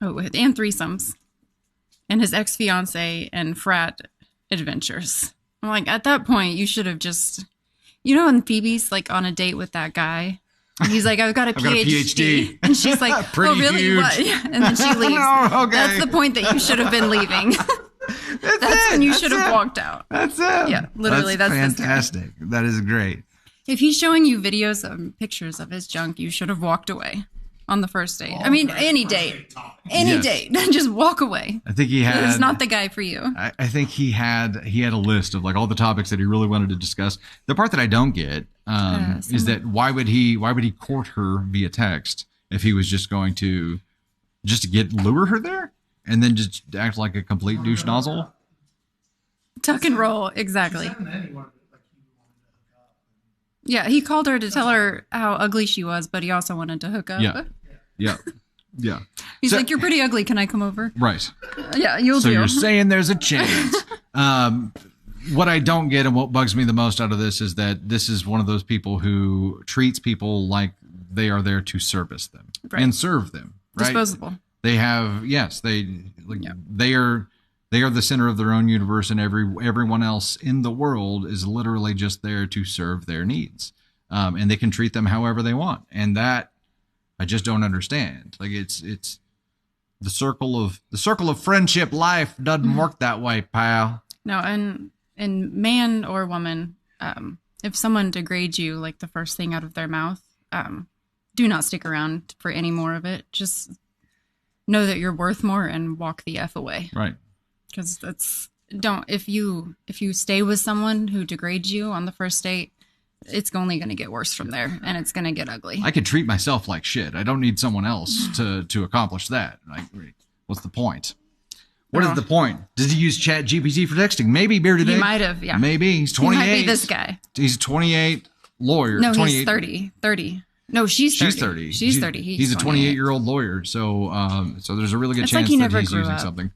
and threesomes, and his ex-fiance and frat adventures. I'm like, at that point, you should have just, when Phoebe's like on a date with that guy, and he's like, I've got a PhD. And she's like, Pretty oh, really? huge. What? Yeah. And then she leaves. Oh, okay. That's the point that you should have been leaving. That's when you should have walked out. That's it. Yeah, literally, that's the story. fantastic. That is great. If he's showing you videos of pictures of his junk, you should have walked away on the first date. I mean, any date. Any Yes. date. Just walk away. I think he had. It's not the guy for you. I think he had a list of like all the topics that he really wanted to discuss. The part that I don't get is that why would he court her via text if he was just going to lure her there and then just act like a complete douche nozzle? Tuck and roll. Exactly. Yeah, he called her to tell her how ugly she was, but he also wanted to hook up. Yeah. He's So- like, you're pretty ugly. Can I come over? Right. Yeah, you'll So do. you're saying there's a chance. What I don't get and what bugs me the most out of this is that this is one of those people who treats people like they are there to service them Right. and serve them. Right. Disposable. They have, yes, they are the center of their own universe, and everyone else in the world is literally just there to serve their needs. And they can treat them however they want. And that I just don't understand. Like it's the circle of friendship life doesn't work that way, pal. No, and man or woman, if someone degrades you like the first thing out of their mouth, do not stick around for any more of it. Just know that you're worth more and walk the F away. Right. Because if you stay with someone who degrades you on the first date, it's only going to get worse from there, and it's going to get ugly. I could treat myself like shit. I don't need someone else to accomplish that. Like, what's the point? What is the point? Did he use Chat GPT for texting? Maybe beer today. He might have, yeah. Maybe he's He 28. might be this guy. He's a 28 lawyer. No, 28. he's 30. 30. No, she's 30. She's 30. She's 30. He's a 28-year-old lawyer. So there's a really good It's like chance he that never he's grew using up. something.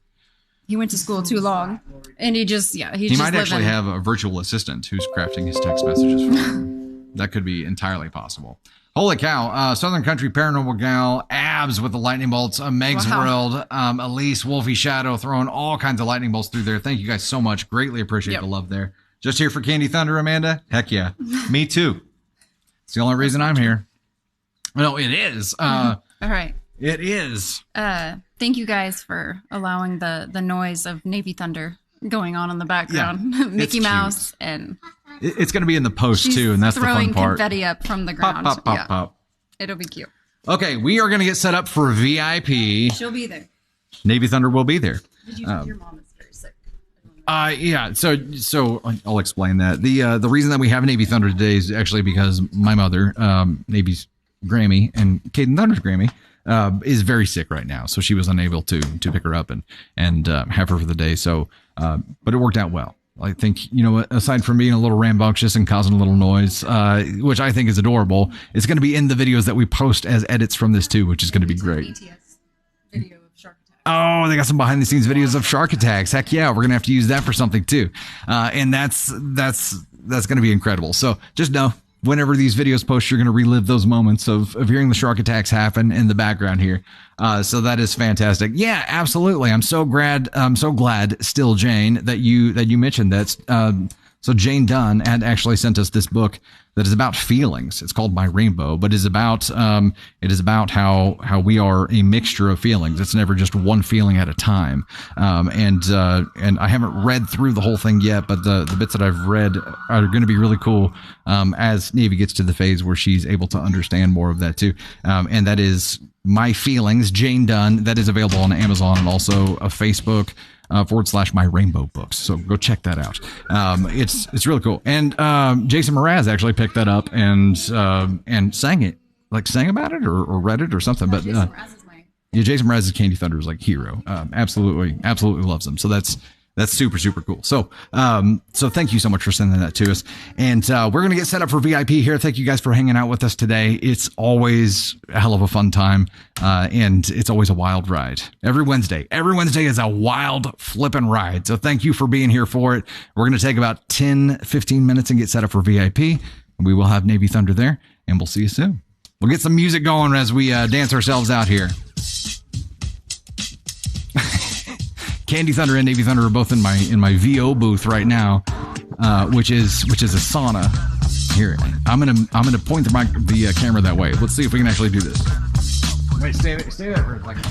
He went to school too long, and he just He just might actually living. have a virtual assistant who's crafting his text messages for him. That could be entirely possible. Holy cow. Southern Country Paranormal Gal, Abs with the lightning bolts, Meg's Wow. World, Elise, Wolfie Shadow, throwing all kinds of lightning bolts through there. Thank you guys so much. Greatly appreciate Yep. the love there. Just here for Candy Thunder, Amanda? Heck yeah. Me too. It's the only reason I'm here. No, it is. All right. It is. Thank you guys for allowing the noise of Navy Thunder going on in the background. Yeah, Mickey it's Mouse and It's going to be in the post she's too, and that's the fun throwing part. confetti up from the Pop, ground. pop, pop, Yeah. pop. It'll be cute. Okay, we are going to get set up for VIP. She'll be there. Navy Thunder will be there. Did you tell your mom is very sick? Yeah. So I'll explain that. The reason that we have Navy Thunder today is actually because my mother, Navy's Grammy and Caden Thunder's Grammy, is very sick right now. So she was unable to pick her up and have her for the day. So, but it worked out well. I think, you know, aside from being a little rambunctious and causing a little noise, which I think is adorable, it's going to be in the videos that we post as edits from this too, which is going to be great. BTS video of Shark Attack. Oh, they got some behind the scenes videos of shark attacks. Heck yeah, we're going to have to use that for something too. And that's going to be incredible. So just know, whenever these videos post, you're going to relive those moments of hearing the shark attacks happen in the background here. So that is fantastic. Yeah, absolutely. I'm so glad still, Jane, that you mentioned that. So Jane Dunn had actually sent us this book that is about feelings. It's called My Rainbow, but is about how we are a mixture of feelings. It's never just one feeling at a time. And I haven't read through the whole thing yet, but the bits that I've read are going to be really cool as Navy gets to the phase where she's able to understand more of that too. And that is My Feelings, Jane Dunn. That is available on Amazon and also a Facebook. /My Rainbow Books. So go check that out. It's really cool. And Jason Mraz actually picked that up and sang it, like sang about it or read it or something. But Jason Mraz is Jason Mraz's Candy Thunder's like hero. Absolutely loves them. So that's super, super cool. So thank you so much for sending that to us. And we're going to get set up for VIP here. Thank you guys for hanging out with us today. It's always a hell of a fun time. And it's always a wild ride. Every Wednesday is a wild flipping ride. So thank you for being here for it. We're going to take about 10-15 minutes and get set up for VIP. And we will have Navy Thunder there. And we'll see you soon. We'll get some music going as we dance ourselves out here. Candy Thunder and Navy Thunder are both in my VO booth right now, which is a sauna. Here, I'm gonna point the camera that way. Let's see if we can actually do this. Wait, stay there for a second.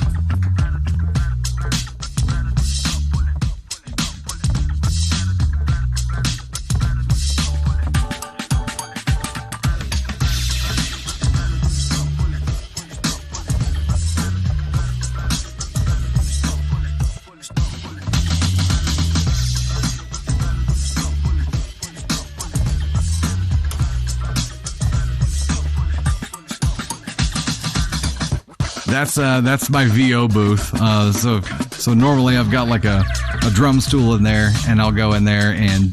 That's my VO booth. So normally I've got like a drum stool in there, and I'll go in there and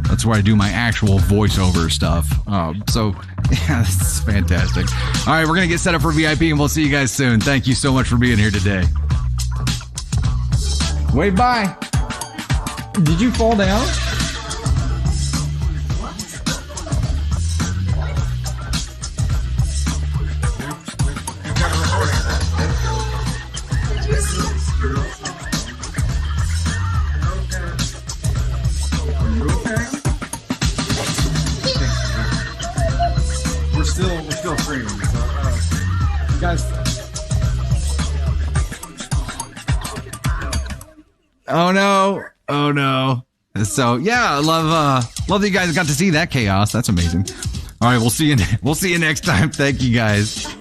that's where I do my actual voiceover stuff. So yeah, this is fantastic. All right, we're gonna get set up for VIP, and we'll see you guys soon. Thank you so much for being here today. Wait, bye. Did you fall down? We're still streaming. So, you guys. Oh no. So yeah, I love that you guys got to see that chaos. That's amazing. All right, we'll see you next time. Thank you guys.